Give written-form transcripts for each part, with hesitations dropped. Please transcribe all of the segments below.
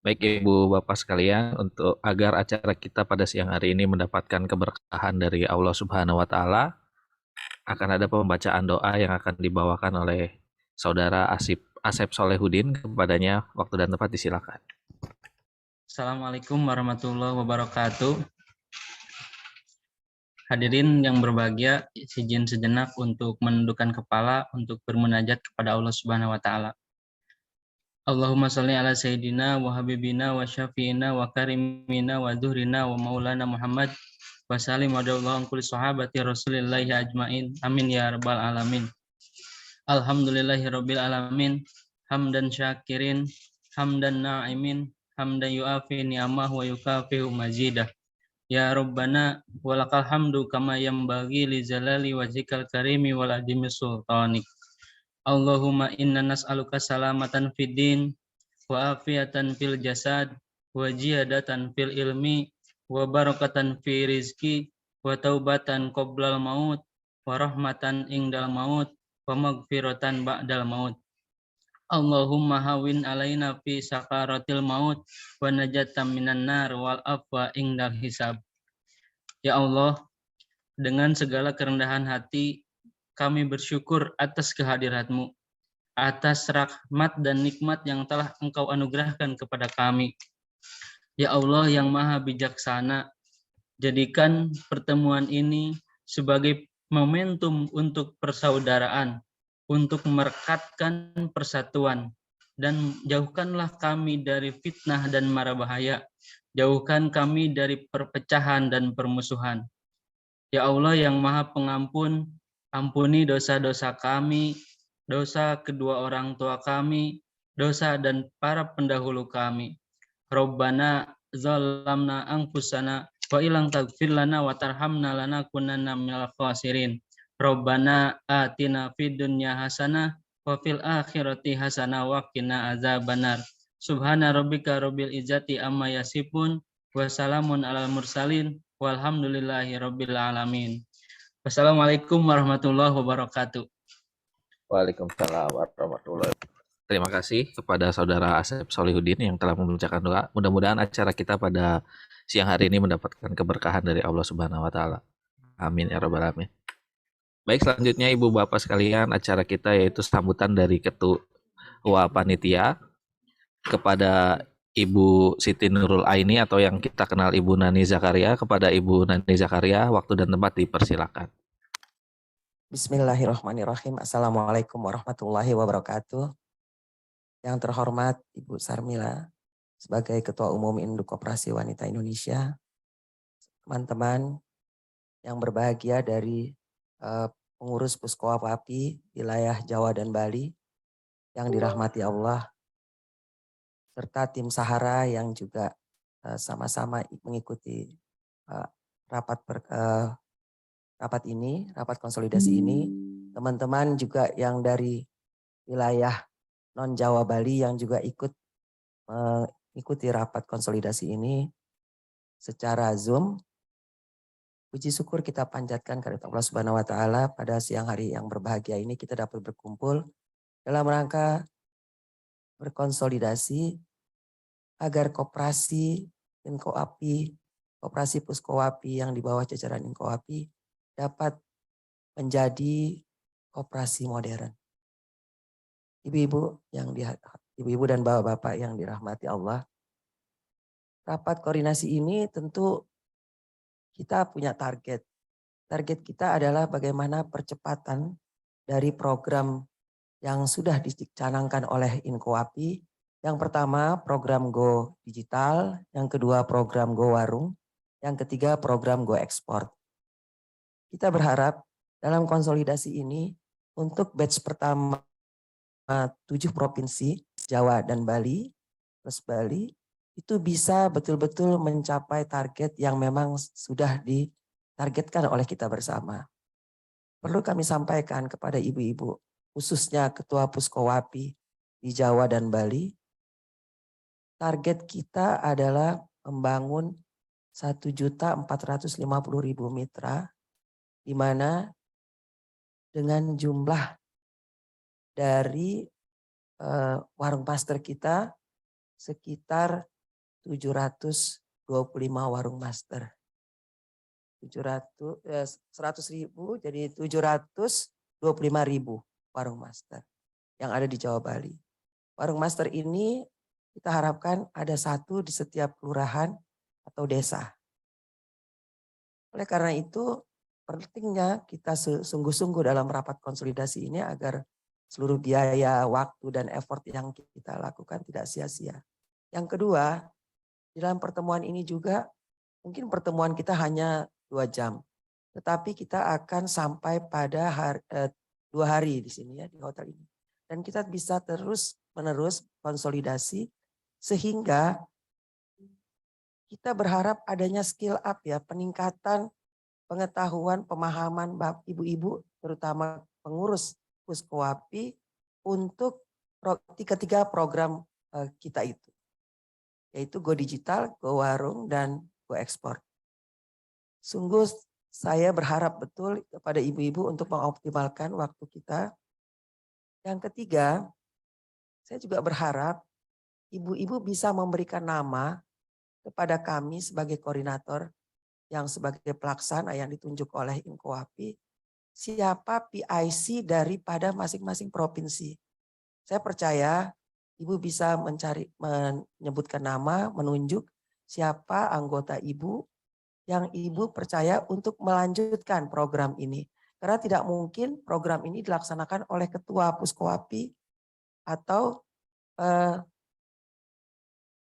Baik Ibu Bapak sekalian, untuk agar acara kita pada siang hari ini mendapatkan keberkahan dari Allah Subhanahu wa taala, akan ada pembacaan doa yang akan dibawakan oleh Saudara Asep Solehudin. Kepadanya waktu dan tempat disilakan. Assalamualaikum warahmatullahi wabarakatuh. Hadirin yang berbahagia, izin sejenak untuk menundukkan kepala untuk bermunajat kepada Allah Subhanahu wa taala. Allahumma sholli ala sayyidina wa habibina wa syafiina wa karimina wa dhuhrina wa maulana Muhammad wa salim wa da'allahu kulli sahabati Rasulillahi ajmain. Amin ya rabbal alamin. Alhamdulillahi rabbil alamin. Hamdan syakirin, hamdan na'imin, hamdan yu'afi ni'amah wa yukafihu mazidah. Ya Rabbana walakal hamdu kama yambagi li zalali wajhikal karimi wal adimi sultanik. Allahumma inna nas'aluka salamatan fid din wa afiatan fil jasad wa jiyadatan fil ilmi wa barakatan fi rizki wa taubatan qoblal maut wa rahmatan ingdal maut wa magfiratan ba'dal maut. Allahumma hawin alaina fi sakaratil maut wa najatan minan nar wal afwa ingdal hisab. Ya Allah, dengan segala kerendahan hati, kami bersyukur atas kehadirat-Mu, atas rahmat dan nikmat yang telah Engkau anugerahkan kepada kami. Ya Allah yang maha bijaksana, jadikan pertemuan ini sebagai momentum untuk persaudaraan, untuk merekatkan persatuan, dan jauhkanlah kami dari fitnah dan mara bahaya, jauhkan kami dari perpecahan dan permusuhan. Ya Allah yang maha pengampun, ampuni dosa-dosa kami, dosa kedua orang tua kami, dosa dan para pendahulu kami. Rabbana zalamna anfusana wa ilang tagfir lana wa tarhamna lanakunanna minal khasirin. Rabbana atina fid dunya hasanah wa fil akhirati hasanah wa qina azabannar. Subhana rabbika rabbil izzati amma yasifun wa salamun alal mursalin walhamdulillahi rabbil alamin. Wassalamualaikum warahmatullahi wabarakatuh. Waalaikumsalam warahmatullahi wabarakatuh. Terima kasih kepada Saudara Asep Solehudin yang telah membacakan doa. Mudah-mudahan acara kita pada siang hari ini mendapatkan keberkahan dari Allah Subhanahu wa taala. Amin ya rabbal alamin. Baik, selanjutnya Ibu Bapak sekalian, acara kita yaitu sambutan dari Ketua Panitia kepada Ibu Siti Nurul Aini atau yang kita kenal Ibu Nani Zakaria. Kepada Ibu Nani Zakaria, waktu dan tempat dipersilakan. Bismillahirrahmanirrahim. Assalamualaikum warahmatullahi wabarakatuh. Yang terhormat Ibu Sarmila sebagai Ketua Umum Induk Koperasi Wanita Indonesia, teman-teman yang berbahagia dari pengurus Puskowapapi wilayah Jawa dan Bali yang dirahmati Allah, serta tim Sahara yang juga sama-sama mengikuti rapat konsolidasi ini, teman-teman juga yang dari wilayah non Jawa Bali yang juga ikut mengikuti rapat konsolidasi ini secara Zoom. Puji syukur kita panjatkan kepada Allah Subhanahu wa taala pada siang hari yang berbahagia ini kita dapat berkumpul dalam rangka berkonsolidasi agar koperasi Inkoapi, koperasi Puskowapi yang di bawah jajaran Inkoapi dapat menjadi koperasi modern. Ibu-ibu dan bapak-bapak yang dirahmati Allah, rapat koordinasi ini tentu kita punya target. Target kita adalah bagaimana percepatan dari program yang sudah dicanangkan oleh Inkoapi. Yang pertama program Go Digital, yang kedua program Go Warung, yang ketiga program Go Ekspor. Kita berharap dalam konsolidasi ini untuk batch pertama 7 provinsi Jawa dan Bali, plus Bali, itu bisa betul-betul mencapai target yang memang sudah ditargetkan oleh kita bersama. Perlu kami sampaikan kepada ibu-ibu, khususnya Ketua Puskowapi di Jawa dan Bali, target kita adalah membangun 1.450.000 mitra, di mana dengan jumlah dari warung master kita sekitar 725 warung master. 100.000 jadi 725.000 warung master yang ada di Jawa Bali. Warung master ini kita harapkan ada satu di setiap kelurahan atau desa. Oleh karena itu pentingnya kita sungguh-sungguh dalam rapat konsolidasi ini agar seluruh biaya, waktu, dan effort yang kita lakukan tidak sia-sia. Yang kedua, di dalam pertemuan ini juga mungkin pertemuan kita hanya 2 jam. Tetapi kita akan sampai pada 2 hari di sini ya di hotel ini. Dan kita bisa terus menerus konsolidasi sehingga kita berharap adanya skill up ya, peningkatan pengetahuan, pemahaman ibu-ibu terutama pengurus Puskowapi untuk ketiga program kita itu. Yaitu Go Digital, Go Warung, dan Go Ekspor. Sungguh saya berharap betul kepada ibu-ibu untuk mengoptimalkan waktu kita. Yang ketiga, saya juga berharap ibu-ibu bisa memberikan nama kepada kami sebagai koordinator yang sebagai pelaksana yang ditunjuk oleh Inkowapi, siapa PIC daripada masing-masing provinsi. Saya percaya ibu bisa menyebutkan nama, menunjuk siapa anggota ibu yang ibu percaya untuk melanjutkan program ini. Karena tidak mungkin program ini dilaksanakan oleh ketua Puskowapi atau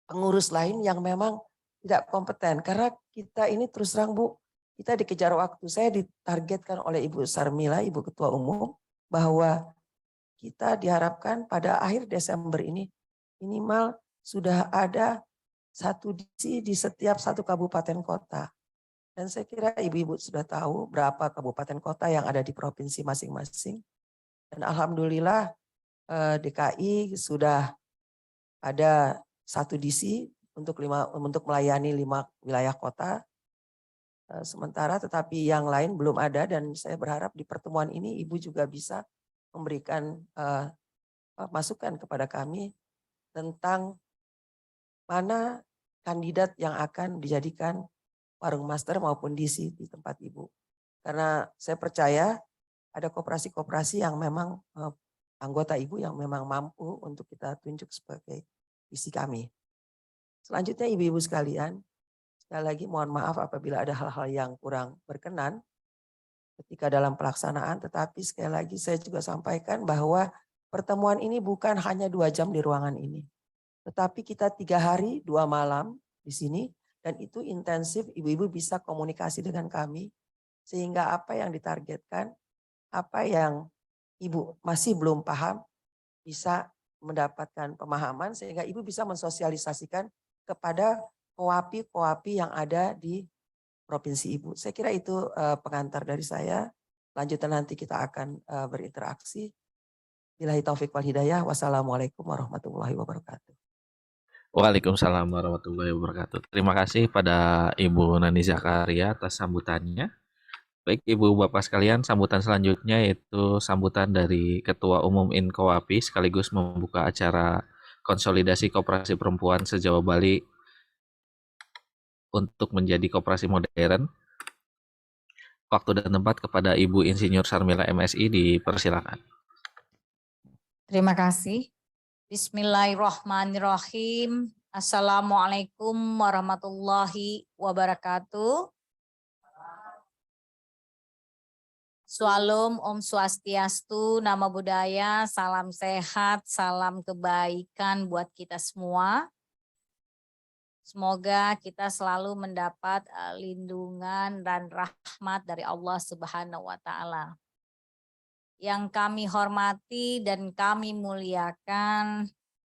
pengurus lain yang memang tidak kompeten. Karena kita ini terus terang Bu, kita dikejar waktu. Saya ditargetkan oleh Ibu Sarmila, Ibu Ketua Umum, bahwa kita diharapkan pada akhir Desember ini minimal sudah ada satu di setiap satu kabupaten kota. Dan saya kira ibu-ibu sudah tahu berapa kabupaten kota yang ada di provinsi masing-masing. Dan alhamdulillah DKI sudah ada satu DC untuk melayani 5 wilayah kota. Sementara tetapi yang lain belum ada dan saya berharap di pertemuan ini ibu juga bisa memberikan masukan kepada kami tentang mana kandidat yang akan dijadikan warung master maupun DC di tempat ibu. Karena saya percaya ada koperasi-koperasi yang memang anggota ibu yang memang mampu untuk kita tunjuk sebagai DC kami. Selanjutnya ibu-ibu sekalian, sekali lagi mohon maaf apabila ada hal-hal yang kurang berkenan ketika dalam pelaksanaan, tetapi sekali lagi saya juga sampaikan bahwa pertemuan ini bukan hanya 2 jam di ruangan ini. Tetapi kita 3 hari 2 malam di sini dan itu intensif, ibu-ibu bisa komunikasi dengan kami sehingga apa yang ditargetkan, apa yang ibu masih belum paham bisa mendapatkan pemahaman sehingga ibu bisa mensosialisasikan kepada kowapi yang ada di provinsi ibu. Saya kira itu pengantar dari saya. Lanjutan nanti kita akan berinteraksi. Billahi taufik wal hidayah. Wassalamualaikum warahmatullahi wabarakatuh. Waalaikumsalam warahmatullahi wabarakatuh. Terima kasih pada Ibu Nani Zakaria atas sambutannya. Baik Ibu Bapak sekalian, sambutan selanjutnya yaitu sambutan dari Ketua Umum Inkowapi sekaligus membuka acara konsolidasi koperasi perempuan se-Jawa Bali untuk menjadi koperasi modern. Waktu dan tempat kepada Ibu Insinyur Sarmila MSI dipersilakan. Terima kasih. Bismillahirrahmanirrahim. Assalamualaikum warahmatullahi wabarakatuh. Shalom, Om Swastiastu, Namo Buddhaya, salam sehat, salam kebaikan buat kita semua. Semoga kita selalu mendapat lindungan dan rahmat dari Allah Subhanahu wa Ta'ala. Yang kami hormati dan kami muliakan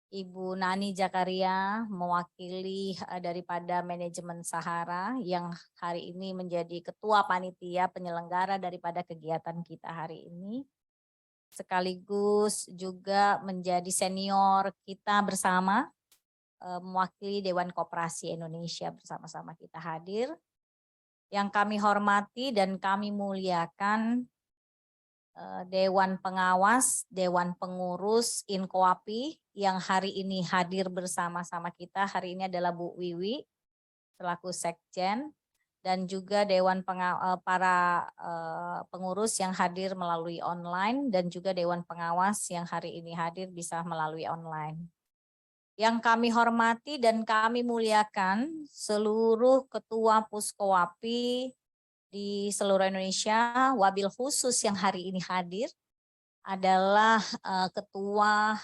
Ibu Nani Zakaria mewakili daripada manajemen Sahara yang hari ini menjadi ketua panitia penyelenggara daripada kegiatan kita hari ini. Sekaligus juga menjadi senior kita bersama mewakili Dewan Koperasi Indonesia bersama-sama kita hadir. Yang kami hormati dan kami muliakan Dewan Pengawas, Dewan Pengurus Inkoapi yang hari ini hadir bersama-sama kita. Hari ini adalah Bu Wiwi selaku Sekjen dan juga para pengurus yang hadir melalui online dan juga Dewan Pengawas yang hari ini hadir bisa melalui online. Yang kami hormati dan kami muliakan seluruh ketua Puskowapi di seluruh Indonesia, wabil khusus yang hari ini hadir adalah ketua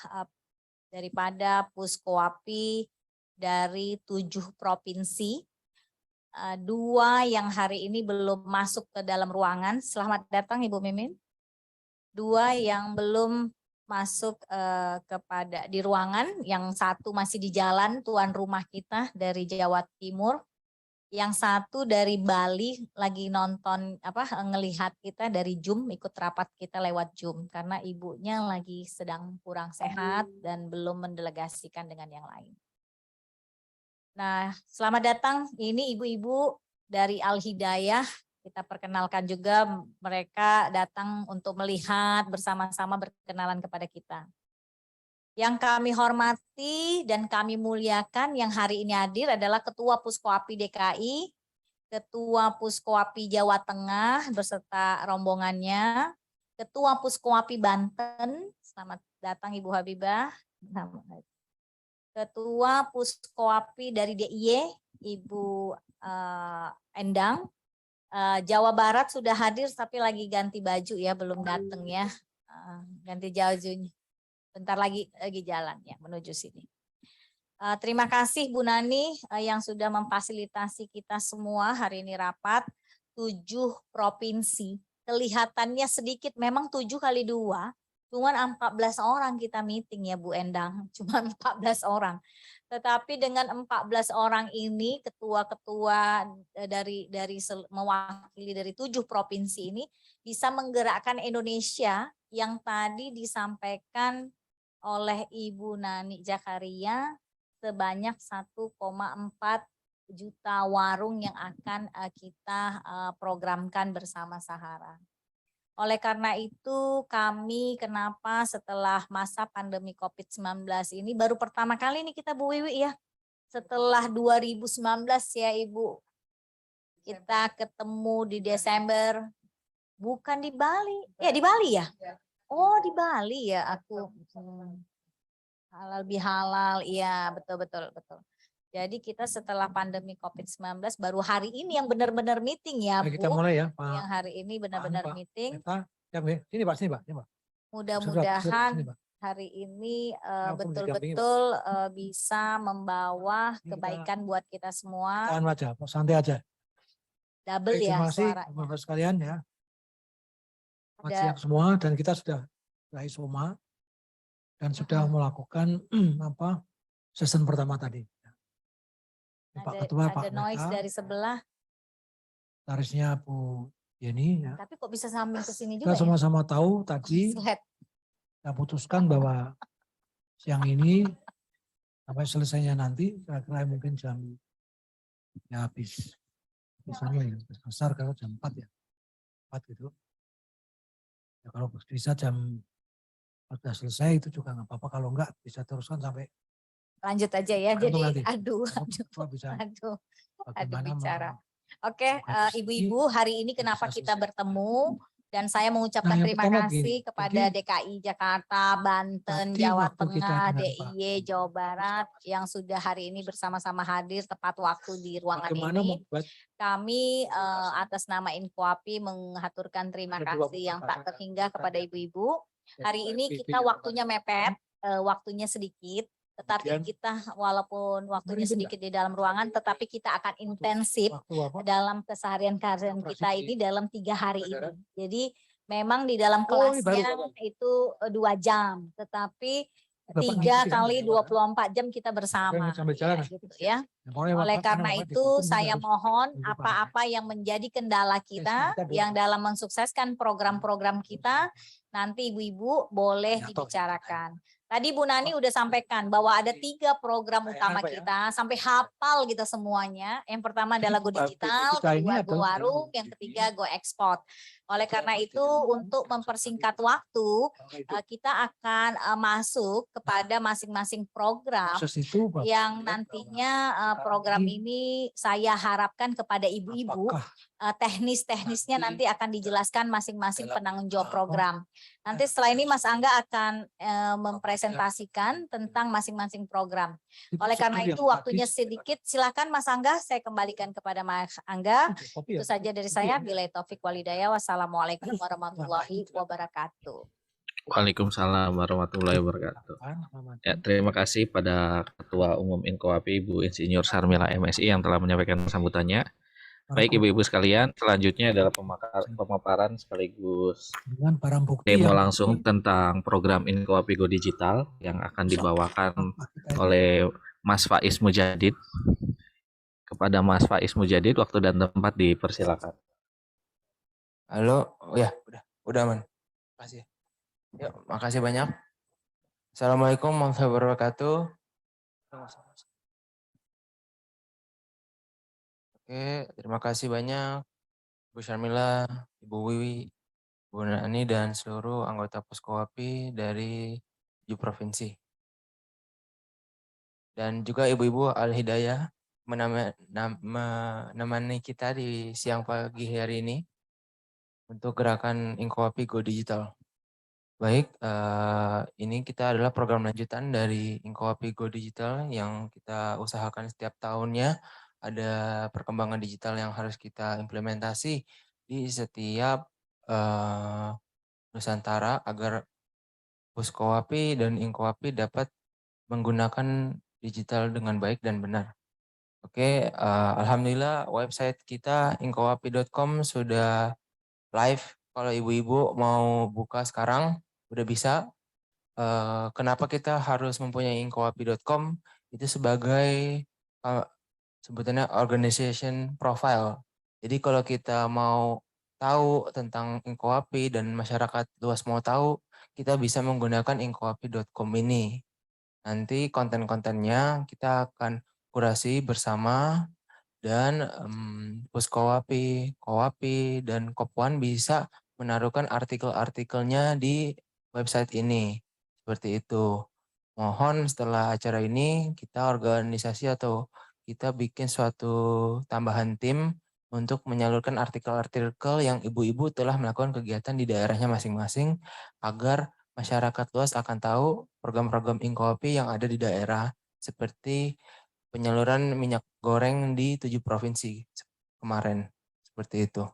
daripada Puskowapi dari 7 provinsi. 2 yang hari ini belum masuk ke dalam ruangan. Selamat datang Ibu Mimin. 2 yang belum masuk di ruangan, yang 1 masih di jalan, tuan rumah kita dari Jawa Timur. Yang 1 dari Bali lagi nonton ngelihat kita dari Zoom, ikut rapat kita lewat Zoom karena ibunya lagi sedang kurang sehat dan belum mendelegasikan dengan yang lain. Nah, selamat datang. Ini ibu-ibu dari Al Hidayah. Kita perkenalkan juga, mereka datang untuk melihat bersama-sama, berkenalan kepada kita. Yang kami hormati dan kami muliakan yang hari ini hadir adalah Ketua Puskowapi DKI, Ketua Puskowapi Jawa Tengah beserta rombongannya, Ketua Puskowapi Banten, selamat datang Ibu Habibah, Ketua Puskowapi dari DIY, Ibu Endang, Jawa Barat sudah hadir tapi lagi ganti baju ya, belum datang ya, ganti bajunya. Bentar lagi jalan ya menuju sini. Terima kasih Bu Nani yang sudah memfasilitasi kita semua hari ini rapat 7 provinsi. Kelihatannya sedikit, memang 7 kali 2, cuman 14 orang kita meeting ya Bu Endang, cuma 14 orang. Tetapi dengan 14 orang ini, ketua-ketua dari mewakili dari 7 provinsi ini bisa menggerakkan Indonesia yang tadi disampaikan oleh Ibu Nani Zakaria sebanyak 1,4 juta warung yang akan kita programkan bersama Sahara. Oleh karena itu kami kenapa setelah masa pandemi COVID-19 ini baru pertama kali ini kita Bu Wiwi ya, setelah 2019 ya Ibu, kita ketemu di Desember, bukan di Bali, ya di Bali ya? Oh di Bali ya aku. Halal bihalal, iya betul. Jadi kita setelah pandemi COVID-19 baru hari ini yang benar-benar meeting ya Bu. Kita mulai ya Pak. Yang hari ini benar-benar meeting. Sini Pak. Mudah-mudahan hari ini betul-betul bisa membawa kebaikan buat kita semua. Tahan aja, santai aja. Double ya suaranya. Terima kasih sekalian ya. Selamat siang semua, dan kita sudah mulai Soma dan sudah melakukan season pertama tadi. Pak Ketua, Pak noise dari sebelah. Tarisnya Bu Yeni. Ya. Tapi kok bisa samping ke sini juga? Kita sama-sama tahu tadi kita putuskan bahwa siang ini sampai selesainya nanti kira-kira mungkin jam ya habis misalnya ya besar kalau jam 4 ya 4 gitu. Ya, kalau bisa jam 4 selesai itu juga nggak apa-apa, kalau enggak bisa teruskan sampai lanjut aja ya. Jadi nanti. aduh bicara. Oke, ibu-ibu hari ini kenapa kita bertemu dan saya mengucapkan terima kasih kepada DKI Jakarta, Banten, Jawa Tengah, DIY Jawa Barat yang sudah hari ini bersama-sama hadir tepat waktu di ruangan ini. Kami atas nama Inkoapi mengaturkan terima kasih yang tak terhingga kepada ibu-ibu. Hari ini kita waktunya mepet, waktunya sedikit, tetapi kita walaupun waktunya sedikit di dalam ruangan, tetapi kita akan intensif dalam keseharian kita ini dalam 3 hari ini. Jadi memang di dalam kelasnya itu 2 jam, tetapi 3 kali 24 jam kita bersama. Gitu ya. Oleh karena itu saya mohon apa-apa yang menjadi kendala kita yang dalam mensukseskan program-program kita, nanti ibu-ibu boleh dibicarakan. Tadi Bu Nani udah sampaikan bahwa ada 3 program utama kita, sampai hafal kita semuanya. Yang pertama adalah Go Digital, kedua Go Warung, yang ketiga Go Export. Oleh karena itu, untuk mempersingkat waktu, kita akan masuk kepada masing-masing program Proses itu Pak, yang nantinya program ini saya harapkan kepada ibu-ibu apakah teknis-teknisnya nanti akan dijelaskan masing-masing penanggung jawab program. Nanti setelah ini Mas Angga akan mempresentasikan tentang masing-masing program. itu Oleh karena sekali yang itu waktunya gratis? sedikit, silakan Mas Angga, saya kembalikan kepada Mas Angga. Kopi ya? Itu saja dari saya. Bila taufik walhidayah. Wassalamualaikum warahmatullahi wabarakatuh. Waalaikumsalam warahmatullahi wabarakatuh. Ya, terima kasih pada Ketua Umum Inkoapi Ibu Insinyur Sarmila MSI yang telah menyampaikan sambutannya. Baik Ibu-ibu sekalian, selanjutnya adalah pemaparan sekaligus dengan barang bukti demo yang langsung tentang program Inkoapi Go Digital yang akan dibawakan oleh Mas Faiz Mujadid. Kepada Mas Faiz Mujadid, waktu dan tempat dipersilakan. Halo, oh ya, udah aman. Makasih. Ya, makasih banyak. Assalamualaikum warahmatullahi wabarakatuh. Oke, terima kasih banyak Bu Syarmila, Ibu Wiwi, Bu Nani, dan seluruh anggota Puskowapi dari 7 provinsi. Dan juga ibu-ibu Al-Hidayah menemani kita di siang pagi hari ini untuk gerakan Inkoapi Go Digital. Baik, ini kita adalah program lanjutan dari Inkoapi Go Digital yang kita usahakan setiap tahunnya. Ada perkembangan digital yang harus kita implementasi di setiap Nusantara agar Puskowapi dan Inkoapi dapat menggunakan digital dengan baik dan benar. Oke, alhamdulillah website kita inkowapi.com sudah live. Kalau ibu-ibu mau buka sekarang udah bisa. Kenapa kita harus mempunyai inkowapi.com? Itu sebagai sebutannya organization profile. Jadi kalau kita mau tahu tentang Inkowapi dan masyarakat luas mau tahu, kita bisa menggunakan inkowapi.com ini. Nanti konten-kontennya kita akan kurasi bersama dan Puskowapi, Kowapi, dan Kopwan bisa menaruhkan artikel-artikelnya di website ini. Seperti itu. Mohon setelah acara ini kita organisasi atau kita bikin suatu tambahan tim untuk menyalurkan artikel-artikel yang ibu-ibu telah melakukan kegiatan di daerahnya masing-masing agar masyarakat luas akan tahu program-program Inkowapi yang ada di daerah seperti penyaluran minyak goreng di 7 provinsi kemarin. Seperti itu.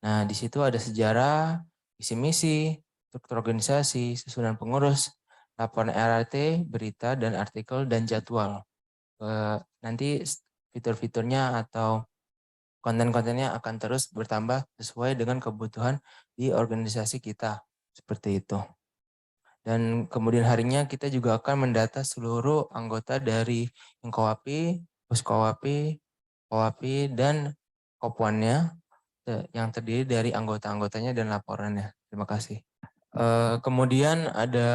Nah, di situ ada sejarah, visi misi, struktur organisasi, susunan pengurus, laporan RRT, berita, dan artikel, dan jadwal. Nanti fitur-fiturnya atau konten-kontennya akan terus bertambah sesuai dengan kebutuhan di organisasi kita. Seperti itu. Dan kemudian harinya kita juga akan mendata seluruh anggota dari Inkowapi, Puskowapi, Kowapi, dan Kopwannya yang terdiri dari anggota-anggotanya dan laporannya. Terima kasih. Kemudian ada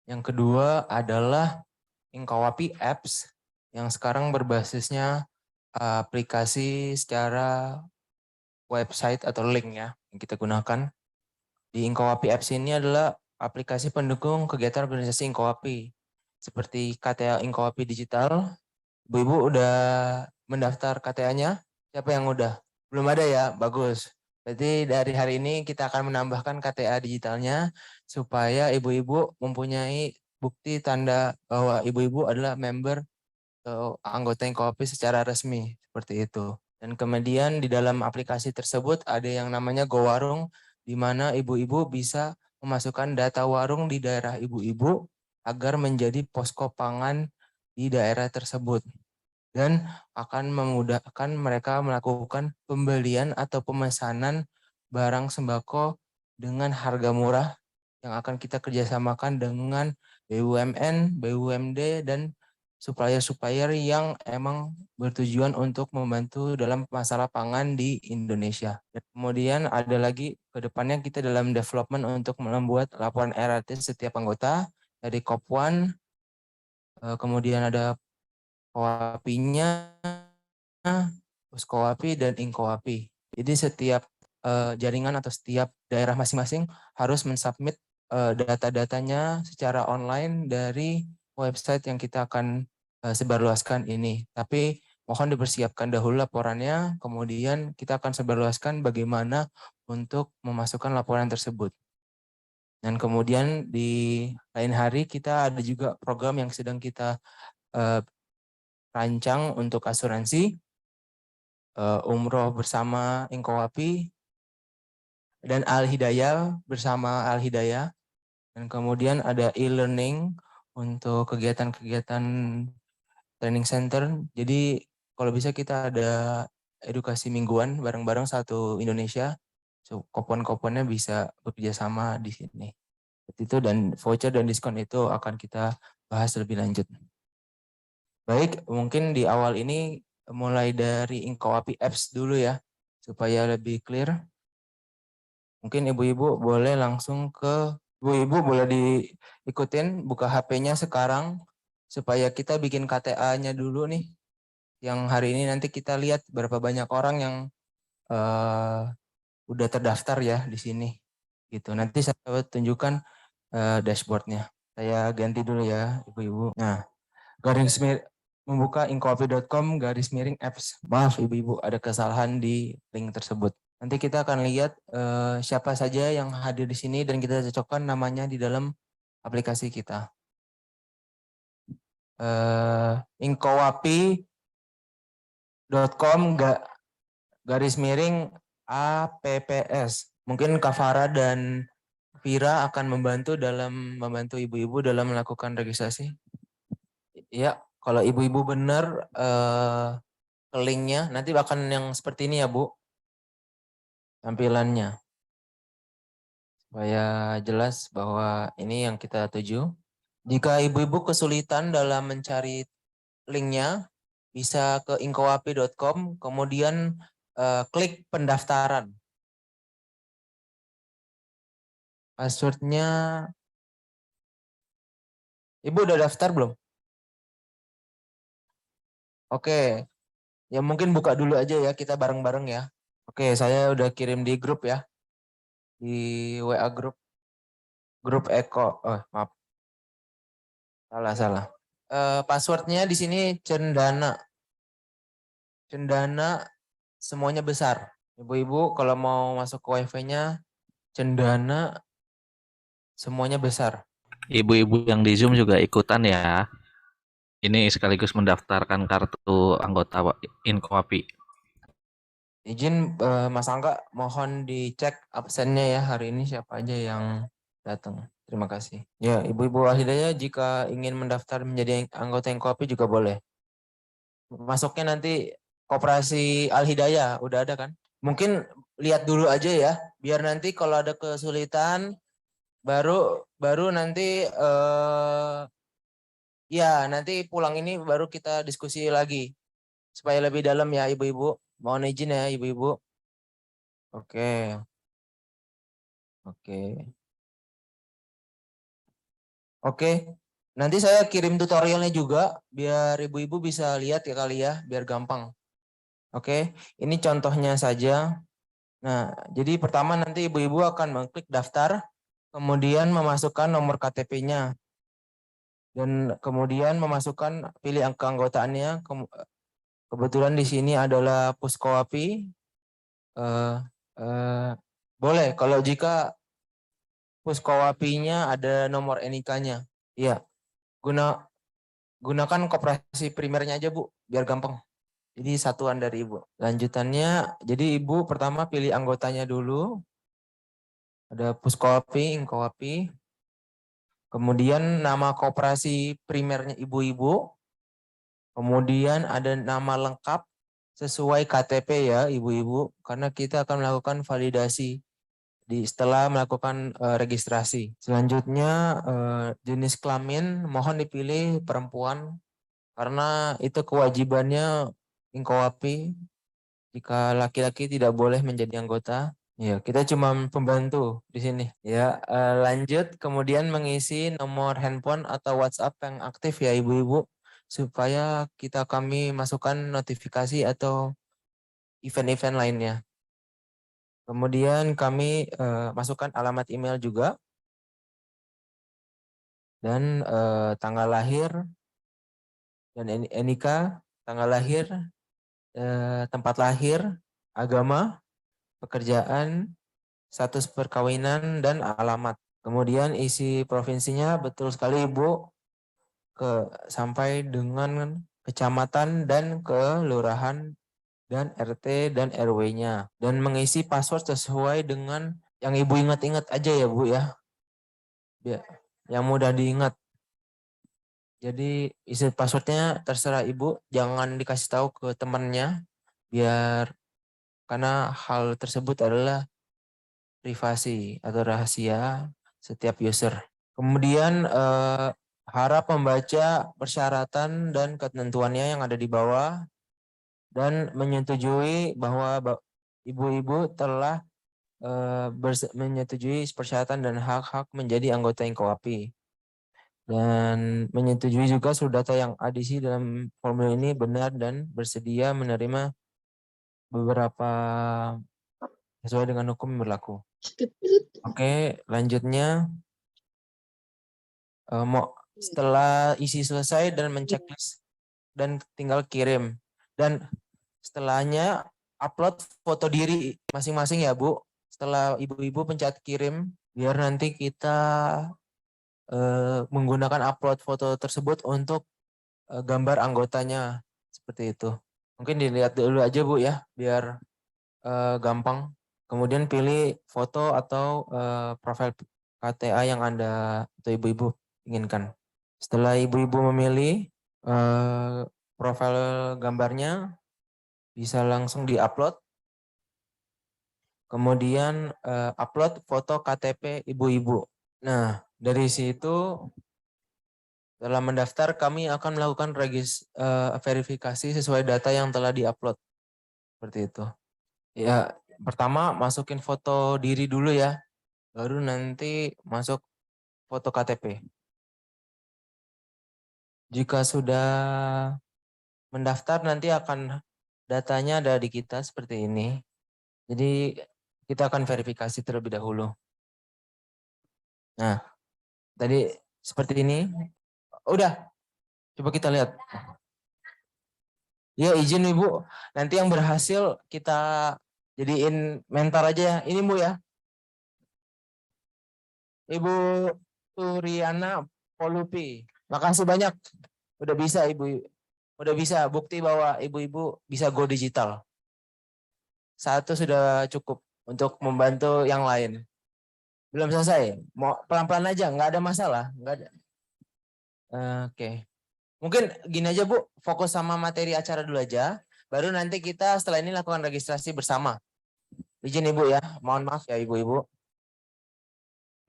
yang kedua adalah Inkowapi Apps yang sekarang berbasisnya aplikasi secara website atau link ya yang kita gunakan. Di Inkowapi Apps ini adalah aplikasi pendukung kegiatan organisasi Inkowapi seperti KTA Inkowapi Digital. Ibu-ibu udah mendaftar KTA-nya? Siapa yang udah? Belum ada ya? Bagus. Berarti dari hari ini kita akan menambahkan KTA digitalnya supaya ibu-ibu mempunyai bukti tanda bahwa ibu-ibu adalah member atau anggota Inkowapi secara resmi. Seperti itu. Dan kemudian di dalam aplikasi tersebut ada yang namanya Go Warung, di mana ibu-ibu bisa memasukkan data warung di daerah ibu-ibu agar menjadi posko pangan di daerah tersebut. Dan akan memudahkan mereka melakukan pembelian atau pemesanan barang sembako dengan harga murah yang akan kita kerjasamakan dengan BUMN, BUMD, dan supplier-supplier yang emang bertujuan untuk membantu dalam masalah pangan di Indonesia. Dan kemudian ada lagi ke depannya kita dalam development untuk membuat laporan RRT setiap anggota dari Kopwan, kemudian ada Kowapinya, Puskowapi, dan Inkowapi. Jadi setiap jaringan atau setiap daerah masing-masing harus mensubmit data-datanya secara online dari website yang kita akan sebarluaskan ini. Tapi mohon dipersiapkan dahulu laporannya, kemudian kita akan sebarluaskan bagaimana untuk memasukkan laporan tersebut. Dan kemudian di lain hari kita ada juga program yang sedang kita rancang untuk asuransi, umroh bersama Inkowapi, dan Al-Hidayah bersama Al-Hidayah. Dan kemudian ada e-learning untuk kegiatan-kegiatan training center. Jadi kalau bisa kita ada edukasi mingguan bareng-bareng satu Indonesia. So, kupon-kuponnya bisa bekerja sama di sini. Itu dan voucher dan diskon itu akan kita bahas lebih lanjut. Baik, mungkin di awal ini mulai dari Inkowapi Apps dulu ya, supaya lebih clear. Mungkin ibu-ibu boleh langsung ibu-ibu boleh diikutin, buka HP-nya sekarang, supaya kita bikin KTA-nya dulu nih. Yang hari ini nanti kita lihat berapa banyak orang yang udah terdaftar ya di sini. Gitu. Nanti saya tunjukkan dashboardnya. Saya ganti dulu ya ibu-ibu. Nah, membuka inkowapi.com /apps. Maaf ibu-ibu ada kesalahan di link tersebut. Nanti kita akan lihat siapa saja yang hadir di sini dan kita cocokkan namanya di dalam aplikasi kita. Inkowapi.com /apps. Mungkin Kavara dan Vira akan membantu ibu-ibu dalam melakukan registrasi. Ya, kalau ibu-ibu benar ke linknya, nanti akan yang seperti ini ya Bu, tampilannya. Supaya jelas bahwa ini yang kita tuju. Jika ibu-ibu kesulitan dalam mencari linknya, bisa ke inkowapi.com, kemudian klik pendaftaran. Passwordnya, ibu udah daftar belum? Oke, ya mungkin buka dulu aja ya, kita bareng-bareng ya. Oke, saya udah kirim di grup ya, di WA grup Eko. Oh, maaf, salah. Passwordnya di sini Cendana. Cendana semuanya besar. Ibu-ibu kalau mau masuk ke wifi-nya Cendana semuanya besar. Ibu-ibu yang di Zoom juga ikutan ya. Ini sekaligus mendaftarkan kartu anggota Inkowapi. Izin Mas Angga, mohon dicek absennya ya hari ini siapa aja yang datang. Terima kasih. Ya, ibu-ibu Al-Hidayah jika ingin mendaftar menjadi anggota Inkowapi juga boleh. Masuknya nanti Koperasi Al-Hidayah, udah ada kan? Mungkin lihat dulu aja ya, biar nanti kalau ada kesulitan baru nanti ya nanti pulang ini baru kita diskusi lagi supaya lebih dalam ya ibu-ibu. Mohon izin ya ibu-ibu. Oke. Nanti saya kirim tutorialnya juga biar ibu-ibu bisa lihat ya kali ya, biar gampang. Oke, ini contohnya saja. Nah, jadi pertama nanti ibu-ibu akan mengklik daftar, kemudian memasukkan nomor KTP-nya. Dan kemudian memasukkan pilih angka anggotaannya. Kebetulan di sini adalah Puskowapi. Boleh kalau jika Puskowapinya ada nomor NIK-nya. Iya. Gunakan koperasi primernya aja Bu, biar gampang. Jadi satuan dari Ibu. Lanjutannya, jadi Ibu pertama pilih anggotanya dulu. Ada Puskowapi, Inkowapi. Kemudian nama koperasi primernya ibu-ibu. Kemudian ada nama lengkap sesuai KTP ya ibu-ibu. Karena kita akan melakukan validasi setelah melakukan registrasi. Selanjutnya jenis kelamin mohon dipilih perempuan. Karena itu kewajibannya Inkowapi. Jika laki-laki tidak boleh menjadi anggota. Ya, kita cuma pembantu di sini. Ya, lanjut kemudian mengisi nomor handphone atau WhatsApp yang aktif ya ibu-ibu supaya kami masukkan notifikasi atau event-event lainnya. Kemudian kami masukkan alamat email juga dan tanggal lahir dan NIK, tanggal lahir, tempat lahir, agama, pekerjaan, status perkawinan dan alamat. Kemudian isi provinsinya betul sekali Ibu sampai dengan kecamatan dan kelurahan dan RT dan RW-nya, dan mengisi password sesuai dengan yang Ibu ingat-ingat aja ya Bu ya. Yang mudah diingat. Jadi isi passwordnya terserah Ibu, jangan dikasih tahu ke temannya karena hal tersebut adalah privasi atau rahasia setiap user. Kemudian harap membaca persyaratan dan ketentuannya yang ada di bawah dan menyetujui bahwa ibu-ibu telah menyetujui persyaratan dan hak-hak menjadi anggota Inkowapi. Dan menyetujui juga seluruh data yang diisi dalam formulir ini benar dan bersedia menerima beberapa sesuai dengan hukum yang berlaku. Oke, lanjutnya setelah isi selesai dan menceklis dan tinggal kirim. Dan setelahnya upload foto diri masing-masing ya Bu. Setelah ibu-ibu pencet kirim, biar nanti kita menggunakan upload foto tersebut untuk gambar anggotanya seperti itu. Mungkin dilihat dulu aja Bu ya, biar gampang. Kemudian pilih foto atau profil KTA yang Anda atau ibu-ibu inginkan. Setelah ibu-ibu memilih profil gambarnya, bisa langsung diupload. Kemudian upload foto KTP ibu-ibu. Nah, dari situ setelah mendaftar kami akan melakukan verifikasi sesuai data yang telah diupload. Seperti itu. Ya, pertama masukin foto diri dulu ya. Baru nanti masuk foto KTP. Jika sudah mendaftar nanti akan datanya ada di kita seperti ini. Jadi kita akan verifikasi terlebih dahulu. Nah, tadi seperti ini. Udah, coba kita lihat. Ya izin Ibu, nanti yang berhasil kita jadiin mentor aja ya. Ini Bu ya. Ibu Turiana Polupi. Makasih banyak. Udah bisa Ibu. Udah bisa bukti bahwa ibu-ibu bisa go digital. Satu sudah cukup untuk membantu yang lain. Belum selesai. Mau pelan-pelan aja, nggak ada masalah, nggak ada. Oke. Mungkin gini aja Bu, fokus sama materi acara dulu aja. Baru nanti kita setelah ini lakukan registrasi bersama. Izin Ibu ya, mohon maaf ya ibu-ibu.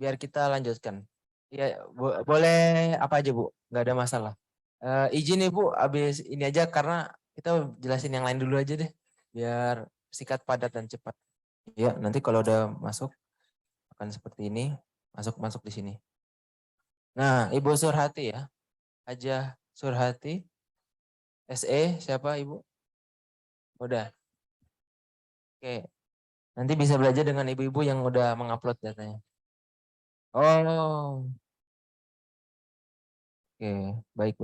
Biar kita lanjutkan. Ya, boleh apa aja Bu, nggak ada masalah. Izin Ibu, habis ini aja karena kita jelasin yang lain dulu aja deh. Biar singkat, padat, dan cepat. Ya, nanti kalau udah masuk akan seperti ini, masuk di sini. Nah, Ibu Surhati ya. Hajah Surhati. SE siapa Ibu? Udah. Oke. Nanti bisa belajar dengan ibu-ibu yang udah mengupload datanya. Oh. Oke, baik.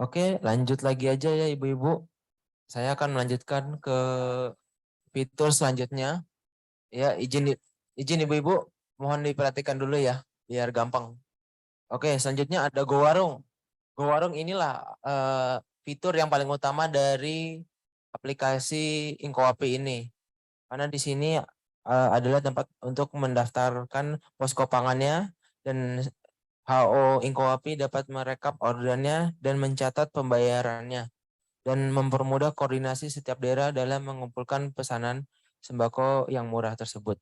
Oke, lanjut lagi aja ya ibu-ibu. Saya akan melanjutkan ke fitur selanjutnya. Ya, izin ibu-ibu, mohon diperhatikan dulu ya, biar gampang. Oke, selanjutnya ada Go Warung. Go Warung inilah fitur yang paling utama dari aplikasi Inkowapi ini. Karena di sini adalah tempat untuk mendaftarkan posko pangannya dan HO Inkowapi dapat merekap orderannya dan mencatat pembayarannya dan mempermudah koordinasi setiap daerah dalam mengumpulkan pesanan sembako yang murah tersebut.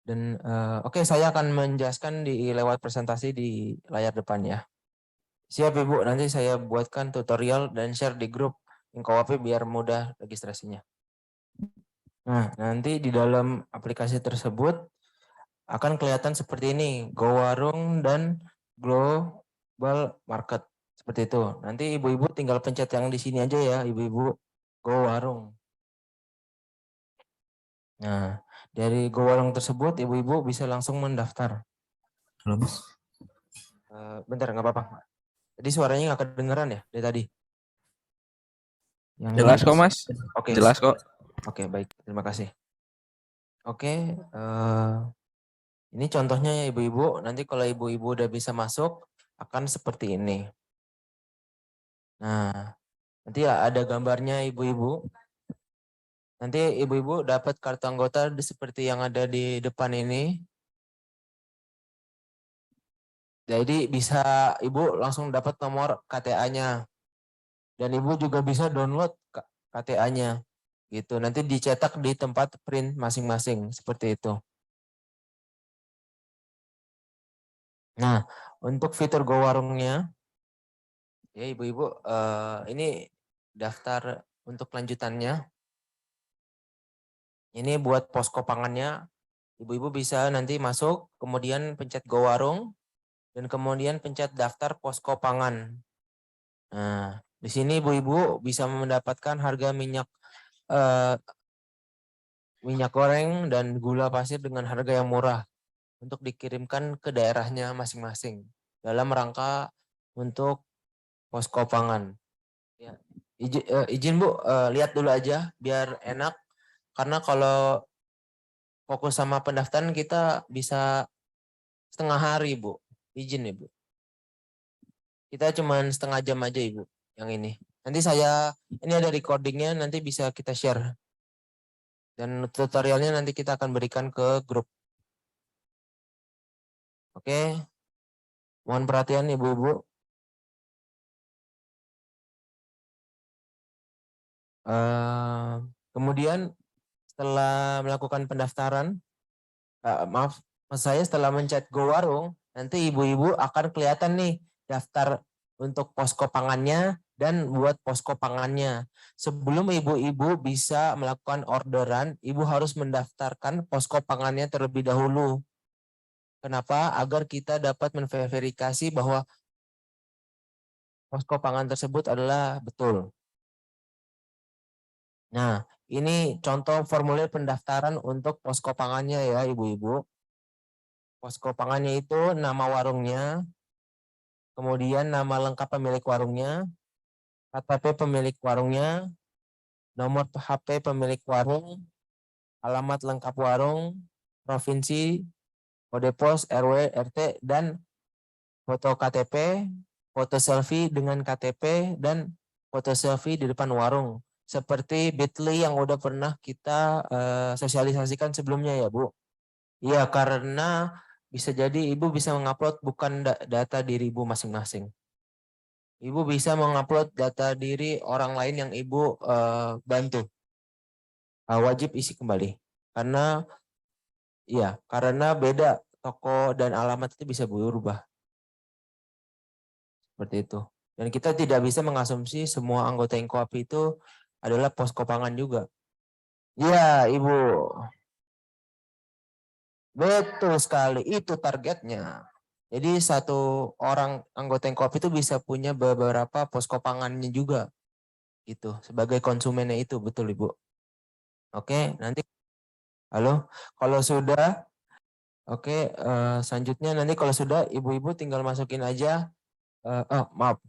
Dan oke, saya akan menjelaskan lewat presentasi di layar depan ya. Siap Ibu, nanti saya buatkan tutorial dan share di grup Inkowapi biar mudah registrasinya. Nah, nanti di dalam aplikasi tersebut akan kelihatan seperti ini, Go Warung dan Global Market. Seperti itu. Nanti ibu-ibu tinggal pencet yang di sini aja ya, ibu-ibu. Go Warung. Nah, dari Gowarong tersebut ibu-ibu bisa langsung mendaftar. Halo, Mas. Bentar, nggak apa-apa. Jadi suaranya nggak kedengeran ya dari tadi? Yang Jelas ini? kok, Mas. Oke, Jelas kok. oke, baik. Terima kasih. Oke, ini contohnya ya ibu-ibu. Nanti kalau ibu-ibu udah bisa masuk, akan seperti ini. Nah, nanti ada gambarnya ibu-ibu. Nanti ibu-ibu dapat kartu anggota seperti yang ada di depan ini. Jadi bisa ibu langsung dapat nomor KTA-nya. Dan ibu juga bisa download KTA-nya. Gitu. Nanti dicetak di tempat print masing-masing. Seperti itu. Nah, untuk fitur Go Warungnya, ya ibu-ibu, ini daftar untuk lanjutannya. Ini buat posko pangannya. Ibu-ibu bisa nanti masuk, kemudian pencet Go Warung, dan kemudian pencet daftar posko pangan. Nah, di sini ibu-ibu bisa mendapatkan harga minyak goreng dan gula pasir dengan harga yang murah untuk dikirimkan ke daerahnya masing-masing dalam rangka untuk posko pangan. Ya. Izin Bu, lihat dulu aja biar enak. Karena kalau fokus sama pendaftaran kita bisa setengah hari Bu. Izin Ibu. Kita cuma setengah jam aja Ibu yang ini. Nanti ini ada recordingnya, nanti bisa kita share. Dan tutorialnya nanti kita akan berikan ke grup. Oke. Mohon perhatian Ibu-ibu. Kemudian setelah melakukan pendaftaran, maaf saya setelah mencet Go Warung, nanti ibu-ibu akan kelihatan nih daftar untuk posko pangannya dan buat posko pangannya. Sebelum ibu-ibu bisa melakukan orderan, ibu harus mendaftarkan posko pangannya terlebih dahulu. Kenapa? Agar kita dapat memverifikasi bahwa posko pangan tersebut adalah betul. Nah, ini contoh formulir pendaftaran untuk posko pangannya ya ibu-ibu. Posko pangannya itu nama warungnya, kemudian nama lengkap pemilik warungnya, KTP pemilik warungnya, nomor HP pemilik warung, alamat lengkap warung, provinsi, kode pos, RW, RT, dan foto KTP, foto selfie dengan KTP, dan foto selfie di depan warung. Seperti Bitly yang udah pernah kita sosialisasikan sebelumnya ya Bu. Iya, karena bisa jadi ibu bisa mengupload bukan data diri ibu masing-masing. Ibu bisa mengupload data diri orang lain yang ibu bantu. Wajib isi kembali. Karena beda toko dan alamat itu bisa berubah. Seperti itu. Dan kita tidak bisa mengasumsi semua anggota Inkoapi itu adalah posko pangan juga. Iya, Ibu. Betul sekali, itu targetnya. Jadi satu orang anggota Inkoapi itu bisa punya beberapa posko pangannya juga. Gitu, sebagai konsumennya itu, betul Ibu. Oke, nanti halo, kalau sudah oke, selanjutnya nanti kalau sudah ibu-ibu tinggal masukin aja maaf.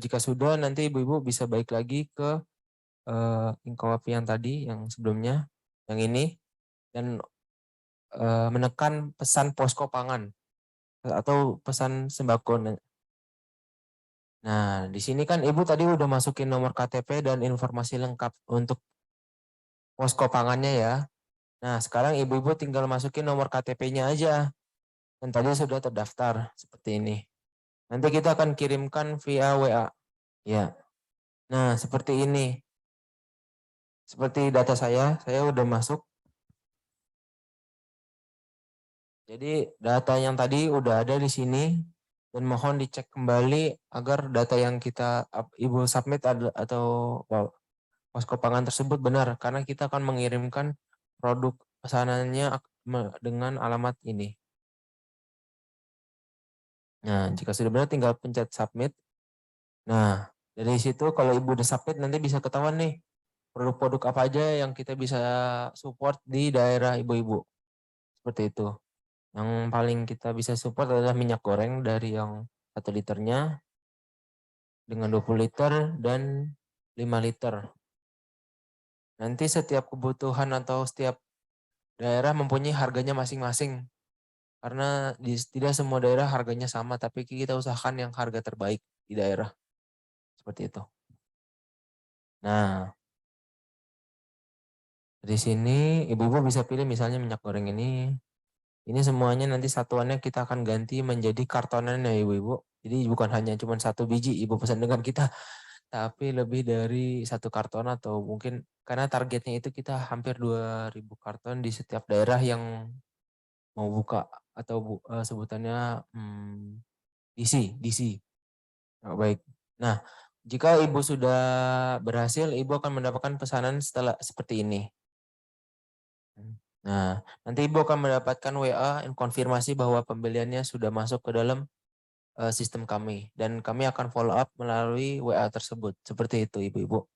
Jika sudah nanti ibu-ibu bisa balik lagi ke Inkoapi yang tadi, yang sebelumnya, yang ini, dan menekan pesan posko pangan atau pesan sembako. Nah, di sini kan ibu tadi udah masukin nomor KTP dan informasi lengkap untuk posko pangannya ya. Nah, sekarang ibu-ibu tinggal masukin nomor KTP-nya aja. Dan tadi sudah terdaftar seperti ini. Nanti kita akan kirimkan via WA. Ya. Nah, seperti ini. Seperti data saya udah masuk. Jadi data yang tadi udah ada di sini dan mohon dicek kembali agar data yang kita ibu submit atau posko pangan tersebut benar karena kita akan mengirimkan produk pesanannya dengan alamat ini. Nah, jika sudah benar tinggal pencet submit. Nah, dari situ kalau ibu udah submit nanti bisa ketahuan nih produk-produk apa aja yang kita bisa support di daerah ibu-ibu. Seperti itu. Yang paling kita bisa support adalah minyak goreng dari yang 1 liternya dengan 20 liter dan 5 liter. Nanti setiap kebutuhan atau setiap daerah mempunyai harganya masing-masing. Karena tidak semua daerah harganya sama, tapi kita usahakan yang harga terbaik di daerah. Seperti itu. Nah, dari sini ibu-ibu bisa pilih misalnya minyak goreng ini. Ini semuanya nanti satuannya kita akan ganti menjadi kartonan ya ibu-ibu. Jadi bukan hanya cuma 1 biji ibu pesan dengan kita, tapi lebih dari 1 karton atau mungkin karena targetnya itu kita hampir 2.000 karton di setiap daerah yang mau buka atau sebutannya DC. Oh, baik. Nah, jika ibu sudah berhasil, ibu akan mendapatkan pesanan setelah seperti ini. Nah, nanti ibu akan mendapatkan WA konfirmasi bahwa pembeliannya sudah masuk ke dalam sistem kami. Dan kami akan follow up melalui WA tersebut. Seperti itu ibu-ibu.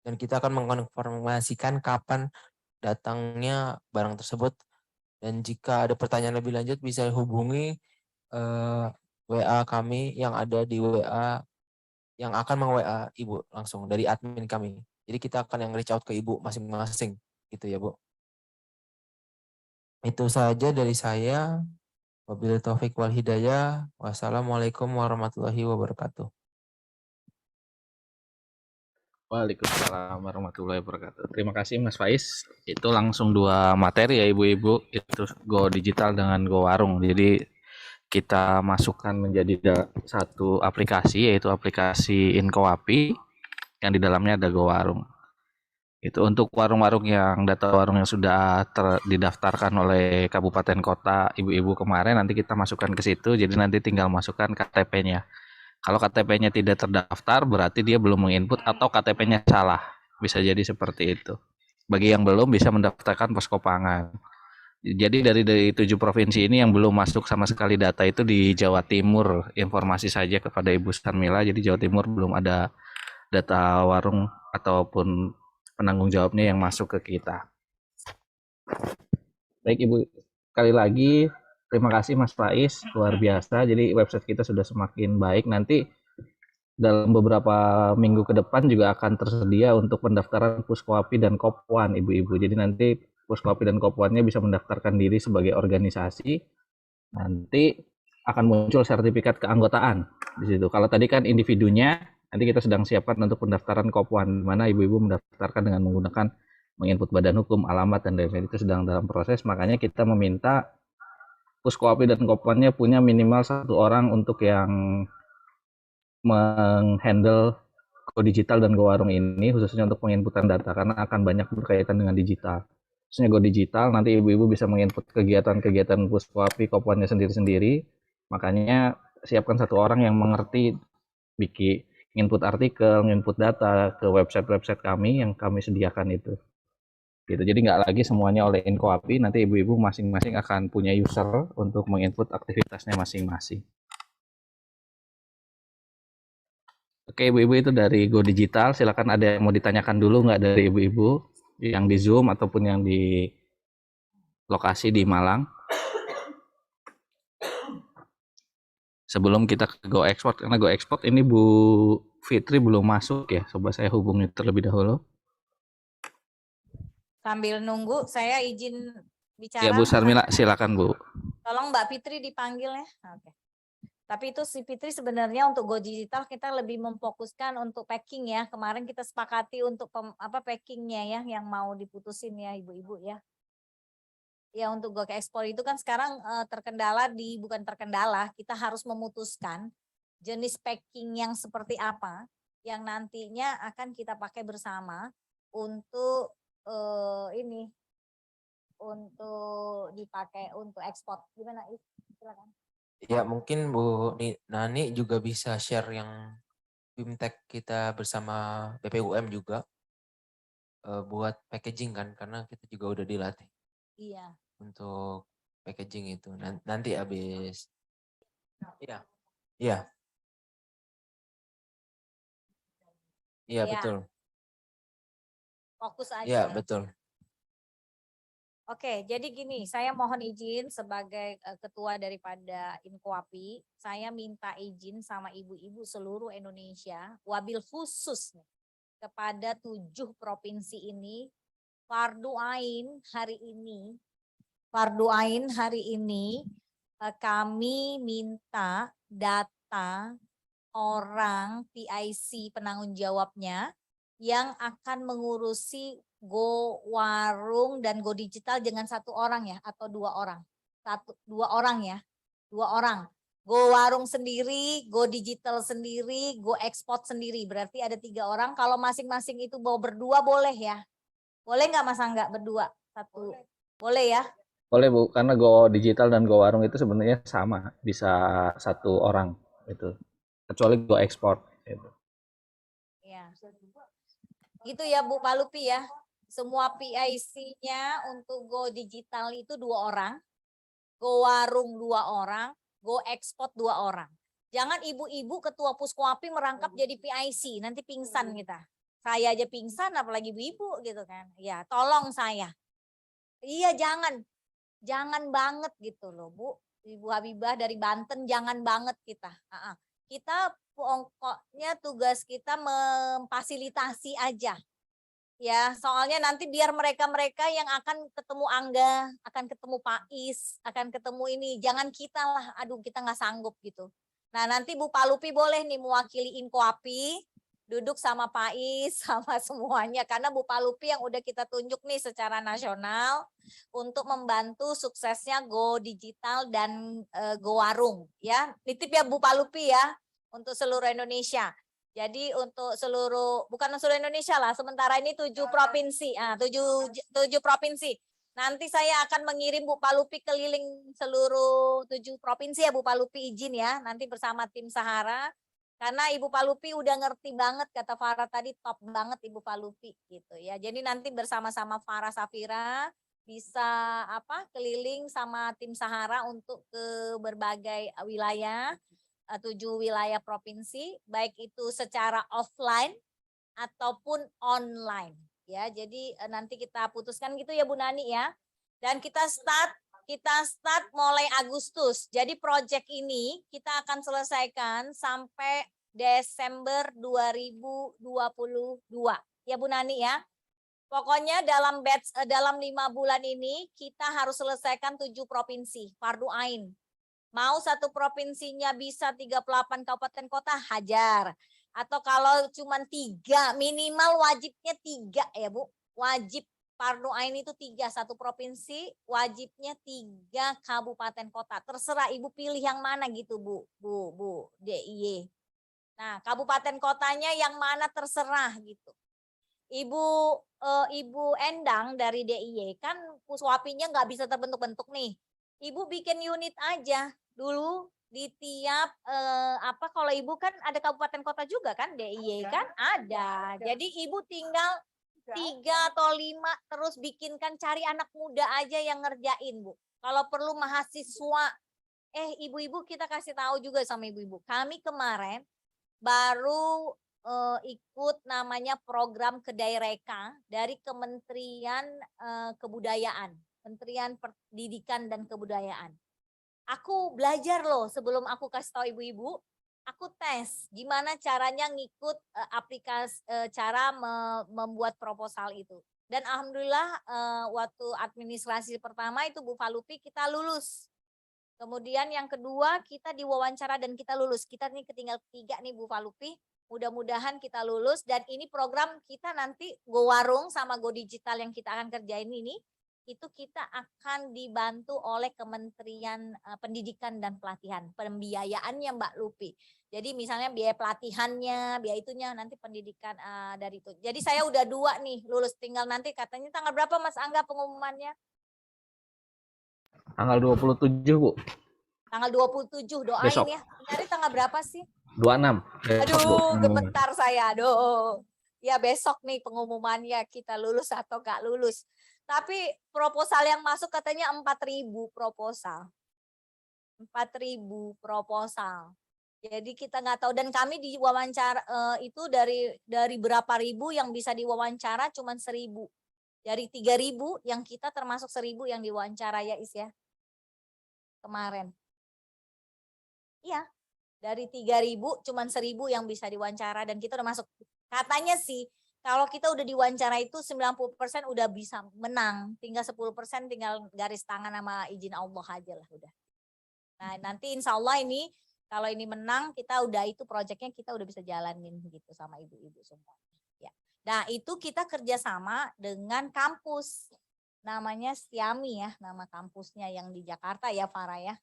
Dan kita akan menginformasikan kapan datangnya barang tersebut. Dan jika ada pertanyaan lebih lanjut bisa hubungi WA kami yang ada di WA yang akan meng-WA ibu langsung dari admin kami. Jadi kita akan yang reach out ke ibu masing-masing gitu ya Bu. Itu saja dari saya. Wabillahi taufik wal hidayah. Wassalamualaikum warahmatullahi wabarakatuh. Waalaikumsalam warahmatullahi wabarakatuh. Terima kasih Mas Faiz. Itu langsung 2 materi ya ibu-ibu. Itu Go Digital dengan Go Warung. Jadi kita masukkan menjadi satu aplikasi, yaitu aplikasi Inkoapi yang di dalamnya ada Go Warung. Itu untuk warung-warung yang data warung yang sudah didaftarkan oleh kabupaten kota ibu-ibu kemarin, nanti kita masukkan ke situ. Jadi nanti tinggal masukkan KTP-nya. Kalau KTP-nya tidak terdaftar, berarti dia belum menginput atau KTP-nya salah. Bisa jadi seperti itu. Bagi yang belum, bisa mendaftarkan posko pangan. Jadi dari 7 provinsi ini yang belum masuk sama sekali data itu di Jawa Timur. Informasi saja kepada Ibu Sarmila, jadi Jawa Timur belum ada data warung ataupun penanggung jawabnya yang masuk ke kita. Baik Ibu, sekali lagi terima kasih Mas Faiz, luar biasa. Jadi website kita sudah semakin baik. Nanti dalam beberapa minggu ke depan juga akan tersedia untuk pendaftaran Puskoapi dan Kopwan ibu-ibu. Jadi nanti Puskoapi dan Kopwannya bisa mendaftarkan diri sebagai organisasi. Nanti akan muncul sertifikat keanggotaan di situ. Kalau tadi kan individunya, nanti kita sedang siapkan untuk pendaftaran Kopwan, di mana ibu-ibu mendaftarkan dengan menggunakan menginput badan hukum, alamat, dan lain-lain. Itu sedang dalam proses. Makanya kita meminta Puskoapi dan Kopwannya punya minimal 1 orang untuk yang menghandle Go Digital dan Go Warung ini, khususnya untuk penginputan data, karena akan banyak berkaitan dengan digital. Khususnya Go Digital, nanti ibu-ibu bisa menginput kegiatan-kegiatan Puskoapi, Kopwannya sendiri-sendiri. Makanya siapkan 1 orang yang mengerti bikin input artikel, input data ke website-website kami yang kami sediakan itu. Gitu. Jadi nggak lagi semuanya oleh Inkoapi, nanti ibu-ibu masing-masing akan punya user untuk menginput aktivitasnya masing-masing. Oke ibu-ibu, itu dari Go Digital. Silakan ada yang mau ditanyakan dulu nggak dari ibu-ibu yang di Zoom ataupun yang di lokasi di Malang? Sebelum kita ke Go Export, karena Go Export ini Bu Fitri belum masuk ya. Coba saya hubungi terlebih dahulu. Sambil nunggu, saya izin bicara. Ya Bu Sarmila, silakan Bu. Tolong Mbak Fitri dipanggil ya. Oke. Tapi itu si Fitri sebenarnya untuk Go Digital kita lebih memfokuskan untuk packing ya. Kemarin kita sepakati untuk packingnya ya yang mau diputusin ya ibu-ibu ya. Ya untuk Go Ekspor itu kan sekarang bukan terkendala, kita harus memutuskan jenis packing yang seperti apa yang nantinya akan kita pakai bersama untuk untuk dipakai untuk ekspor. Gimana? Silakan. Ya mungkin Bu Nani juga bisa share yang BIMTEK kita bersama BPUM juga buat packaging kan, karena kita juga udah dilatih. Iya. Untuk packaging itu nanti habis. Iya. Iya. Iya betul. Fokus aja. Ya, betul. Oke, jadi gini, saya mohon izin sebagai ketua daripada Inkoapi, saya minta izin sama ibu-ibu seluruh Indonesia, wabil khusus nih, kepada 7 provinsi ini, fardu ain hari ini, kami minta data orang PIC penanggung jawabnya yang akan mengurusi Go Warung dan Go Digital dengan 1 orang ya atau 2 orang. 2 orang ya. 2 orang. Go Warung sendiri, Go Digital sendiri, Go Export sendiri. Berarti ada 3 orang. Kalau masing-masing itu mau berdua boleh ya. Boleh nggak Mas Angga berdua? 1. Boleh ya? Boleh Bu, karena Go Digital dan Go Warung itu sebenarnya sama, bisa 1 orang itu. Kecuali Go Export gitu. Ya. Gitu ya Bu Palupi ya. Semua PIC-nya untuk Go Digital itu 2 orang, Go Warung 2 orang, Go Export 2 orang. Jangan ibu-ibu ketua Puskoapi merangkap jadi PIC, nanti pingsan kita. Saya aja pingsan apalagi ibu-ibu gitu kan. Ya, tolong saya. Iya, jangan banget gitu loh Bu. Ibu Habibah dari Banten, jangan banget kita. Kita pokoknya tugas kita memfasilitasi aja. Ya, soalnya nanti biar mereka-mereka yang akan ketemu Angga, akan ketemu Pak Is, akan ketemu ini, jangan kita lah, aduh kita nggak sanggup gitu. Nah nanti Bu Palupi boleh nih mewakili Inkoapi, duduk sama Pak Is, sama semuanya, karena Bu Palupi yang udah kita tunjuk nih secara nasional untuk membantu suksesnya Go Digital dan Go Warung. Ya, titip ya Bu Palupi ya, untuk seluruh Indonesia. Jadi untuk seluruh, bukan seluruh Indonesia lah, sementara ini 7 provinsi, 7 provinsi. Nanti saya akan mengirim Bu Palupi keliling seluruh 7 provinsi ya Bu Palupi, izin ya, nanti bersama tim Sahara. Karena Ibu Palupi udah ngerti banget, kata Farah tadi top banget Ibu Palupi gitu ya. Jadi nanti bersama-sama Farah Safira bisa keliling sama tim Sahara untuk ke berbagai wilayah. 7 wilayah provinsi, baik itu secara offline ataupun online. Ya, jadi nanti kita putuskan gitu ya Bu Nani ya. Dan kita start mulai Agustus. Jadi proyek ini kita akan selesaikan sampai Desember 2022. Ya Bu Nani ya. Pokoknya dalam 5 bulan ini kita harus selesaikan 7 provinsi, fardu ain. Mau 1 provinsinya bisa 38 kabupaten kota, hajar. Atau kalau cuma 3, minimal wajibnya 3 ya Bu. Wajib fardu ain itu 3, 1 provinsi, wajibnya 3 kabupaten kota. Terserah Ibu pilih yang mana gitu Bu DIY. Nah, kabupaten kotanya yang mana terserah gitu. Ibu Endang dari DIY kan Puswapinya nggak bisa terbentuk-bentuk nih. Ibu bikin unit aja dulu di tiap kalau Ibu kan ada kabupaten kota juga kan DIY kan ada. Jadi Ibu tinggal 3 atau 5 terus bikinkan, cari anak muda aja yang ngerjain Bu. Kalau perlu mahasiswa, ibu-ibu kita kasih tahu juga sama ibu-ibu. Kami kemarin baru ikut namanya program Kedai Reka dari Kementerian Kebudayaan, Kementerian Pendidikan dan Kebudayaan. Aku belajar loh sebelum aku kasih tahu ibu-ibu, aku tes gimana caranya ngikut aplikasi cara membuat proposal itu. Dan alhamdulillah waktu administrasi pertama itu Bu Palupi kita lulus. Kemudian yang kedua kita diwawancara dan kita lulus. Kita nih ketinggal 3 nih Bu Palupi. Mudah-mudahan kita lulus dan ini program kita nanti Go Warung sama Go Digital yang kita akan kerjain ini, itu kita akan dibantu oleh Kementerian Pendidikan dan Pelatihan. Pembiayaannya Mbak Lupi. Jadi misalnya biaya pelatihannya, biaya itunya nanti pendidikan dari itu. Jadi saya udah 2 nih lulus, tinggal nanti katanya tanggal berapa Mas Angga pengumumannya? Tanggal 27 Bu. Tanggal 27 doain Besok. ya. Hari tanggal berapa sih? 26. Besok, Bu, Aduh, gemetar saya. Aduh. Ya besok nih pengumumannya kita lulus atau gak lulus. Tapi proposal yang masuk katanya 4.000 proposal. 4.000 proposal. Jadi kita nggak tahu, dan kami diwawancara itu dari berapa ribu yang bisa diwawancara cuman 1.000. Dari 3.000 yang kita termasuk 1.000 yang diwawancara ya Is ya. Kemarin. Iya. Dari 3.000 cuman 1.000 yang bisa diwawancara dan kita udah masuk. Katanya sih kalau kita udah diwawancara itu 90% udah bisa menang. Tinggal 10% tinggal garis tangan sama izin Allah aja lah udah. Nah, nanti insya Allah ini kalau ini menang, kita udah itu proyeknya kita udah bisa jalanin gitu sama ibu-ibu semua. Ya. Nah, itu kita kerjasama dengan kampus. Namanya Stiami ya, nama kampusnya yang di Jakarta ya Farah ya.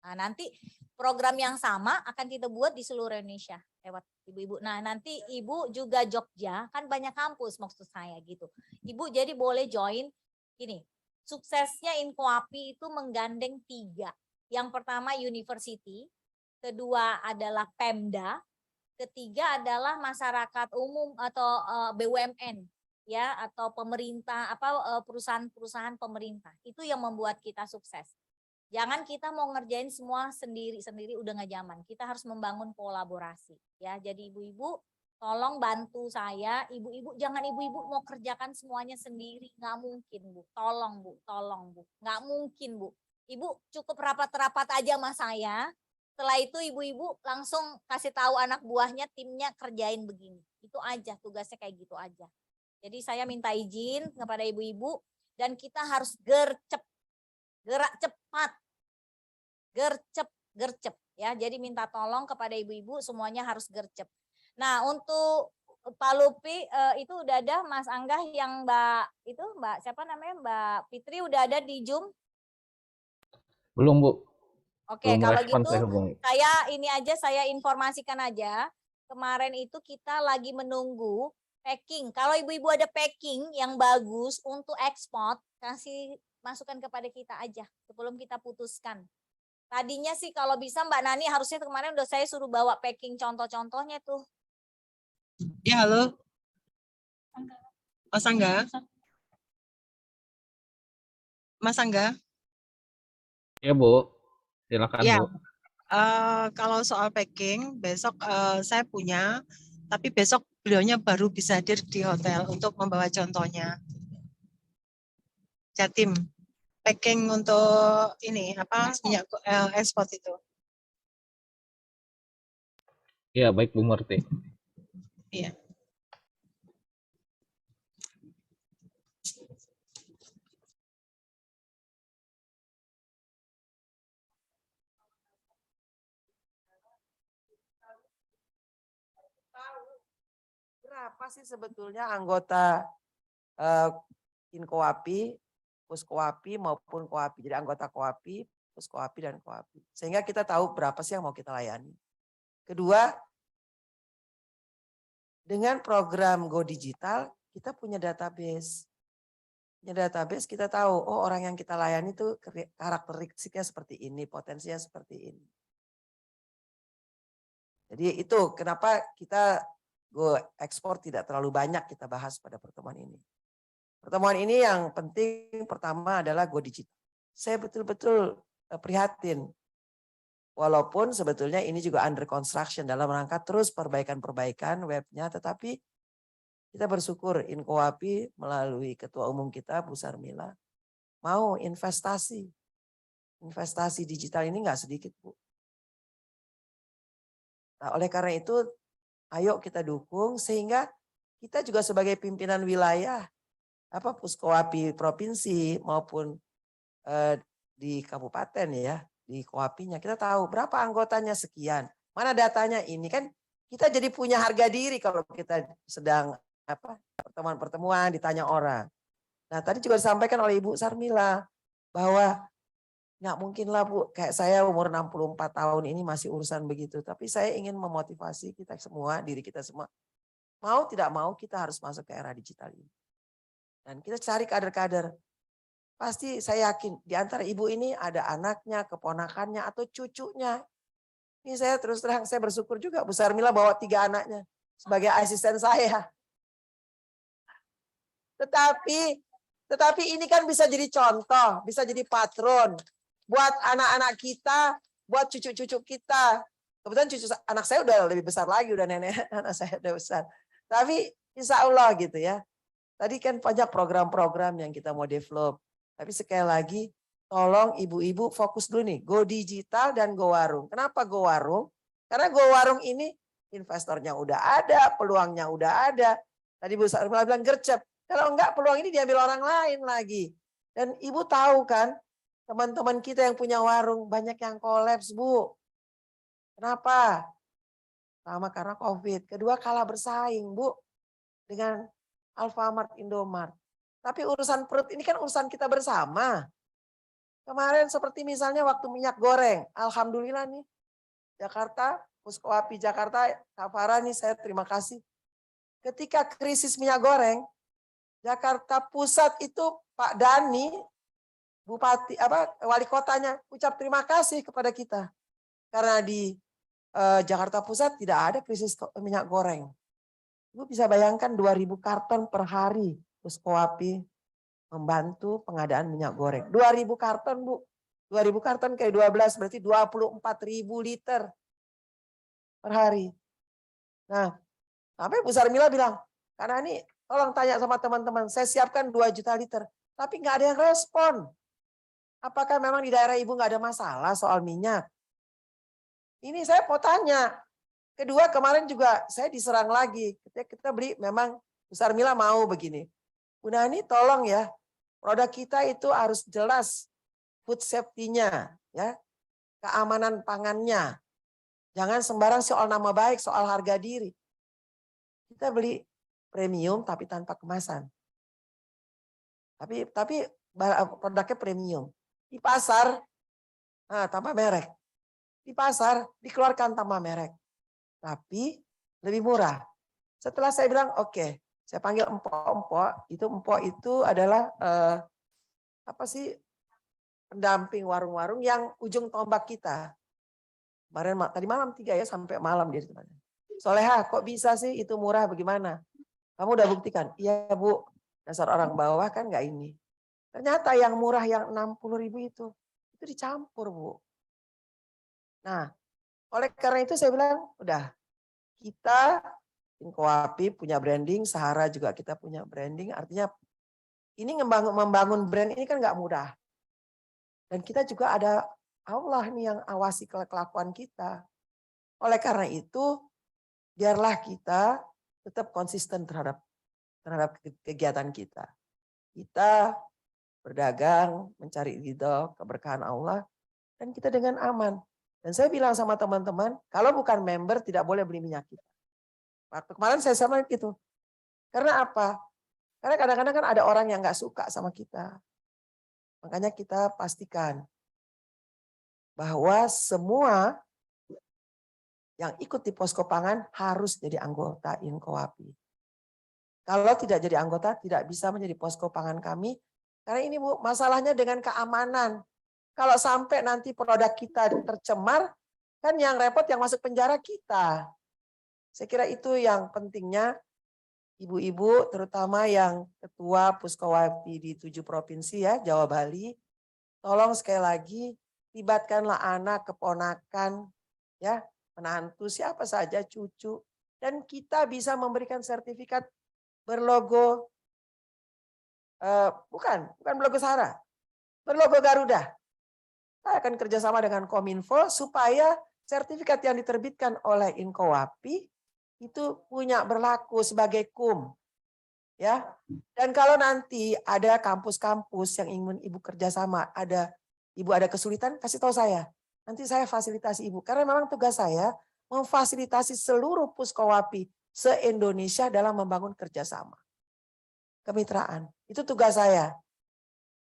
Nah, nanti program yang sama akan kita buat di seluruh Indonesia lewat ibu-ibu. Nah, nanti ibu juga Jogja, kan banyak kampus maksud saya gitu. Ibu jadi boleh join gini. Suksesnya Inkoapi itu menggandeng 3. Yang pertama university, kedua adalah Pemda, ketiga adalah masyarakat umum atau BUMN ya atau pemerintah perusahaan-perusahaan pemerintah. Itu yang membuat kita sukses. Jangan kita mau ngerjain semua sendiri-sendiri udah nggak zaman. Kita harus membangun kolaborasi ya. Jadi ibu-ibu tolong bantu saya, ibu-ibu jangan ibu-ibu mau kerjakan semuanya sendiri, nggak mungkin Bu. Tolong Bu, nggak mungkin Bu. Ibu cukup rapat-rapat aja sama saya. Setelah itu ibu-ibu langsung kasih tahu anak buahnya timnya kerjain begini. Itu aja tugasnya kayak gitu aja. Jadi saya minta izin kepada ibu-ibu dan kita harus gercep. Gerak cepat. Gercep ya. Jadi minta tolong kepada ibu-ibu semuanya harus gercep. Nah, untuk Pak Lupi itu udah ada Mas Angga yang Mbak siapa namanya Mbak Fitri udah ada di Zoom? Belum, Bu. Oke, Belum kalau respon gitu saya hubungi. saya informasikan aja. Kemarin itu kita lagi menunggu packing. Kalau ibu-ibu ada packing yang bagus untuk ekspor, kasih masukan kepada kita aja sebelum kita putuskan. Tadinya sih kalau bisa Mbak Nani harusnya kemarin udah saya suruh bawa packing contoh-contohnya tuh. Ya, halo. Mas Angga. Mas Angga. Ya, Bu. Silakan, Ya. Bu. Kalau soal packing, besok saya punya, tapi besok beliaunya baru bisa hadir di hotel untuk membawa contohnya. Jatim, packing untuk ini minyak ekspor itu. Ya, baik Bu Murti. Iya. Berapa sih sebetulnya anggota Inkoapi, Puskoapi maupun Koapi. Jadi anggota Koapi, Puskoapi dan Koapi. Sehingga kita tahu berapa sih yang mau kita layani. Kedua, dengan program Go Digital kita punya database. Punya database kita tahu, oh orang yang kita layani itu karakteristiknya seperti ini, potensinya seperti ini. Jadi itu kenapa kita Go Ekspor tidak terlalu banyak kita bahas pada pertemuan ini. Pertemuan ini yang penting pertama adalah Go Digital. Saya betul-betul prihatin. Walaupun sebetulnya ini juga under construction dalam rangka terus perbaikan-perbaikan webnya. Tetapi kita bersyukur Inkoapi melalui Ketua Umum kita Bu Sarmila mau investasi. Investasi digital ini nggak sedikit Bu. Nah, oleh karena itu ayo kita dukung sehingga kita juga sebagai pimpinan wilayah Puskoapi provinsi maupun di kabupaten ya, di Koapinya kita tahu berapa anggotanya sekian. Mana datanya ini kan kita jadi punya harga diri kalau kita sedang pertemuan-pertemuan ditanya orang. Nah, tadi juga disampaikan oleh Ibu Sarmila bahwa nggak mungkin lah Bu, kayak saya umur 64 tahun ini masih urusan begitu. Tapi saya ingin memotivasi kita semua, diri kita semua. Mau tidak mau kita harus masuk ke era digital ini. Dan kita cari kader-kader. Pasti saya yakin di antara ibu ini ada anaknya, keponakannya, atau cucunya. Ini saya terus terang, saya bersyukur juga Bu Sarmila bawa 3 anaknya sebagai asisten saya. Tetapi ini kan bisa jadi contoh, bisa jadi patron. Buat anak-anak kita, buat cucu-cucu kita. Kebetulan anak saya udah lebih besar lagi, udah nenek, anak saya udah besar. Tapi insya Allah gitu ya. Tadi kan banyak program-program yang kita mau develop. Tapi sekali lagi, tolong ibu-ibu fokus dulu nih, go digital dan go warung. Kenapa go warung? Karena go warung ini investornya udah ada, peluangnya udah ada. Tadi Bu Sarmila bilang gercep. Kalau enggak, peluang ini diambil orang lain lagi. Dan ibu tahu kan, teman-teman kita yang punya warung banyak yang kolaps, Bu. Kenapa? Pertama karena COVID. Kedua kalah bersaing, Bu. Dengan Alfamart, Indomart. Tapi urusan perut ini kan urusan kita bersama. Kemarin seperti misalnya waktu minyak goreng. Alhamdulillah nih. Jakarta, Puskoapi Jakarta, Kak Farah nih saya terima kasih. Ketika krisis minyak goreng, Jakarta Pusat itu Pak Dani, Bupati wali kotanya ucap terima kasih kepada kita. Karena di Jakarta Pusat tidak ada krisis minyak goreng. Ibu bisa bayangkan 2.000 karton per hari Puskoapi membantu pengadaan minyak goreng. 2.000 karton, Bu. 2.000 karton kayak 12 berarti 24.000 liter per hari. Nah, sampai Bu Sarmila bilang, karena ini tolong tanya sama teman-teman, saya siapkan 2 juta liter. Tapi nggak ada yang respon. Apakah memang di daerah Ibu nggak ada masalah soal minyak? Ini saya mau tanya. Kedua, kemarin juga saya diserang lagi. Kita beli, memang Bu Sarmila mau begini. Bu Nani tolong ya, produk kita itu harus jelas food safety-nya, ya, keamanan pangannya. Jangan sembarang soal nama baik, soal harga diri. Kita beli premium tapi tanpa kemasan. Tapi produknya premium. Di pasar, tanpa merek. Di pasar dikeluarkan tanpa merek. Tapi lebih murah. Setelah saya bilang, oke, saya panggil empok-empok. Empok itu adalah pendamping warung-warung yang ujung tombak kita. Kemarin tadi malam 3 ya, sampai malam dia sebenarnya. Soleha, kok bisa sih itu murah bagaimana? Kamu udah buktikan? Iya Bu, dasar orang bawah kan nggak ini. Ternyata yang murah yang 60.000 itu dicampur Bu. Nah, oleh karena itu saya bilang, udah kita Inkoapi punya branding, Sahara juga kita punya branding. Artinya ini membangun brand ini kan nggak mudah. Dan kita juga ada Allah nih yang awasi kelakuan kita. Oleh karena itu, biarlah kita tetap konsisten terhadap kegiatan kita. Kita berdagang, mencari ridho, keberkahan Allah, dan kita dengan aman. Dan saya bilang sama teman-teman, kalau bukan member tidak boleh beli minyak kita. Waktu kemarin saya sama gitu. Karena apa? Karena kadang-kadang kan ada orang yang nggak suka sama kita. Makanya kita pastikan bahwa semua yang ikut di posko pangan harus jadi anggota Inkoapi. Kalau tidak jadi anggota, tidak bisa menjadi posko pangan kami. Karena ini Bu, masalahnya dengan keamanan. Kalau sampai nanti produk kita tercemar, kan yang repot yang masuk penjara kita. Saya kira itu yang pentingnya ibu-ibu, terutama yang ketua Puskowati di 7 provinsi ya, Jawa Bali. Tolong sekali lagi, libatkanlah anak, keponakan, ya, menantu, siapa saja, cucu. Dan kita bisa memberikan sertifikat berlogo, bukan berlogo Sahara, berlogo Garuda. Saya akan kerjasama dengan Kominfo supaya sertifikat yang diterbitkan oleh Inkoapi itu punya berlaku sebagai KUM. Ya. Dan kalau nanti ada kampus-kampus yang ingin Ibu kerjasama, Ibu ada kesulitan, kasih tahu saya. Nanti saya fasilitasi Ibu. Karena memang tugas saya memfasilitasi seluruh Puskowapi se-Indonesia dalam membangun kerjasama. Kemitraan. Itu tugas saya.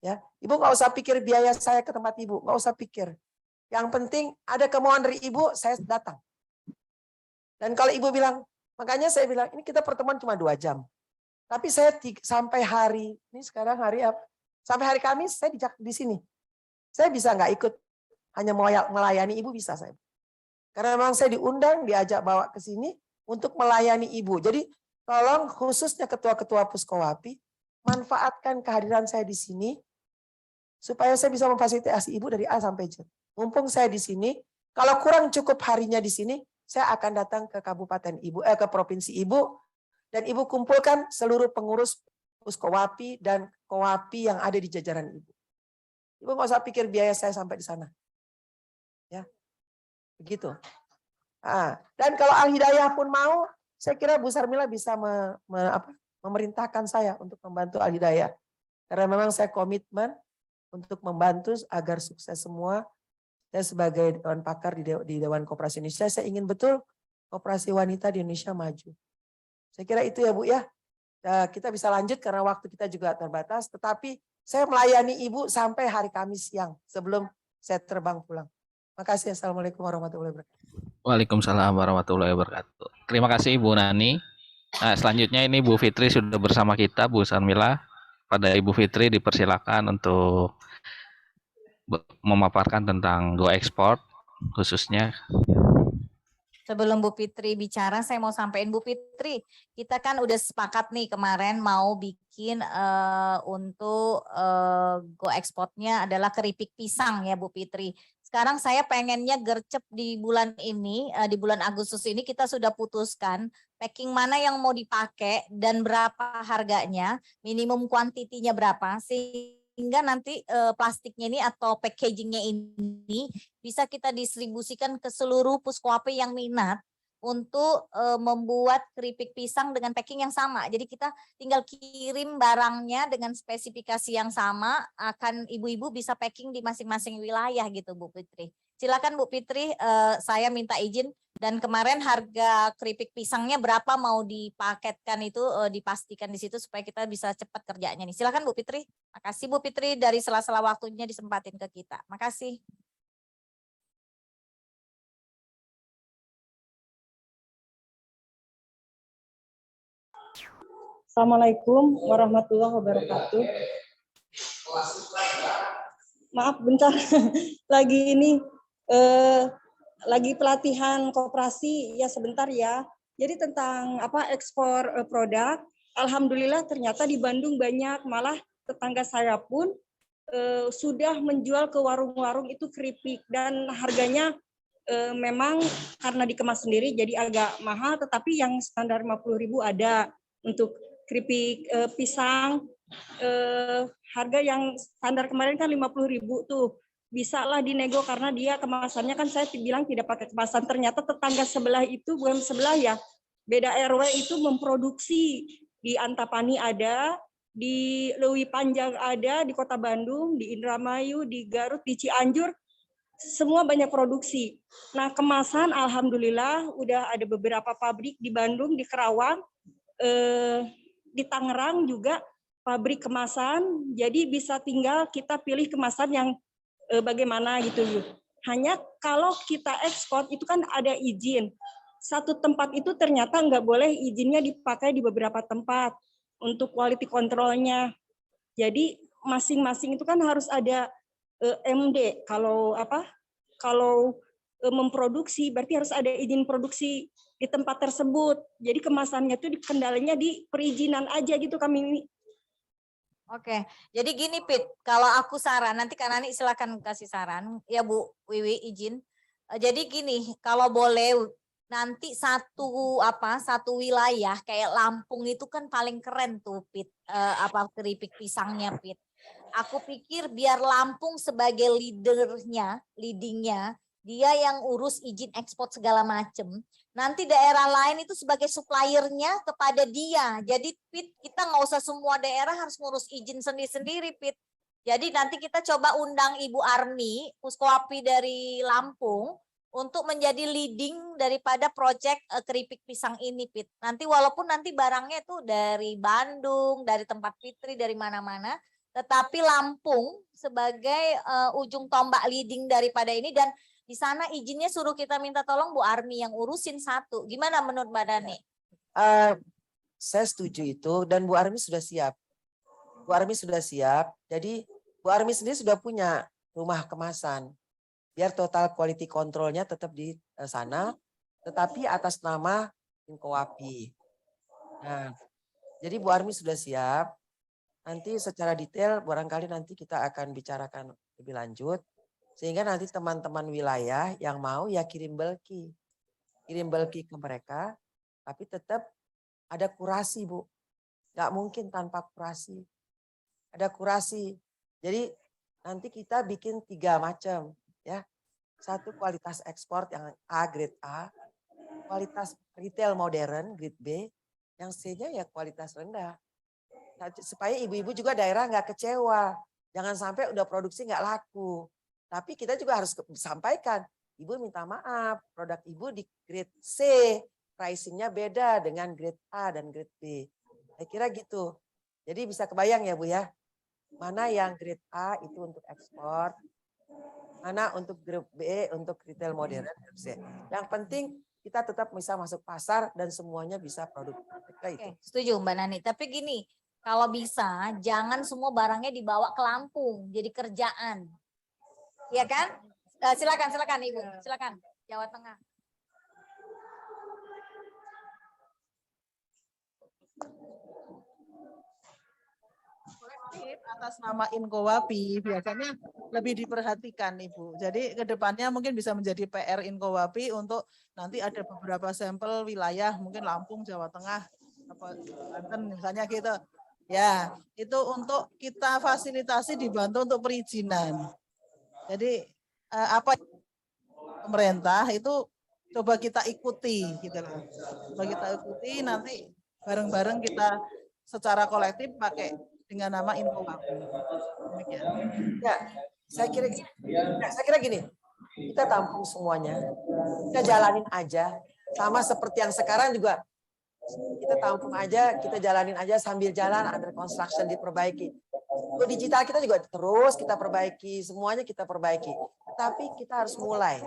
Ya, Ibu nggak usah pikir biaya saya ke tempat Ibu. Nggak usah pikir. Yang penting ada kemauan dari Ibu, saya datang. Dan kalau Ibu bilang, makanya saya bilang, ini kita pertemuan cuma 2 jam. Tapi saya sampai hari, ini sekarang hari apa? Sampai hari Kamis saya di sini. Saya bisa nggak ikut, hanya melayani Ibu bisa saya. Karena memang saya diundang, diajak bawa ke sini untuk melayani Ibu. Jadi tolong khususnya ketua-ketua Puskowapi, manfaatkan kehadiran saya di sini, supaya saya bisa memfasilitasi Ibu dari A sampai Z. Mumpung saya di sini, Kalau kurang cukup harinya di sini, saya akan datang ke kabupaten ibu, ke provinsi ibu, dan ibu kumpulkan seluruh pengurus Puskowapi dan Kowapi yang ada di jajaran ibu. Ibu nggak usah pikir biaya saya sampai di sana. Ya, begitu. Dan kalau Al Hidayah pun mau, saya kira Bu Sarmila bisa memerintahkan saya untuk membantu Al Hidayah. Karena memang saya komitmen untuk membantu agar sukses semua. Saya sebagai Dewan Pakar di Dewan Koperasi Indonesia, saya ingin betul koperasi wanita di Indonesia maju. Saya kira itu ya Bu ya. Kita bisa lanjut karena waktu kita juga terbatas. Tetapi saya melayani Ibu sampai hari Kamis siang sebelum saya terbang pulang. Makasih. Assalamualaikum warahmatullahi wabarakatuh. Waalaikumsalam warahmatullahi wabarakatuh. Terima kasih Ibu Nani. Nah, selanjutnya ini Bu Fitri sudah bersama kita, Bu Sarmila. Pada Ibu Fitri dipersilakan untuk memaparkan tentang go ekspor khususnya. Sebelum Bu Fitri bicara, saya mau sampaikan Bu Fitri, kita kan udah sepakat nih kemarin mau bikin untuk go ekspornya adalah keripik pisang ya Bu Fitri. Sekarang saya pengennya gercep di bulan ini, di bulan Agustus ini kita sudah putuskan packing mana yang mau dipakai dan berapa harganya, minimum kuantitinya berapa, sehingga nanti plastiknya ini atau packagingnya ini bisa kita distribusikan ke seluruh Puskowapi yang minat untuk membuat keripik pisang dengan packing yang sama. Jadi kita tinggal kirim barangnya dengan spesifikasi yang sama, akan ibu-ibu bisa packing di masing-masing wilayah gitu Bu Fitri. Silakan Bu Fitri, saya minta izin, dan kemarin harga keripik pisangnya berapa mau dipaketkan itu dipastikan di situ supaya kita bisa cepat kerjanya nih. Silakan Bu Fitri. Makasih Bu Fitri dari sela-sela waktunya disempatin ke kita. Makasih. Assalamualaikum warahmatullahi wabarakatuh. Maaf bentar, lagi ini lagi pelatihan koperasi ya sebentar ya. Jadi tentang ekspor produk, alhamdulillah ternyata di Bandung banyak, malah tetangga saya pun sudah menjual ke warung-warung itu keripik dan harganya memang karena dikemas sendiri jadi agak mahal, tetapi yang standar 50.000 ada untuk keripik pisang, harga yang standar kemarin kan 50.000 tuh, bisa lah dinego karena dia kemasannya kan saya bilang tidak pakai kemasan. Ternyata tetangga sebelah itu, bukan sebelah ya, beda RW itu memproduksi. Di Antapani ada, di Leuwi Panjang ada, di Kota Bandung, di Indramayu, di Garut, di Cianjur, semua banyak produksi. Nah kemasan alhamdulillah udah ada beberapa pabrik di Bandung, di Kerawang, di Tangerang juga pabrik kemasan, jadi bisa tinggal kita pilih kemasan yang bagaimana gitu. Hanya kalau kita ekspor itu kan ada izin. Satu tempat itu ternyata nggak boleh izinnya dipakai di beberapa tempat untuk quality controlnya. Jadi masing-masing itu kan harus ada MD. Kalau memproduksi berarti harus ada izin produksi di tempat tersebut. Jadi kemasannya itu kendalanya di perizinan aja gitu kami ini. Oke, jadi gini Pit, kalau aku saran, nanti Kak Nani silakan kasih saran, ya Bu Wiwi izin. Jadi gini, kalau boleh nanti satu wilayah kayak Lampung itu kan paling keren tuh Pit, keripik pisangnya Pit. Aku pikir biar Lampung sebagai leadingnya, dia yang urus izin ekspor segala macem. Nanti daerah lain itu sebagai suppliernya kepada dia. Jadi Pit, kita nggak usah semua daerah harus ngurus izin sendiri-sendiri Pit. Jadi nanti kita coba undang Ibu Armi, Puskowapi dari Lampung, untuk menjadi leading daripada proyek keripik pisang ini Pit. Nanti walaupun nanti barangnya itu dari Bandung, dari tempat Fitri, dari mana-mana, tetapi Lampung sebagai ujung tombak leading daripada ini, dan di sana izinnya suruh kita minta tolong Bu Armi yang urusin satu. Gimana menurut Mbak Dani? Saya setuju itu dan Bu Armi sudah siap. Bu Armi sudah siap. Jadi Bu Armi sendiri sudah punya rumah kemasan. Biar total quality controlnya tetap di sana, tetapi atas nama Inkowapi. Nah, jadi Bu Armi sudah siap. Nanti secara detail barangkali nanti kita akan bicarakan lebih lanjut. Sehingga nanti teman-teman wilayah yang mau ya kirim belki. Kirim belki ke mereka, tapi tetap ada kurasi, Bu. Nggak mungkin tanpa kurasi. Ada kurasi. Jadi nanti kita bikin 3 macam ya. Satu kualitas ekspor yang A, grade A. Kualitas retail modern, grade B. Yang C-nya ya kualitas rendah. Nah, supaya ibu-ibu juga daerah nggak kecewa. Jangan sampai udah produksi nggak laku. Tapi kita juga harus sampaikan, ibu minta maaf, produk ibu di grade C, pricingnya beda dengan grade A dan grade B. Saya kira gitu. Jadi bisa kebayang ya Bu ya, mana yang grade A itu untuk ekspor, mana untuk grade B untuk retail modern. Yang penting kita tetap bisa masuk pasar dan semuanya bisa produk. Oke, setuju Mbak Nani. Tapi gini, kalau bisa jangan semua barangnya dibawa ke Lampung jadi kerjaan. Iya kan? Silakan Ibu, silakan Jawa Tengah. Kolektif atas nama Inkowapi biasanya lebih diperhatikan Ibu. Jadi kedepannya mungkin bisa menjadi PR Inkowapi untuk nanti ada beberapa sampel wilayah mungkin Lampung, Jawa Tengah, Banten misalnya gitu. Ya, itu untuk kita fasilitasi dibantu untuk perizinan. Jadi apa pemerintah itu coba kita ikuti gitu loh. Coba kita ikuti nanti bareng-bareng kita secara kolektif pakai dengan nama Infowapi. Demikian. Ya, saya kira gini, kita tampung semuanya, kita jalanin aja, sama seperti yang sekarang juga kita tampung aja, kita jalanin aja sambil jalan under construction diperbaiki. Untuk digital kita juga terus kita perbaiki, semuanya kita perbaiki. Tapi kita harus mulai.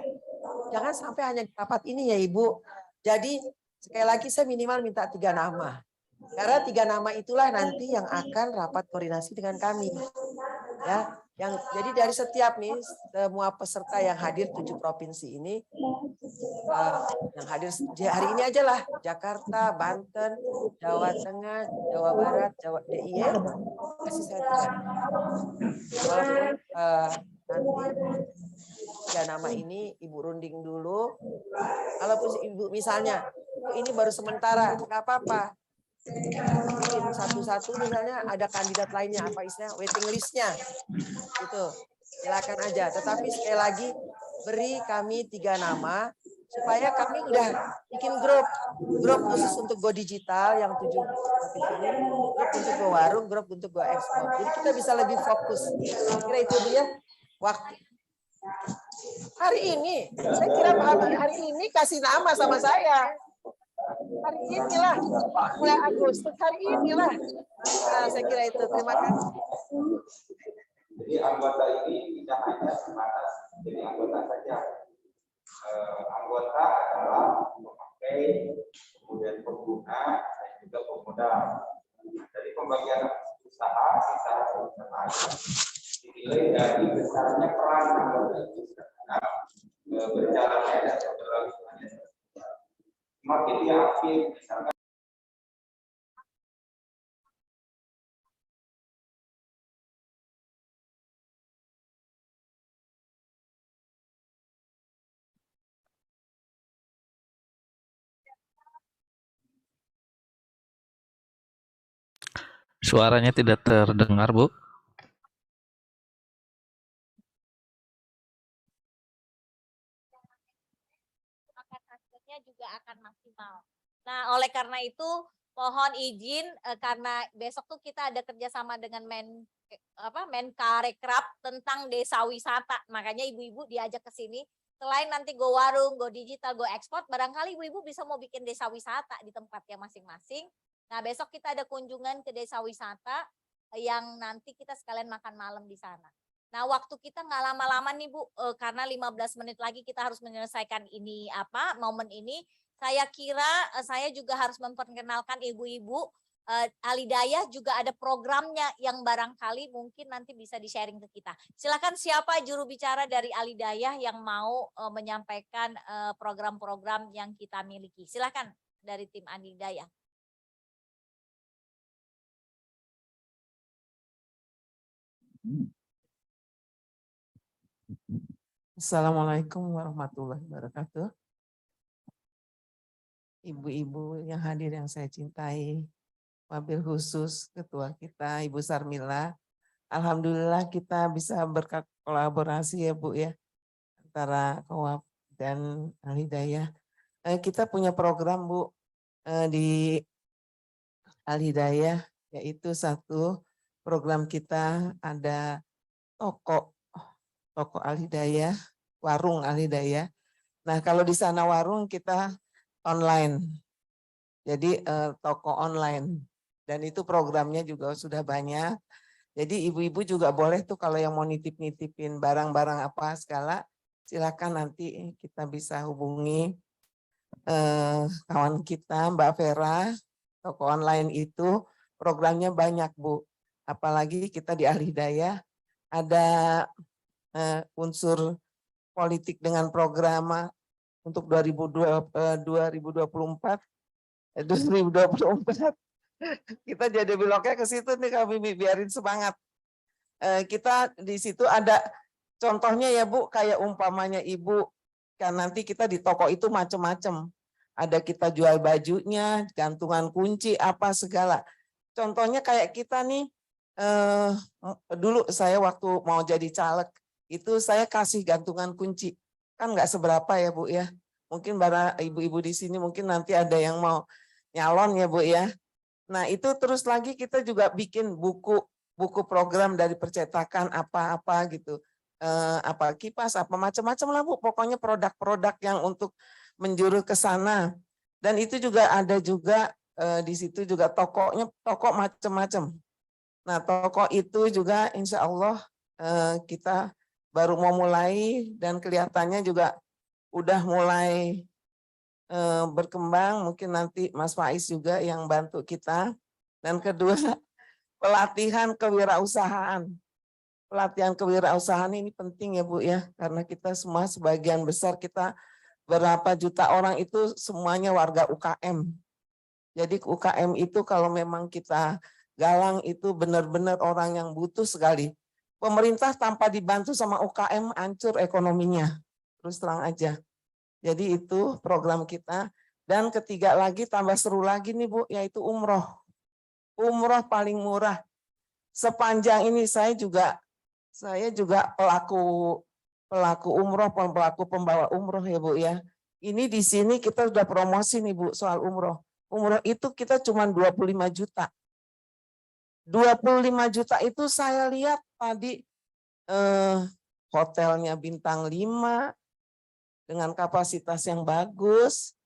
Jangan sampai hanya rapat ini ya Ibu. Jadi sekali lagi saya minimal minta 3 nama. Karena 3 nama itulah nanti yang akan rapat koordinasi dengan kami. Ya, jadi dari setiap nih semua peserta yang hadir 7 provinsi ini yang hadir hari ini aja lah, Jakarta, Banten, Jawa Tengah, Jawa Barat, Jawa DIY, kasih saya 3. Walaupun nanti 3 nama ini Ibu runding dulu. Kalaupun Ibu misalnya ini baru sementara, nggak apa-apa. Bikin satu-satu misalnya ada kandidat lainnya apa istilahnya waiting listnya itu silakan aja, tetapi sekali lagi beri kami 3 nama supaya kami udah bikin grup khusus untuk Go Digital yang 7 provinsi ini, grup untuk Go Warung, grup untuk Go Ekspor, jadi kita bisa lebih fokus. Kira itu dia waktu hari ini. Saya kira hari ini kasih nama sama saya. Hari inilah, mulai Agustus hari inilah. Nah, saya kira itu. Terima kasih. Jadi anggota ini tidak hanya sebatas jadi anggota saja. Anggota adalah pemakai, kemudian pengguna, dan juga pemodal. Dari pembagian usaha secara dinilai dari besarnya peran anggota itu terhadap berjalannya dan keberlangsungannya. Semakin dia aktif, misalkan Suaranya tidak terdengar, Bu. Hasilnya juga akan maksimal. Nah, oleh karena itu mohon izin karena besok tuh kita ada kerjasama dengan Menkarekrab tentang desa wisata. Makanya ibu-ibu diajak ke sini. Selain nanti Go Warung, Go Digital, Go Ekspor, barangkali ibu-ibu bisa mau bikin desa wisata di tempatnya masing-masing. Nah, besok kita ada kunjungan ke desa wisata yang nanti kita sekalian makan malam di sana. Nah, waktu kita nggak lama-lama nih Bu, karena 15 menit lagi kita harus menyelesaikan ini momen ini. Saya kira saya juga harus memperkenalkan ibu-ibu. Alidayah juga ada programnya yang barangkali mungkin nanti bisa di-sharing ke kita. Silakan siapa juru bicara dari Alidayah yang mau menyampaikan program-program yang kita miliki. Silakan dari tim Alidayah. Assalamualaikum warahmatullahi wabarakatuh. Ibu-ibu yang hadir yang saya cintai, wabil khusus ketua kita Ibu Sarmila. Alhamdulillah kita bisa berkolaborasi ya Bu ya, antara KOAP dan Al-Hidayah. Kita punya program Bu di Al-Hidayah, yaitu satu program kita ada toko Al-Hidayah, warung Al-Hidayah. Nah kalau di sana warung kita online, jadi toko online, dan itu programnya juga sudah banyak. Jadi ibu-ibu juga boleh tuh kalau yang mau nitip-nitipin barang-barang apa segala, silakan nanti kita bisa hubungi kawan kita Mbak Vera. Toko online itu programnya banyak Bu, apalagi kita di Al-Hidayah ada unsur politik dengan program untuk 2024 kita jadi beloknya ke situ nih kami biarin semangat. Kita di situ ada contohnya ya Bu, kayak umpamanya Ibu kan nanti kita di toko itu macam-macam. Ada kita jual bajunya, gantungan kunci apa segala. Contohnya kayak kita nih dulu saya waktu mau jadi caleg itu saya kasih gantungan kunci. Kan nggak seberapa ya Bu ya. Mungkin para ibu-ibu di sini mungkin nanti ada yang mau nyalon ya Bu ya. Nah itu terus lagi kita juga bikin buku program dari percetakan apa-apa gitu. Apa kipas, apa macam-macam lah Bu. Pokoknya produk-produk yang untuk menjuru ke sana. Dan itu juga ada juga di situ juga toko macam-macam. Nah toko itu juga insya Allah kita baru mau mulai dan kelihatannya juga udah mulai berkembang, mungkin nanti Mas Faiz juga yang bantu kita. Dan kedua, pelatihan kewirausahaan. Pelatihan kewirausahaan ini penting ya Bu ya, karena kita semua sebagian besar kita berapa juta orang itu semuanya warga UKM. Jadi UKM itu kalau memang kita galang itu benar-benar orang yang butuh sekali. Pemerintah tanpa dibantu sama UKM hancur ekonominya, terus terang aja. Jadi itu program kita. Dan ketiga lagi tambah seru lagi nih Bu, yaitu umroh. Umroh paling murah. Sepanjang ini saya juga pelaku umroh, pelaku pembawa umroh ya Bu ya. Ini di sini kita sudah promosi nih Bu soal umroh. Umroh itu kita cuma 25 juta. 25 juta itu saya lihat tadi hotelnya bintang 5, dengan kapasitas yang bagus.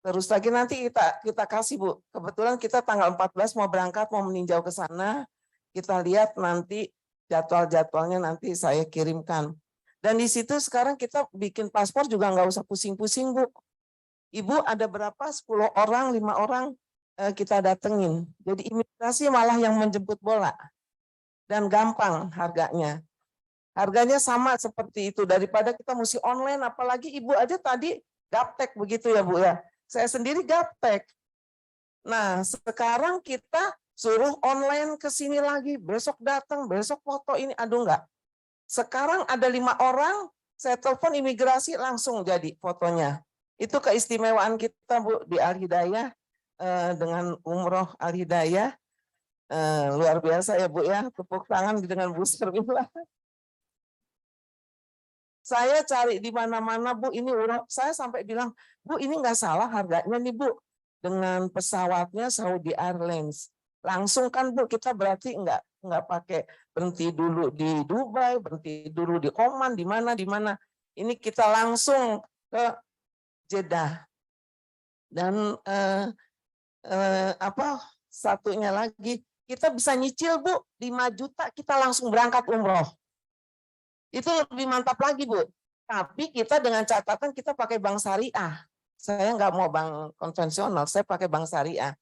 Terus lagi nanti kita kasih Bu. Kebetulan kita tanggal 14 mau berangkat, mau meninjau ke sana. Kita lihat nanti jadwal-jadwalnya nanti saya kirimkan. Dan di situ sekarang kita bikin paspor juga nggak usah pusing-pusing Bu. Ibu ada berapa? 10 orang, 5 orang kita datengin. Jadi imigrasi malah yang menjemput bola. Dan gampang harganya. Harganya sama seperti itu daripada kita mesti online, apalagi ibu aja tadi gaptek begitu ya Bu ya. Saya sendiri gaptek. Nah, sekarang kita suruh online ke sini lagi, besok datang, besok foto ini, aduh enggak. Sekarang ada 5 orang, saya telepon imigrasi langsung jadi fotonya. Itu keistimewaan kita Bu di Al-Hidayah dengan umroh Al-Hidayah. Luar biasa ya Bu ya, tepuk tangan dengan Bu Sarmila. Saya cari di mana-mana Bu, ini saya sampai bilang, Bu ini nggak salah harganya nih Bu, dengan pesawatnya Saudi Airlines. Langsung kan Bu, kita berarti nggak pakai berhenti dulu di Dubai, berhenti dulu di Oman, di mana. Ini kita langsung ke Jeddah. Dan satunya lagi, kita bisa nyicil Bu, 5 juta kita langsung berangkat umroh. Itu lebih mantap lagi Bu. Tapi kita dengan catatan kita pakai bank syariah. Saya nggak mau bank konvensional, saya pakai bank syariah.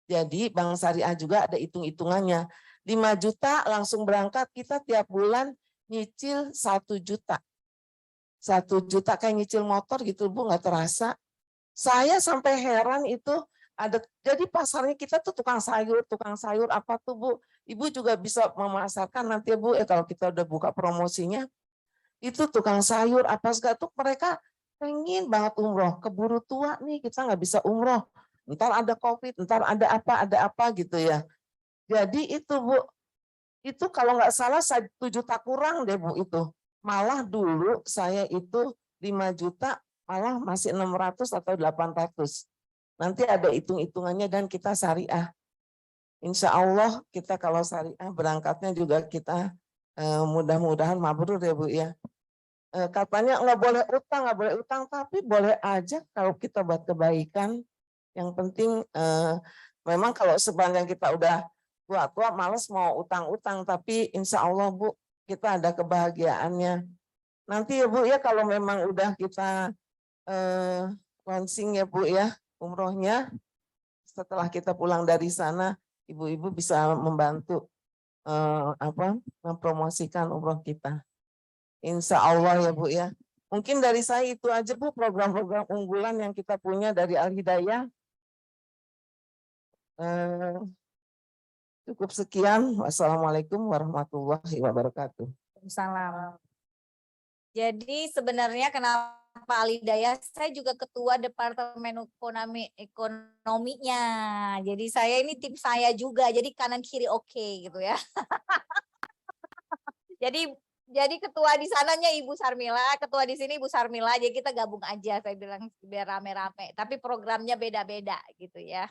Jadi bank syariah juga ada hitung-hitungannya. 5 juta langsung berangkat, kita tiap bulan nyicil 1 juta. 1 juta kayak nyicil motor gitu Bu, nggak terasa. Saya sampai heran itu ada, jadi pasarnya kita tuh tukang sayur apa tuh Bu. Ibu juga bisa memasarkan nanti Bu, kalau kita udah buka promosinya. itu tukang sayur apa segala tuh mereka pengen banget umroh, keburu tua nih kita nggak bisa umroh, ntar ada COVID, ntar ada apa gitu ya. Jadi itu Bu, itu kalau nggak salah 7 juta kurang deh Bu itu. Malah dulu saya itu 5 juta, malah masih 600 atau 800. Nanti ada hitung-hitungannya dan kita syariah. Insya Allah kita kalau syariah berangkatnya juga kita mudah-mudahan mabrur ya Bu ya. Katanya nggak boleh utang, tapi boleh aja kalau kita buat kebaikan. Yang penting memang kalau sepanjang kita udah tua-tua males mau utang-utang, tapi insya Allah Bu kita ada kebahagiaannya. Nanti ya Bu ya kalau memang udah kita launching ya Bu ya umrohnya, setelah kita pulang dari sana ibu-ibu bisa membantu mempromosikan umroh kita. Insya Allah ya Bu ya. Mungkin dari saya itu aja Bu program-program unggulan yang kita punya dari Al-Hidayah. Cukup sekian. Wassalamualaikum warahmatullahi wabarakatuh. Salam. Jadi sebenarnya kenapa Al-Hidayah, saya juga ketua Departemen Ekonominya. Jadi saya ini tim saya juga, jadi kanan kiri oke gitu ya. Jadi ketua di sananya Ibu Sarmila, ketua di sini Ibu Sarmila, jadi kita gabung aja, saya bilang biar rame-rame. Tapi programnya beda-beda gitu ya.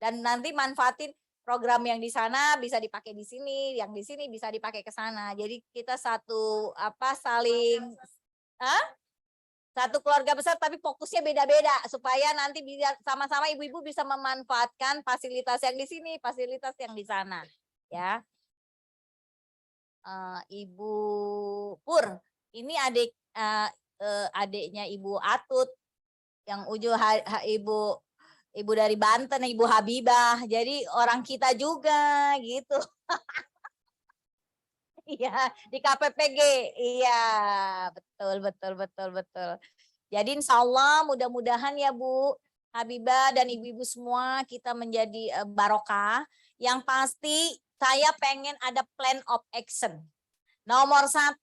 Dan nanti manfaatin program yang di sana bisa dipakai di sini, yang di sini bisa dipakai ke sana. Jadi kita satu keluarga besar tapi fokusnya beda-beda supaya nanti bisa sama-sama ibu-ibu bisa memanfaatkan fasilitas yang di sini, fasilitas yang di sana, ya. Ibu Pur, ini adiknya Ibu Atut, yang ibu dari Banten, Ibu Habibah, jadi orang kita juga gitu. Iya, di KPPG, iya, betul. Jadi insya Allah mudah-mudahan ya Bu Habibah dan ibu-ibu semua kita menjadi barokah. Yang pasti saya pengen ada plan of action. Nomor 1,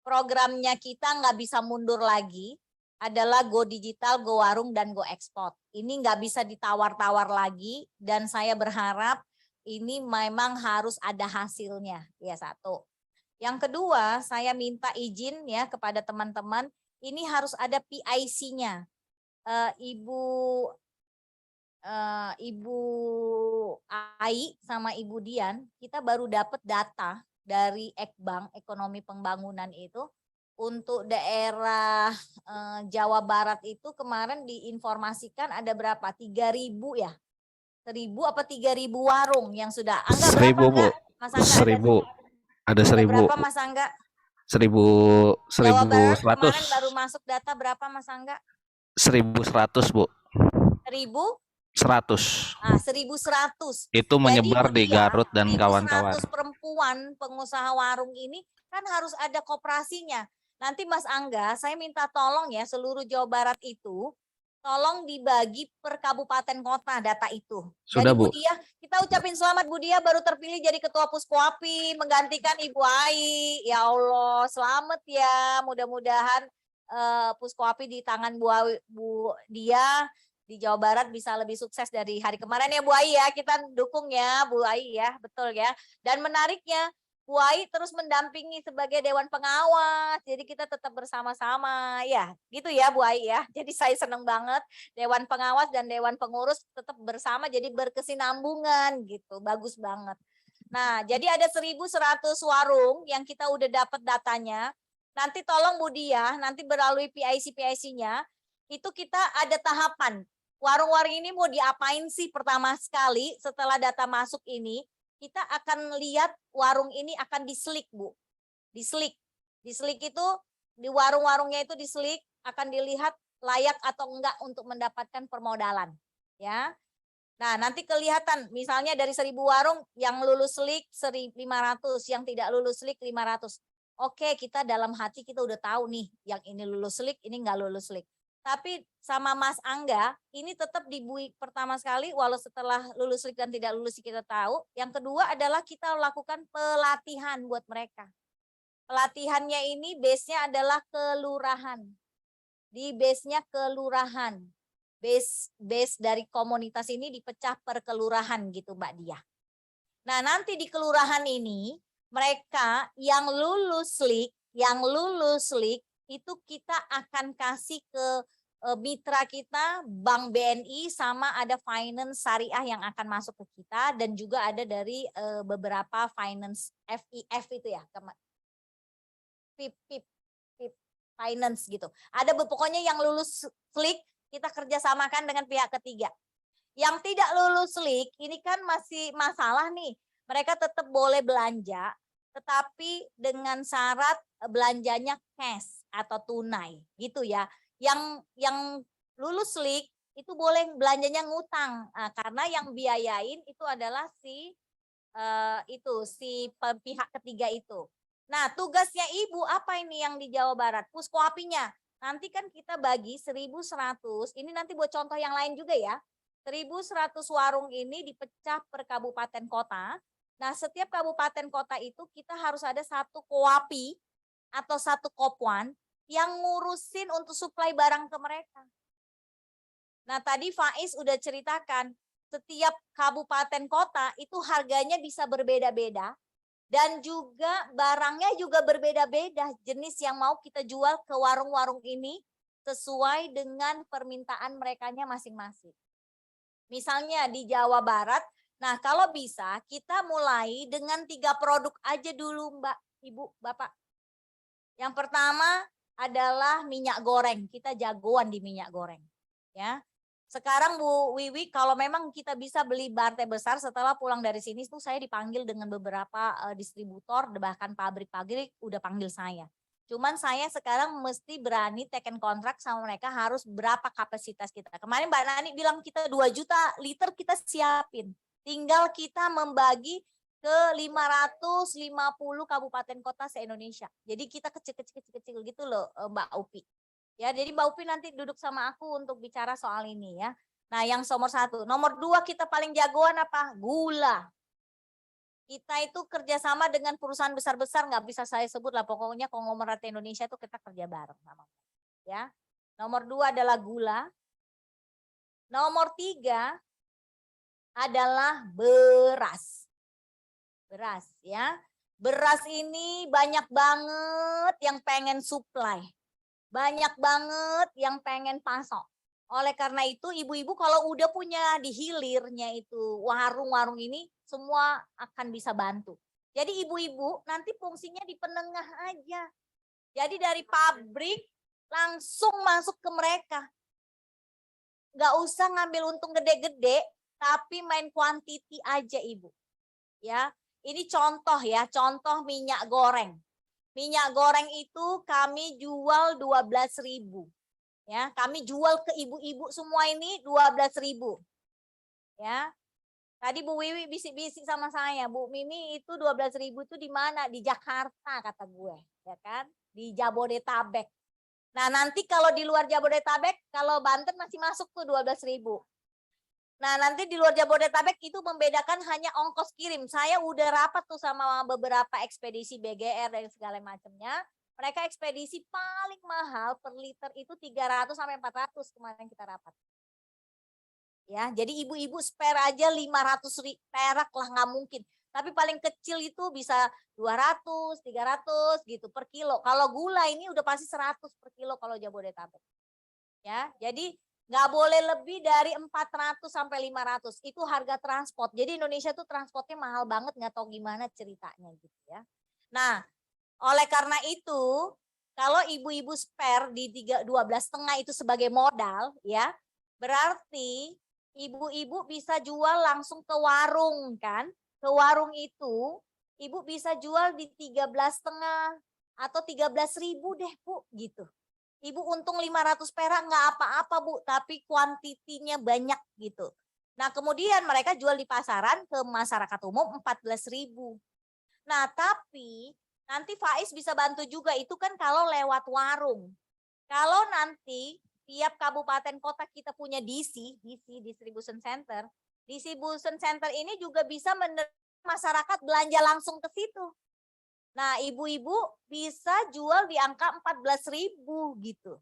programnya kita nggak bisa mundur lagi adalah Go Digital, Go Warung, dan Go Export. Ini nggak bisa ditawar-tawar lagi dan saya berharap ini memang harus ada hasilnya. Ya, 1. Yang kedua, saya minta izin ya kepada teman-teman, ini harus ada PIC-nya. Ibu Ai sama Ibu Dian, kita baru dapat data dari Ekbank Ekonomi Pembangunan itu untuk daerah Jawa Barat itu kemarin diinformasikan ada berapa? 3.000 ya? 1.000 apa 3.000 warung yang sudah. Angga 1.000 berapa Bu. enggak? Mas Angga 1.000. Ada 1.000. Berapa Mas Angga? 1.100. Jawa Barat kemarin baru masuk data berapa Mas Angga? 1.100 Bu. 1.100. Nah, 1.100. Itu menyebar Jadi, di Garut dan 1.100 kawan-kawan. perempuan pengusaha warung ini kan harus ada koperasinya. Nanti Mas Angga, saya minta tolong ya seluruh Jawa Barat itu tolong dibagi per kabupaten kota data itu. Sudah, jadi Bu Bu. Dia, kita ucapin selamat Bu Dia baru terpilih jadi ketua Puskoapi menggantikan Ibu Ai. Ya Allah, selamat ya. Mudah-mudahan Puskoapi di tangan Bu Dia di Jawa Barat bisa lebih sukses dari hari kemarin ya Bu Ai ya. Kita dukung ya Bu Ai ya, betul ya. Dan menariknya Bu Ai terus mendampingi sebagai Dewan Pengawas, jadi kita tetap bersama-sama, ya gitu ya Bu Ai ya. Jadi saya senang banget Dewan Pengawas dan Dewan Pengurus tetap bersama, jadi berkesinambungan gitu, bagus banget. Nah, jadi ada 1.100 warung yang kita udah dapat datanya. Nanti tolong Bu Dia, nanti melalui PIC-nya, itu kita ada tahapan. Warung-warung ini mau diapain sih pertama sekali setelah data masuk ini? Kita akan lihat warung ini akan dislik Bu, dislik itu di warung-warungnya itu dislik, akan dilihat layak atau enggak untuk mendapatkan permodalan ya. Nah nanti kelihatan misalnya dari 1.000 warung yang lulus slik 1.500, yang tidak lulus slik 500. Oke, kita dalam hati kita udah tahu nih yang ini lulus slik, ini enggak lulus slik. Tapi sama Mas Angga, ini tetap dibui pertama sekali, walau setelah lulus dan tidak lulus kita tahu. Yang kedua adalah kita lakukan pelatihan buat mereka. Pelatihannya ini base-nya adalah kelurahan. Di base-nya kelurahan. Base dari komunitas ini dipecah per kelurahan gitu Mbak Diah. Nah, nanti di kelurahan ini mereka yang lulus LIK itu kita akan kasih ke mitra kita Bank BNI, sama ada finance syariah yang akan masuk ke kita, dan juga ada dari beberapa finance FIF itu ya, FIP finance gitu. Ada pokoknya yang lulus LIK kita kerjasamakan dengan pihak ketiga. Yang tidak lulus LIK ini kan masih masalah nih. Mereka tetap boleh belanja, tetapi dengan syarat belanjanya cash atau tunai gitu ya. Yang lulus LIK itu boleh belanjanya ngutang, karena yang biayain itu adalah si pihak ketiga itu. Nah, tugasnya Ibu apa ini yang di Jawa Barat? Puskoapinya. Nanti kan kita bagi 1.100, ini nanti buat contoh yang lain juga ya. 1.100 warung ini dipecah per kabupaten kota. Nah, setiap kabupaten kota itu kita harus ada satu koapi atau satu kopuan yang ngurusin untuk suplai barang ke mereka. Nah, tadi Faiz udah ceritakan, setiap kabupaten kota itu harganya bisa berbeda-beda. Dan juga barangnya juga berbeda-beda, jenis yang mau kita jual ke warung-warung ini sesuai dengan permintaan merekanya masing-masing. Misalnya di Jawa Barat, nah kalau bisa kita mulai dengan 3 produk aja dulu Mbak, Ibu, Bapak. Yang pertama adalah minyak goreng, kita jagoan di minyak goreng. Ya. Sekarang Bu Wiwi, kalau memang kita bisa beli barter besar, setelah pulang dari sini tuh saya dipanggil dengan beberapa distributor, bahkan pabrik-pabrik udah panggil saya. Cuman saya sekarang mesti berani taken kontrak sama mereka, harus berapa kapasitas kita. Kemarin Mbak Nani bilang kita 2 juta liter kita siapin. Tinggal kita membagi ke 550 kabupaten kota se-Indonesia. Jadi kita kecil-kecil gitu loh Mbak Upi. Ya, jadi Mbak Upi nanti duduk sama aku untuk bicara soal ini ya. Nah, yang nomor 1. Nomor 2 kita paling jagoan apa? Gula. Kita itu kerjasama dengan perusahaan besar-besar, nggak bisa saya sebut lah. Pokoknya konglomerat Indonesia itu kita kerja bareng sama. Ya. Nomor 2 adalah gula. Nomor 3 adalah beras. Beras ya. Beras ini banyak banget yang pengen supply. Banyak banget yang pengen pasok. Oleh karena itu ibu-ibu kalau udah punya di hilirnya itu warung-warung ini, semua akan bisa bantu. Jadi ibu-ibu nanti fungsinya di penengah aja. Jadi dari pabrik langsung masuk ke mereka. Nggak usah ngambil untung gede-gede, tapi main quantity aja Ibu. Ya, ini contoh ya, contoh minyak goreng. Minyak goreng itu kami jual 12.000. Ya, kami jual ke ibu-ibu semua ini 12.000. Ya. Tadi Bu Wiwi bisik-bisik sama saya, Bu Mimi itu 12.000 itu di mana? Di Jakarta kata gue, ya kan? Di Jabodetabek. Nah, nanti kalau di luar Jabodetabek, kalau Banten masih masuk tuh 12.000. Nah, nanti di luar Jabodetabek itu membedakan hanya ongkos kirim. Saya udah rapat tuh sama beberapa ekspedisi BGR dan segala macamnya. Mereka ekspedisi paling mahal per liter itu 300 sampai 400 kemarin kita rapat. Ya, jadi ibu-ibu spare aja 500 perak lah, nggak mungkin. Tapi paling kecil itu bisa 200, 300 gitu per kilo. Kalau gula ini udah pasti 100 per kilo kalau Jabodetabek. Ya, jadi nggak boleh lebih dari 400 sampai 500. Itu harga transport. Jadi Indonesia tuh transportnya mahal banget, nggak tahu gimana ceritanya gitu ya. Nah, oleh karena itu, kalau ibu-ibu spare di 12,5 itu sebagai modal ya, berarti ibu-ibu bisa jual langsung ke warung kan. Ke warung itu ibu bisa jual di 13,5 atau 13.000 deh Bu gitu. Ibu untung 500 perak nggak apa-apa Bu, tapi kuantitinya banyak gitu. Nah kemudian mereka jual di pasaran ke masyarakat umum 14.000. Nah tapi nanti Faiz bisa bantu juga, itu kan kalau lewat warung. Kalau nanti tiap kabupaten kota kita punya DC Distribution Center. Distribution Center ini juga bisa menerima masyarakat belanja langsung ke situ. Nah, ibu-ibu bisa jual di angka 14.000 gitu.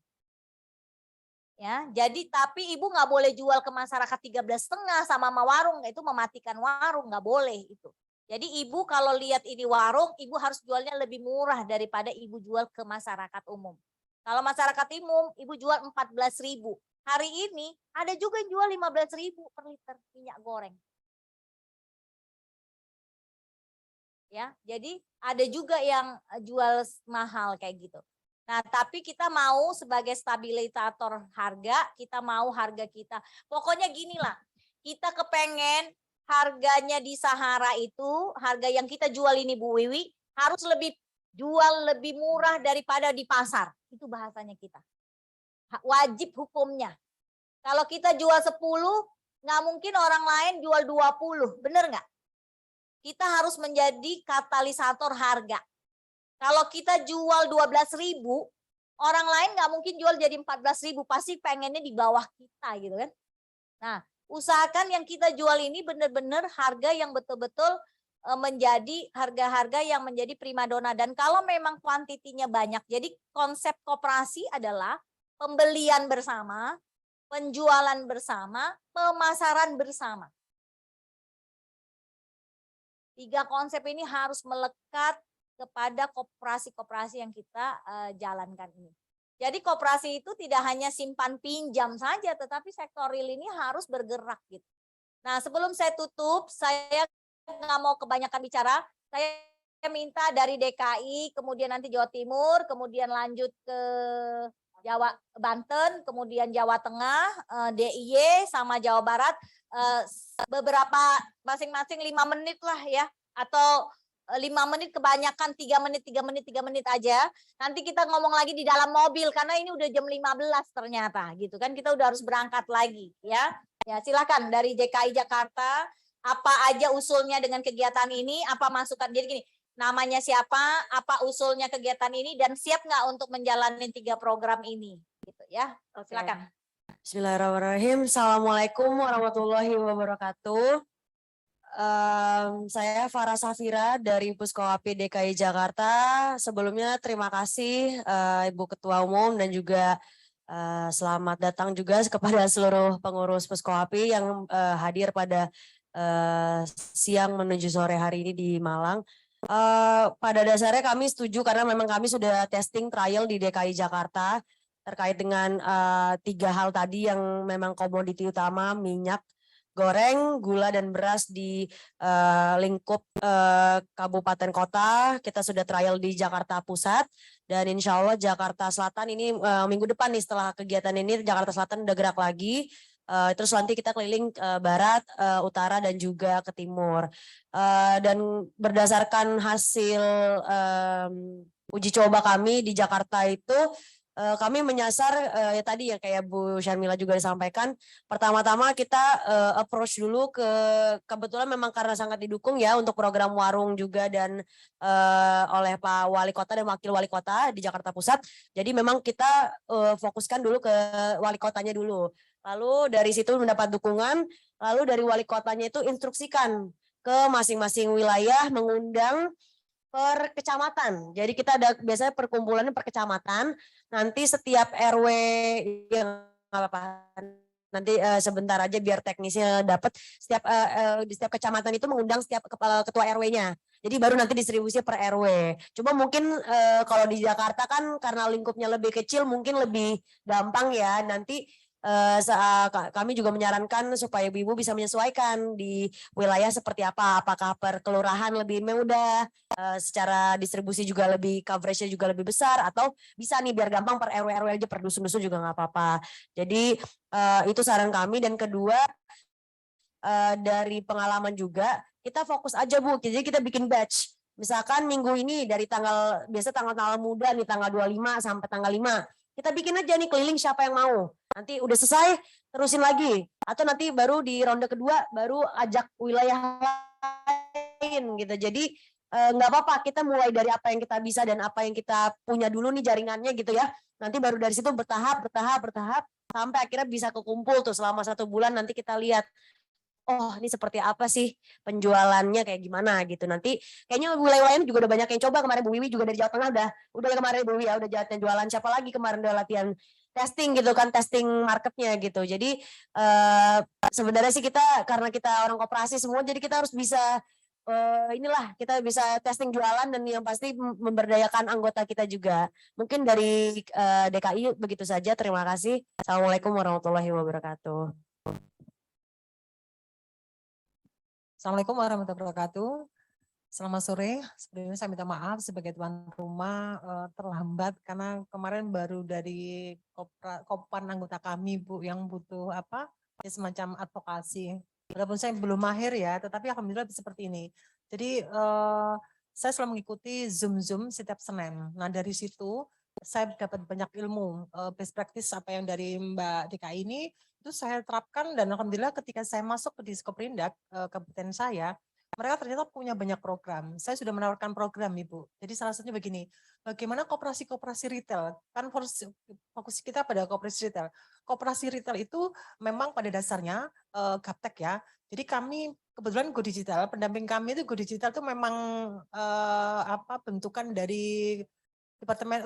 Ya, jadi tapi ibu nggak boleh jual ke masyarakat 13,5 sama warung, itu mematikan warung, nggak boleh itu. Jadi ibu kalau lihat ini warung, ibu harus jualnya lebih murah daripada ibu jual ke masyarakat umum. Kalau masyarakat umum, ibu jual 14.000. Hari ini ada juga yang jual 15.000 per liter minyak goreng. Ya, jadi ada juga yang jual mahal kayak gitu. Nah, tapi kita mau sebagai stabilisator harga, kita mau harga kita. Pokoknya gini lah, kita kepengen harganya di Sahara itu, harga yang kita jual ini Bu Wiwi, harus jual lebih murah daripada di pasar. Itu bahasanya kita. Wajib hukumnya. Kalau kita jual 10, nggak mungkin orang lain jual 20, bener nggak? Kita harus menjadi katalisator harga. Kalau kita jual 12.000, orang lain nggak mungkin jual jadi 14.000, pasti pengennya di bawah kita gitu kan. Nah, usahakan yang kita jual ini benar-benar harga yang betul-betul menjadi harga-harga yang menjadi primadona. Dan kalau memang kuantitinya banyak, jadi konsep koperasi adalah pembelian bersama, penjualan bersama, pemasaran bersama. 3 konsep ini harus melekat kepada koperasi-koperasi yang kita jalankan ini. Jadi koperasi itu tidak hanya simpan pinjam saja, tetapi sektor real ini harus bergerak gitu. Nah, sebelum saya tutup, saya nggak mau kebanyakan bicara. Saya minta dari DKI, kemudian nanti Jawa Timur, kemudian lanjut ke Jawa, Banten, kemudian Jawa Tengah, DIY sama Jawa Barat, beberapa masing-masing 5 menit lah ya, atau 5 menit kebanyakan 3 menit aja. Nanti kita ngomong lagi di dalam mobil karena ini udah jam 15 ternyata gitu kan, kita udah harus berangkat lagi ya. Ya, silakan dari DKI Jakarta, apa aja usulnya dengan kegiatan ini, apa masukan. Jadi gini, namanya siapa, apa usulnya kegiatan ini, dan siap nggak untuk menjalani 3 program ini gitu ya. Silakan. Bismillahirrahmanirrahim. Assalamualaikum warahmatullahi wabarakatuh. Saya Farah Safira dari Puskowapi DKI Jakarta. Sebelumnya terima kasih Ibu Ketua Umum dan juga selamat datang juga kepada seluruh pengurus Puskowapi yang hadir pada siang menuju sore hari ini di Malang. Pada dasarnya kami setuju karena memang kami sudah testing trial di DKI Jakarta terkait dengan 3 hal tadi yang memang komoditi utama, minyak goreng, gula dan beras di lingkup kabupaten kota. Kita sudah trial di Jakarta Pusat dan insya Allah Jakarta Selatan ini minggu depan nih setelah kegiatan ini Jakarta Selatan udah gerak lagi. Terus nanti kita keliling barat, utara dan juga ke timur. Dan berdasarkan hasil uji coba kami di Jakarta itu kami menyasar ya tadi yang kayak Bu Syarmila juga disampaikan, pertama-tama kita approach dulu kebetulan memang karena sangat didukung ya untuk program warung juga dan oleh Pak Wali Kota dan Wakil Wali Kota di Jakarta Pusat. Jadi memang kita fokuskan dulu ke Wali Kotanya dulu. Lalu dari situ mendapat dukungan, lalu dari Wali Kotanya itu instruksikan ke masing-masing wilayah mengundang per kecamatan. Jadi kita ada biasanya perkumpulannya per kecamatan. Nanti setiap RW yang apa nanti sebentar aja biar teknisnya dapat. Di setiap kecamatan itu mengundang setiap kepala ketua RW-nya. Jadi baru nanti distribusi per RW. Cuma mungkin kalau di Jakarta kan karena lingkupnya lebih kecil mungkin lebih gampang ya. Nanti kami juga menyarankan supaya ibu-ibu bisa menyesuaikan di wilayah seperti apa, apakah per kelurahan lebih mudah, secara distribusi juga lebih, coverage-nya juga lebih besar, atau bisa nih biar gampang per RW aja, per dusun-dusun juga nggak apa-apa. Jadi itu saran kami. Dan kedua, dari pengalaman juga kita fokus aja Bu, jadi kita bikin batch. Misalkan minggu ini dari biasa tanggal muda nih, tanggal 25 sampai tanggal 5. Kita bikin aja nih keliling siapa yang mau. Nanti udah selesai, terusin lagi. Atau nanti baru di ronde kedua, baru ajak wilayah lain gitu. Jadi nggak apa-apa, kita mulai dari apa yang kita bisa dan apa yang kita punya dulu nih jaringannya gitu ya. Nanti baru dari situ bertahap, sampai akhirnya bisa kekumpul tuh selama 1 bulan. Nanti kita lihat oh ini seperti apa sih penjualannya kayak gimana gitu. Nanti kayaknya wilayah lain juga udah banyak yang coba. Kemarin Bu Wiwi juga dari Jawa Tengah udah kemarin Bu Wiwi ya udah jualan, siapa lagi kemarin udah latihan testing gitu kan, testing marketnya gitu. Jadi sebenarnya sih kita karena kita orang koperasi semua, jadi kita harus bisa kita bisa testing jualan dan yang pasti memberdayakan anggota kita juga. Mungkin dari DKI begitu saja. Terima kasih. Assalamualaikum warahmatullahi wabarakatuh. Assalamualaikum warahmatullahi wabarakatuh. Selamat sore. Sebelumnya saya minta maaf sebagai tuan rumah terlambat karena kemarin baru dari kopan anggota kami Bu yang butuh semacam advokasi. Walaupun saya belum mahir ya, tetapi alhamdulillah seperti ini. Jadi saya selalu mengikuti Zoom setiap Senin. Nah dari situ saya dapat banyak ilmu, best practice apa yang dari Mbak DKI ini, itu saya terapkan dan alhamdulillah ketika saya masuk ke Diskoperindak kabupaten saya, mereka ternyata punya banyak program. Saya sudah menawarkan program Ibu. Jadi salah satunya begini, bagaimana koperasi retail, kan fokus kita pada koperasi retail. Koperasi retail itu memang pada dasarnya gaptek ya. Jadi kami kebetulan Go Digital, pendamping kami itu Go Digital itu memang bentukan dari Departemen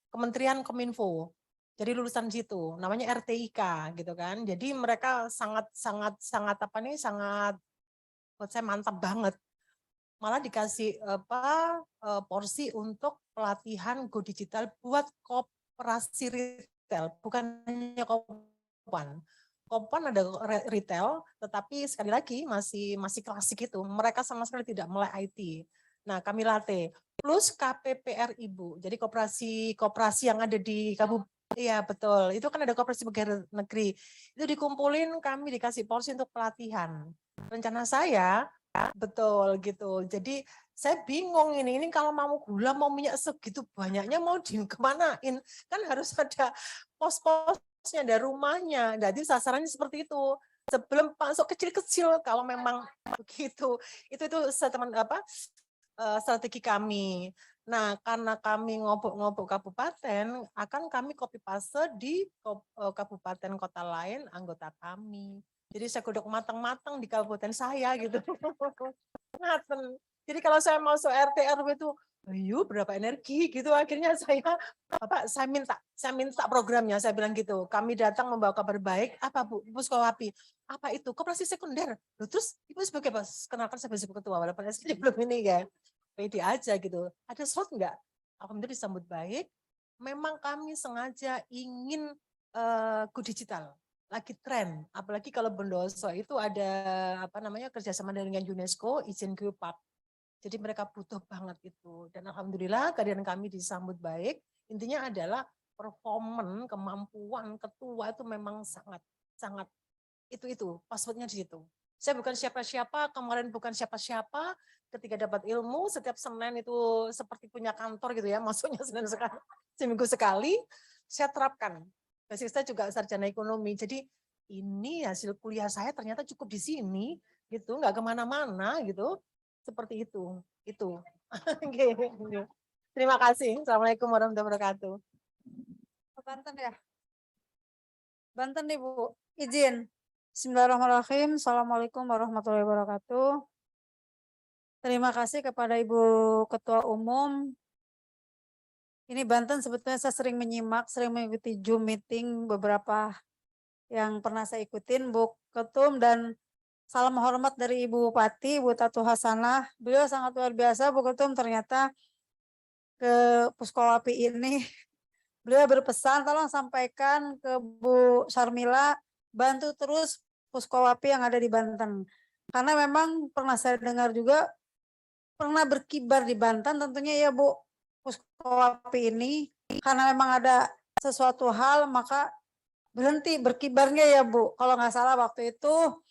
Kementerian Kominfo. Jadi lulusan situ, namanya RTIK gitu kan. Jadi mereka sangat buat saya mantap banget. Malah dikasih porsi untuk pelatihan Go Digital buat koperasi retail, bukan hanya Kopan. Kopan ada retail, tetapi sekali lagi masih klasik itu. Mereka sama sekali tidak mulai IT. Nah, kami latih. Plus KPPR Ibu. Jadi koperasi yang ada di kabupaten. Iya betul. Itu kan ada koperasi pegawai negeri. Itu dikumpulin, kami dikasih porsi untuk pelatihan. Rencana saya betul gitu. Jadi saya bingung ini kalau mau gula mau minyak segitu banyaknya mau dikemanain, kan harus ada pos-posnya dari rumahnya. Jadi sasarannya seperti itu. Sebelum masuk kecil-kecil kalau memang begitu. Itu strategi kami. Nah, karena kami ngobok-ngobok kabupaten, akan kami copy paste di kabupaten kota lain anggota kami. Jadi saya godok matang-matang di kabupaten saya gitu. Jadi kalau saya masuk RT RW itu, ayo berapa energi gitu. Akhirnya saya minta programnya, saya bilang gitu. Kami datang membawa kabar baik, apa Bu? Puskowapi. Apa itu? Koperasi sekunder. Loh, terus Ibu sebagai kenalkan saya sebagai ketua, walaupun saya belum ini ya. Pede aja gitu. Ada slot enggak? Alhamdulillah disambut baik. Memang kami sengaja ingin Go Digital. Lagi tren, apalagi kalau Bondoso itu ada kerjasama dengan UNESCO, izin Geopark. Jadi mereka butuh banget itu. Dan alhamdulillah kehadiran kami disambut baik. Intinya adalah performan, kemampuan ketua itu memang sangat itu passwordnya di situ. Saya bukan siapa-siapa, kemarin bukan siapa-siapa. Ketika dapat ilmu, setiap Senin itu seperti punya kantor gitu ya, masuknya Senin sekali, seminggu sekali, saya terapkan. Basic saya juga sarjana ekonomi, jadi ini hasil kuliah saya ternyata cukup di sini, gitu, nggak kemana-mana gitu, seperti itu. Terima kasih. Assalamualaikum warahmatullahi wabarakatuh. Banten ya? Banten nih Bu, izin. Bismillahirrahmanirrahim. Assalamualaikum warahmatullahi wabarakatuh. Terima kasih kepada Ibu Ketua Umum. Ini Banten sebetulnya saya sering mengikuti Zoom meeting beberapa yang pernah saya ikutin, Bu Ketum, dan salam hormat dari Ibu Bupati, Bu Tatu Hasanah. Beliau sangat luar biasa, Bu Ketum, ternyata ke Puskowapi ini. Beliau berpesan, tolong sampaikan ke Bu Sarmila, bantu terus Puskowapi yang ada di Banten. Karena memang pernah saya dengar juga, pernah berkibar di Banten tentunya ya Bu, Puskowapi ini, karena memang ada sesuatu hal maka berhenti berkibarnya ya Bu. Kalau nggak salah waktu itu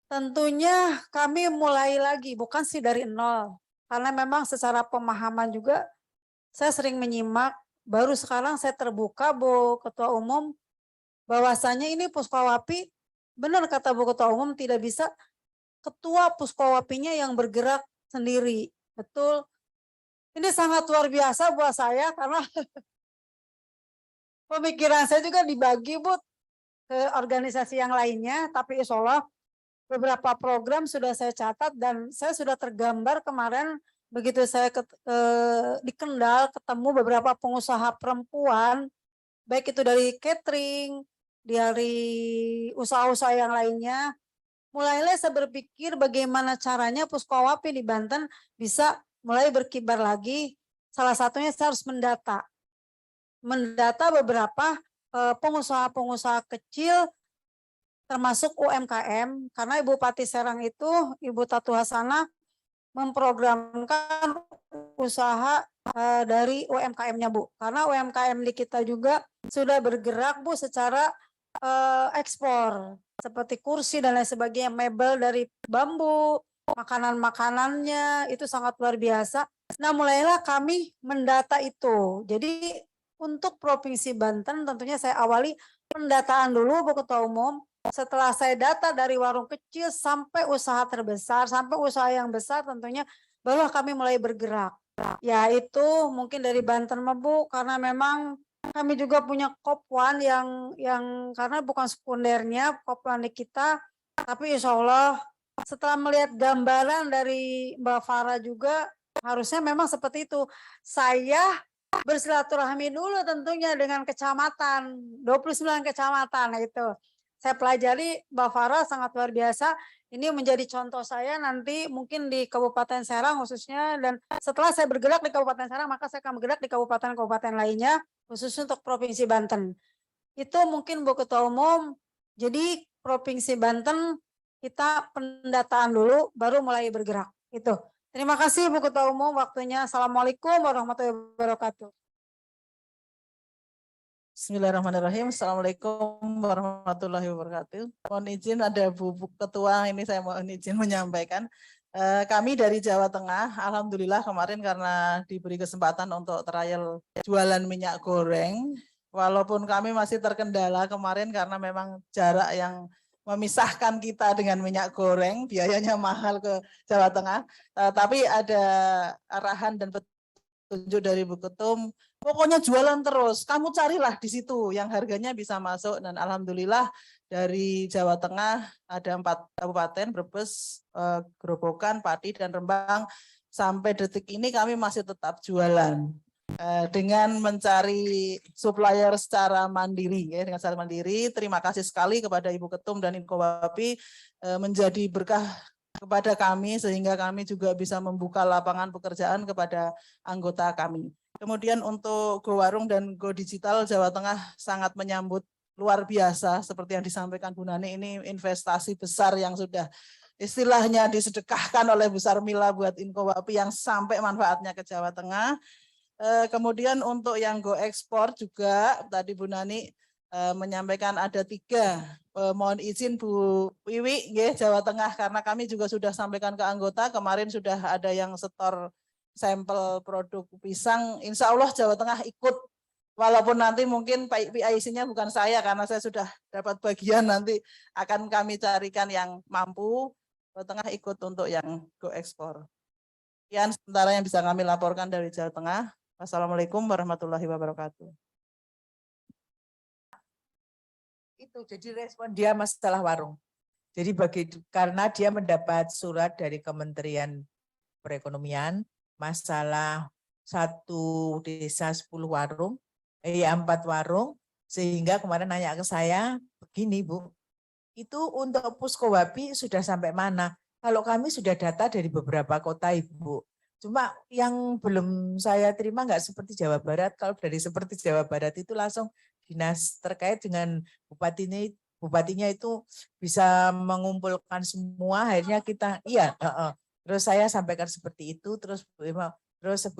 tentunya kami mulai lagi, bukan sih dari nol. Karena memang secara pemahaman juga saya sering menyimak, baru sekarang saya terbuka Bu Ketua Umum, bahwasanya ini Puskowapi, benar kata Bu Ketua Umum, tidak bisa ketua Puskowapinya yang bergerak sendiri. Betul. Ini sangat luar biasa buat saya karena pemikiran saya juga dibagi Bu ke organisasi yang lainnya, tapi insya Allah beberapa program sudah saya catat dan saya sudah tergambar kemarin begitu saya di Kendal ketemu beberapa pengusaha perempuan, baik itu dari catering, dari usaha-usaha yang lainnya. Mulailah saya berpikir bagaimana caranya Puskowapih di Banten bisa mulai berkibar lagi. Salah satunya saya harus mendata beberapa pengusaha-pengusaha kecil termasuk UMKM, karena Ibu Bupati Serang itu, Ibu Tatu Hasanah, memprogramkan usaha dari UMKM-nya Bu. Karena UMKM di kita juga sudah bergerak Bu secara ekspor. Seperti kursi dan lain sebagainya, mebel dari bambu, makanan-makanannya itu sangat luar biasa. Nah mulailah kami mendata itu. Jadi untuk Provinsi Banten tentunya saya awali pendataan dulu Bu Ketua Umum. Setelah saya data dari warung kecil sampai usaha terbesar, sampai usaha yang besar tentunya baru kami mulai bergerak. Ya itu mungkin dari Banten Bu, karena memang kami juga punya Kopwan yang karena bukan sekundernya Kopwan di kita, tapi insya Allah setelah melihat gambaran dari Mbak Farah juga harusnya memang seperti itu. Saya bersilaturahmi dulu tentunya dengan kecamatan, 29 kecamatan itu. Saya pelajari Mbak Farah sangat luar biasa. Ini menjadi contoh saya nanti mungkin di Kabupaten Serang khususnya, dan setelah saya bergerak di Kabupaten Serang maka saya akan bergerak di kabupaten-kabupaten lainnya khusus untuk Provinsi Banten. Itu mungkin Bu Ketua Umum. Jadi Provinsi Banten kita pendataan dulu baru mulai bergerak. Itu. Terima kasih Bu Ketua Umum waktunya. Assalamualaikum warahmatullahi wabarakatuh. Bismillahirrahmanirrahim. Assalamualaikum warahmatullahi wabarakatuh. Mohon izin ada Bu Ketua, ini saya mohon izin menyampaikan. Kami dari Jawa Tengah, alhamdulillah kemarin karena diberi kesempatan untuk trial jualan minyak goreng, walaupun kami masih terkendala kemarin karena memang jarak yang memisahkan kita dengan minyak goreng, biayanya mahal ke Jawa Tengah, tapi ada arahan dan petunjuk dari Bu Ketum, pokoknya jualan terus, kamu carilah di situ yang harganya bisa masuk, dan alhamdulillah dari Jawa Tengah ada 4 kabupaten, Brebes, Grobogan, Pati, dan Rembang. Sampai detik ini kami masih tetap jualan dengan mencari supplier secara mandiri. Ya, dengan secara mandiri. Terima kasih sekali kepada Ibu Ketum dan Inkowapih menjadi berkah kepada kami sehingga kami juga bisa membuka lapangan pekerjaan kepada anggota kami. Kemudian untuk Go Warung dan Go Digital Jawa Tengah sangat menyambut luar biasa seperti yang disampaikan Bu Nani, ini investasi besar yang sudah istilahnya disedekahkan oleh Bu Sarmila buat Inkowapih yang sampai manfaatnya ke Jawa Tengah. Kemudian untuk yang Go Ekspor juga tadi Bu Nani menyampaikan ada 3. Mohon izin Bu Wiwi Jawa Tengah karena kami juga sudah sampaikan ke anggota, kemarin sudah ada yang setor sampel produk pisang, insya Allah Jawa Tengah ikut, walaupun nanti mungkin PIC-nya bukan saya karena saya sudah dapat bagian, nanti akan kami carikan yang mampu, Jawa Tengah ikut untuk yang Go Ekspor. Sekian sementara yang bisa kami laporkan dari Jawa Tengah. Wassalamualaikum warahmatullahi wabarakatuh. Itu jadi respon dia masalah warung. Jadi karena dia mendapat surat dari Kementerian Perekonomian masalah 1 desa 10 warung, 4 warung, sehingga kemarin nanya ke saya, begini Bu, itu untuk Puskowapih sudah sampai mana? Kalau kami sudah data dari beberapa kota Ibu, cuma yang belum saya terima nggak seperti Jawa Barat. Kalau dari seperti Jawa Barat itu langsung dinas terkait dengan bupatinya itu bisa mengumpulkan semua, akhirnya kita terus saya sampaikan seperti itu, terus Bu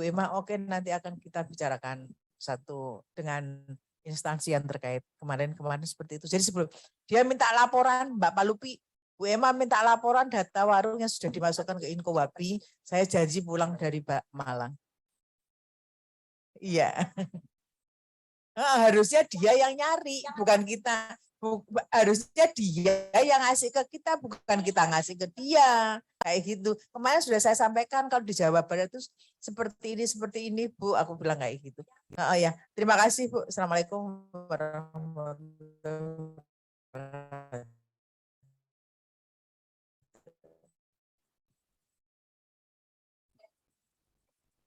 Emma oke nanti akan kita bicarakan satu dengan instansi yang terkait. Kemarin seperti itu. Jadi sebelum dia minta laporan, Mbak Palupi, Bu Emma minta laporan data warung yang sudah dimasukkan ke Inkowapih, saya janji pulang dari Malang. Iya. Harusnya dia yang nyari, bukan kita. Harusnya dia yang ngasih ke kita, bukan kita ngasih ke dia. Kayak gitu. Kemarin sudah saya sampaikan kalau di Jawa Barat itu seperti ini Bu, aku bilang kayak gitu. Ya, terima kasih Bu. Assalamualaikum warahmatullahi wabarakatuh.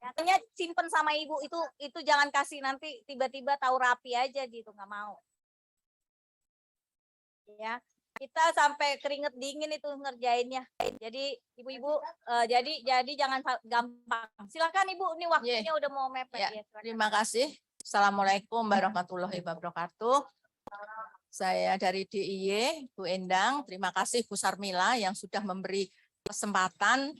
Katanya simpen sama ibu itu jangan kasih nanti tiba-tiba tahu rapi aja gitu, nggak mau. Ya, kita sampai keringet dingin itu ngerjainnya. Jadi ibu-ibu jadi jangan gampang. Silakan Ibu, ini waktunya udah mau mepet ya. Terima kasih. Assalamualaikum warahmatullahi wabarakatuh. Saya dari DIY, Bu Endang. Terima kasih Bu Sarmila yang sudah memberi kesempatan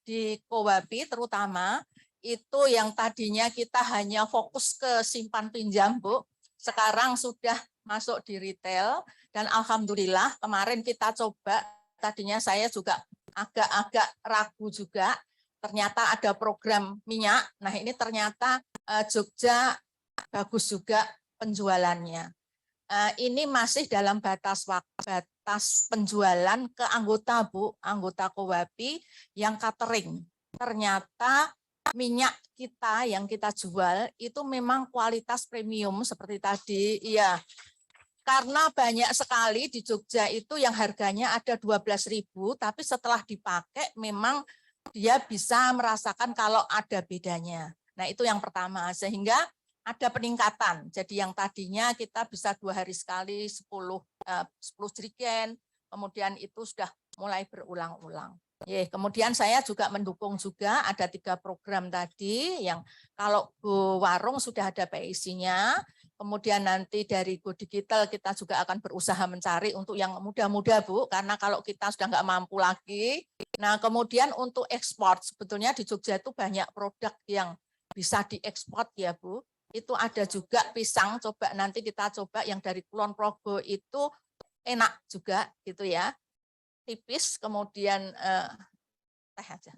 di Kowapi terutama itu yang tadinya kita hanya fokus ke simpan pinjam, Bu. Sekarang sudah masuk di retail dan alhamdulillah kemarin kita coba, tadinya saya juga agak-agak ragu juga, ternyata ada program minyak. Nah, ini ternyata Jogja bagus juga penjualannya. Ini masih dalam batas penjualan ke anggota, Bu, anggota Kowapi yang catering. Ternyata minyak kita yang kita jual itu memang kualitas premium seperti tadi, iya. Karena banyak sekali di Jogja itu yang harganya ada 12.000, tapi setelah dipakai memang dia bisa merasakan kalau ada bedanya. Nah, itu yang pertama, sehingga ada peningkatan. Jadi yang tadinya kita bisa 2 hari sekali 10 jerigen, kemudian itu sudah mulai berulang-ulang. Kemudian saya juga mendukung juga ada 3 program tadi yang kalau Go Warung sudah ada PIC-nya, kemudian nanti dari Go Digital kita juga akan berusaha mencari untuk yang muda-muda, Bu, karena kalau kita sudah nggak mampu lagi. Nah, kemudian untuk ekspor, sebetulnya di Jogja itu banyak produk yang bisa diekspor ya, Bu. Itu ada juga pisang, coba nanti kita coba yang dari Kulon Progo itu enak juga gitu ya. Tipis, kemudian teh aja.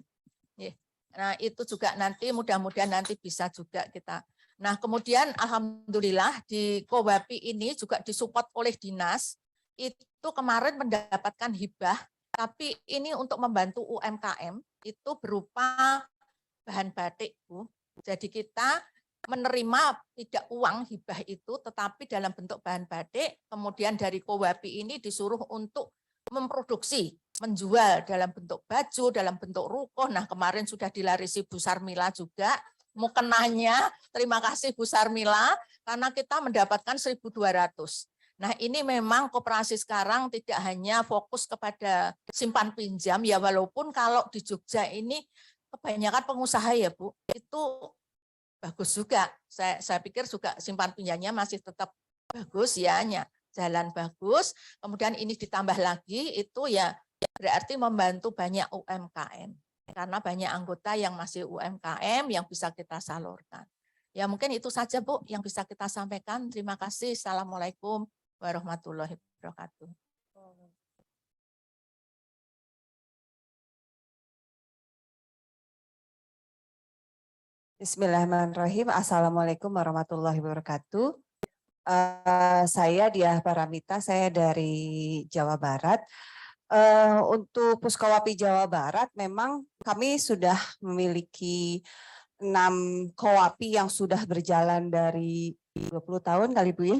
Nah, itu juga nanti mudah-mudahan nanti bisa juga kita. Nah, kemudian alhamdulillah di Kowapi ini juga disupport oleh dinas. Itu kemarin mendapatkan hibah, tapi ini untuk membantu UMKM itu berupa bahan batik, Bu. Jadi kita menerima tidak uang hibah itu, tetapi dalam bentuk bahan batik. Kemudian dari Kowapi ini disuruh untuk memproduksi, menjual dalam bentuk baju, dalam bentuk ruko. Nah, kemarin sudah dilarisi Bu Sarmila juga. Mukenahnya, terima kasih Bu Sarmila, karena kita mendapatkan 1.200. Nah, ini memang koperasi sekarang tidak hanya fokus kepada simpan pinjam, ya walaupun kalau di Jogja ini kebanyakan pengusaha ya Bu, itu bagus juga. Saya pikir juga simpan pinjamnya masih tetap bagus ya, jalan bagus, kemudian ini ditambah lagi itu ya berarti membantu banyak UMKM karena banyak anggota yang masih UMKM yang bisa kita salurkan. Ya mungkin itu saja Bu yang bisa kita sampaikan. Terima kasih. Assalamualaikum warahmatullahi wabarakatuh. Bismillahirrahmanirrahim. Assalamualaikum warahmatullahi wabarakatuh. Saya Diah Paramita, saya dari Jawa Barat. Untuk Puskawapi Jawa Barat, memang kami sudah memiliki 6 Kowapi yang sudah berjalan dari 20 tahun kali Bu ya.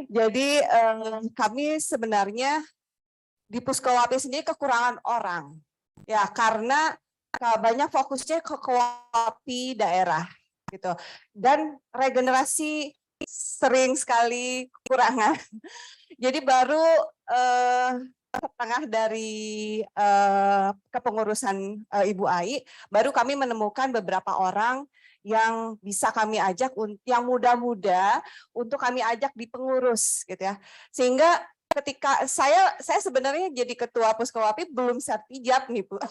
Jadi kami sebenarnya di Puskawapi sendiri kekurangan orang. Ya karena banyak fokusnya ke Kowapi daerah gitu. Dan regenerasi sering sekali kekurangan. Jadi baru setengah dari kepengurusan Ibu Ai, baru kami menemukan beberapa orang yang bisa kami ajak, yang muda-muda untuk kami ajak di pengurus gitu ya. Sehingga ketika saya sebenarnya jadi ketua Puskawapi belum sertijab nih Bu.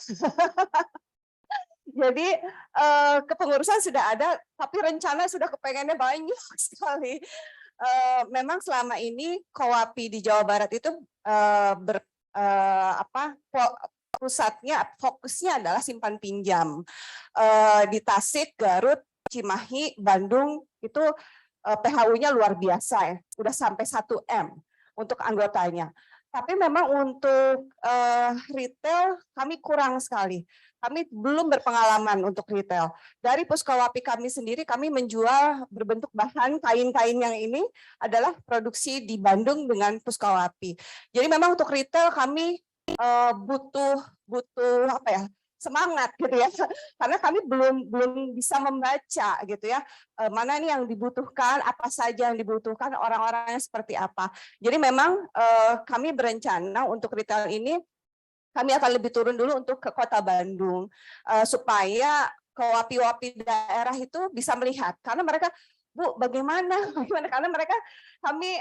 Jadi kepengurusan sudah ada, tapi rencana sudah kepengennya banyak sekali. Memang selama ini Kowapi di Jawa Barat itu pusatnya, fokusnya adalah simpan pinjam. Di Tasik, Garut, Cimahi, Bandung itu PHU-nya luar biasa ya, udah sampai 1 M untuk anggotanya. Tapi memang untuk retail kami kurang sekali. Kami belum berpengalaman untuk retail. Dari Puskawapi kami sendiri, kami menjual berbentuk bahan kain-kain yang ini adalah produksi di Bandung dengan Puskawapi. Jadi memang untuk retail kami butuh apa ya, semangat gitu ya, karena kami belum bisa membaca gitu ya, mana nih yang dibutuhkan, apa saja yang dibutuhkan, orang-orangnya seperti apa. Jadi memang kami berencana untuk retail ini kami akan lebih turun dulu untuk ke Kota Bandung supaya kowapi-wapi daerah itu bisa melihat, karena mereka, Bu, bagaimana karena mereka kami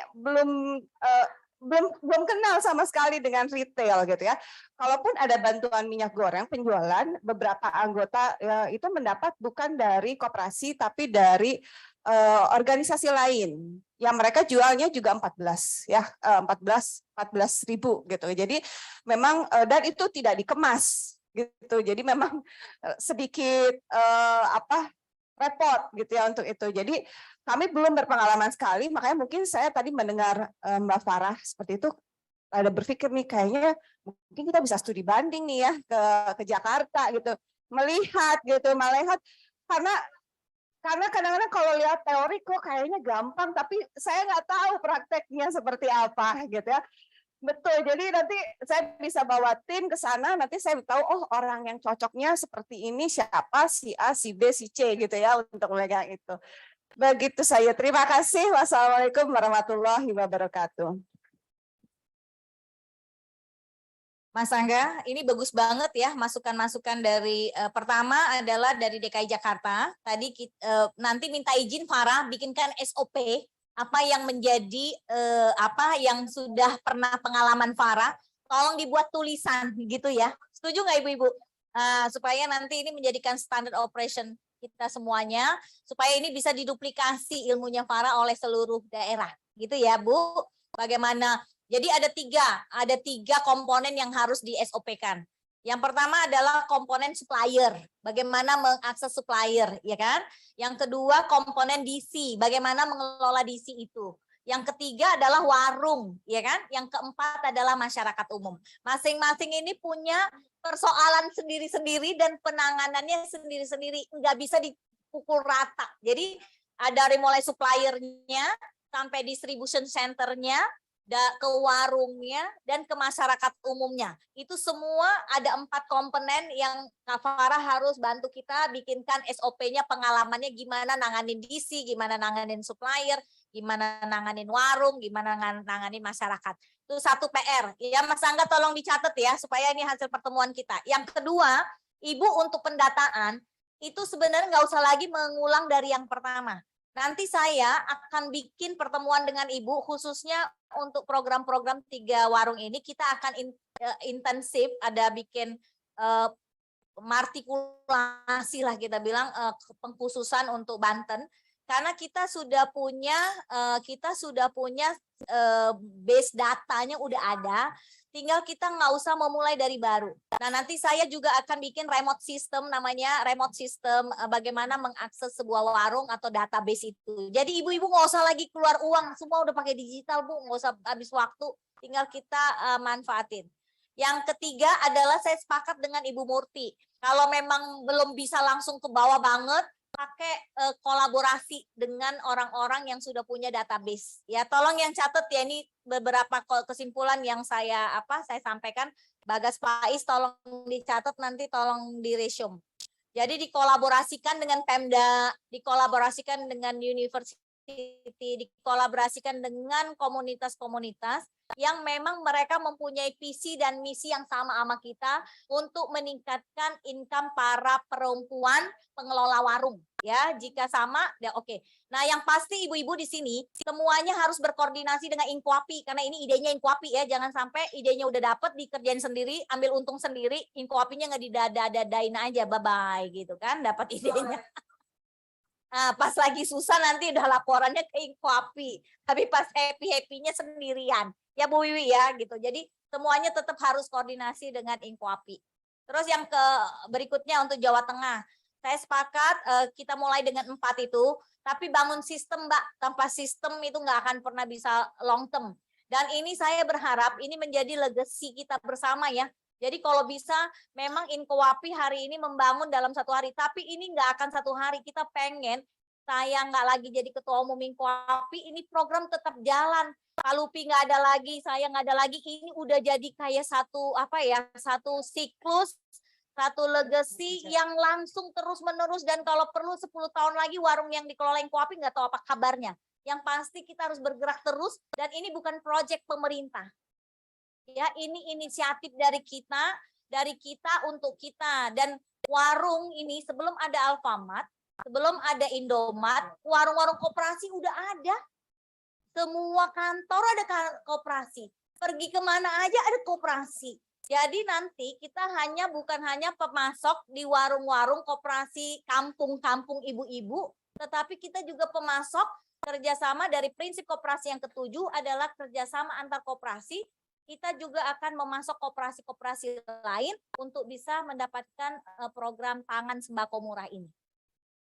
belum kenal sama sekali dengan retail gitu ya. Kalaupun ada bantuan minyak goreng penjualan, beberapa anggota itu mendapat bukan dari koperasi tapi dari organisasi lain yang mereka jualnya juga 14 ya, 14.000 gitu. Jadi memang dan itu tidak dikemas gitu. Jadi memang sedikit repot gitu ya untuk itu. Jadi kami belum berpengalaman sekali, makanya mungkin saya tadi mendengar Mbak Farah seperti itu, ada berpikir nih kayaknya mungkin kita bisa studi banding nih ya ke Jakarta gitu, melihat karena kadang-kadang kalau lihat teori kok kayaknya gampang, tapi saya nggak tahu prakteknya seperti apa gitu ya. Betul, jadi nanti saya bisa bawa tim ke sana, nanti saya tahu, oh orang yang cocoknya seperti ini siapa, si A, si B, si C gitu ya untuk mereka itu. Begitu saya, terima kasih. Wassalamualaikum warahmatullahi wabarakatuh. Mas Angga, ini bagus banget ya masukan-masukan dari pertama adalah dari DKI Jakarta. Tadi nanti minta izin Farah bikinkan SOP apa yang menjadi apa yang sudah pernah pengalaman Farah, tolong dibuat tulisan gitu ya. Setuju nggak Ibu-ibu? Supaya nanti ini menjadikan standard operation kita semuanya, supaya ini bisa diduplikasi ilmunya Farah oleh seluruh daerah, gitu ya Bu. Bagaimana? Jadi ada tiga komponen yang harus di SOP-kan. Yang pertama adalah komponen supplier, bagaimana mengakses supplier, ya kan? Yang kedua komponen DC, bagaimana mengelola DC itu. Yang ketiga adalah warung, ya kan? Yang keempat adalah masyarakat umum. Masing-masing ini punya persoalan sendiri-sendiri dan penanganannya sendiri-sendiri, nggak bisa dipukul rata. Jadi dari mulai suppliernya sampai distribution centernya, ke warungnya dan ke masyarakat umumnya. Itu semua ada 4 komponen yang Kak Farah harus bantu kita bikinkan SOP-nya, pengalamannya gimana nanganin DC, gimana nanganin supplier, gimana nanganin warung, gimana nanganin masyarakat. Itu satu PR. Ya Mas Angga tolong dicatat ya supaya ini hasil pertemuan kita. Yang kedua, Ibu untuk pendataan itu sebenarnya nggak usah lagi mengulang dari yang pertama. Nanti saya akan bikin pertemuan dengan Ibu khususnya untuk program-program 3 warung ini. Kita akan intensif, ada bikin martikulasi lah kita bilang, pengkhususan untuk Banten. Karena kita sudah punya base datanya udah ada, tinggal kita nggak usah memulai dari baru. Nah nanti saya juga akan bikin remote system, namanya remote system, bagaimana mengakses sebuah warung atau database itu. Jadi ibu-ibu nggak usah lagi keluar uang, semua udah pakai digital Bu, nggak usah habis waktu, tinggal kita manfaatin. Yang ketiga adalah saya sepakat dengan Ibu Murti, kalau memang belum bisa langsung ke bawah banget, pakai kolaborasi dengan orang-orang yang sudah punya database. Ya, tolong yang catat ya, ini beberapa kesimpulan yang saya sampaikan. Bagas Faiz tolong dicatat, nanti tolong di-resume. Jadi dikolaborasikan dengan Pemda, dikolaborasikan dengan university, dikolaborasikan dengan komunitas-komunitas yang memang mereka mempunyai visi dan misi yang sama kita untuk meningkatkan income para perempuan pengelola warung. Ya, jika sama, ya oke. Nah, yang pasti ibu-ibu di sini semuanya harus berkoordinasi dengan Inkuapi karena ini idenya Inkuapi ya. Jangan sampai idenya udah dapet dikerjain sendiri, ambil untung sendiri, Inkuapinya nggak didadain aja, bye-bye gitu kan, dapat idenya. Nah, pas lagi susah nanti udah laporannya ke Inkuapi, tapi pas happy-happynya sendirian. Ya Bu Wiwi ya gitu. Jadi semuanya tetap harus koordinasi dengan Inkuapi. Terus yang berikutnya untuk Jawa Tengah. Saya sepakat kita mulai dengan 4 itu, tapi bangun sistem Mbak. Tanpa sistem itu nggak akan pernah bisa long term. Dan ini saya berharap ini menjadi legacy kita bersama ya. Jadi kalau bisa memang Inkuapi hari ini membangun dalam 1 hari, tapi ini nggak akan 1 hari. Kita pengen saya nggak lagi jadi ketua umum Inkuapi, ini program tetap jalan. Pak Lupi nggak ada lagi, saya nggak ada lagi, ini udah jadi kayak satu siklus, Satu legacy yang langsung terus menerus, dan kalau perlu 10 tahun lagi warung yang dikelola Inkowapi nggak tahu apa kabarnya. Yang pasti kita harus bergerak terus, dan ini bukan proyek pemerintah. Ya, ini inisiatif dari kita untuk kita. Dan warung ini sebelum ada Alfamart, sebelum ada Indomaret, warung-warung koperasi udah ada. Semua kantor ada koperasi. Pergi kemana aja ada koperasi. Jadi nanti kita bukan hanya pemasok di warung-warung koperasi kampung-kampung ibu-ibu, tetapi kita juga pemasok kerjasama dari prinsip koperasi yang ketujuh adalah kerjasama antar koperasi. Kita juga akan memasok koperasi-koperasi lain untuk bisa mendapatkan program pangan sembako murah ini.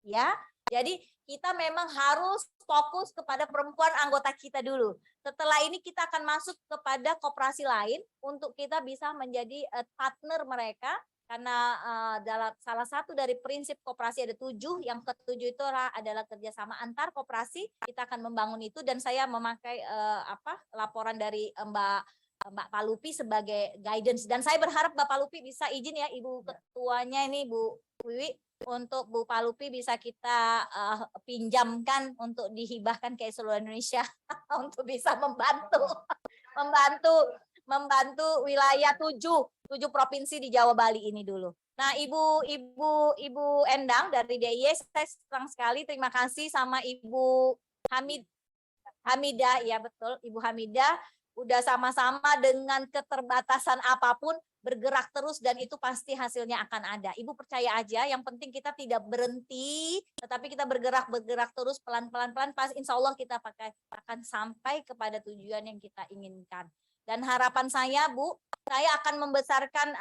Ya, jadi kita memang harus fokus kepada perempuan anggota kita dulu. Setelah ini kita akan masuk kepada koperasi lain untuk kita bisa menjadi partner mereka, karena dalam salah satu dari prinsip koperasi ada 7, yang ke-7 itu adalah kerjasama antar koperasi. Kita akan membangun itu, dan saya memakai laporan dari Mbak Palupi sebagai guidance, dan saya berharap Mbak Palupi bisa izin ya Ibu Ketuanya ini Bu Wiwi, untuk Bu Palupi bisa kita pinjamkan untuk dihibahkan ke seluruh Indonesia untuk bisa membantu wilayah 7 provinsi di Jawa Bali ini dulu. Nah, Ibu Endang dari DIY, saya senang sekali, terima kasih sama Ibu Hamidah, ya betul, Ibu Hamidah udah sama-sama dengan keterbatasan apapun bergerak terus, dan itu pasti hasilnya akan ada. Ibu percaya aja, yang penting kita tidak berhenti, tetapi kita bergerak terus pelan-pelan, pas insya Allah kita akan sampai kepada tujuan yang kita inginkan. Dan harapan saya, Bu, saya akan membesarkan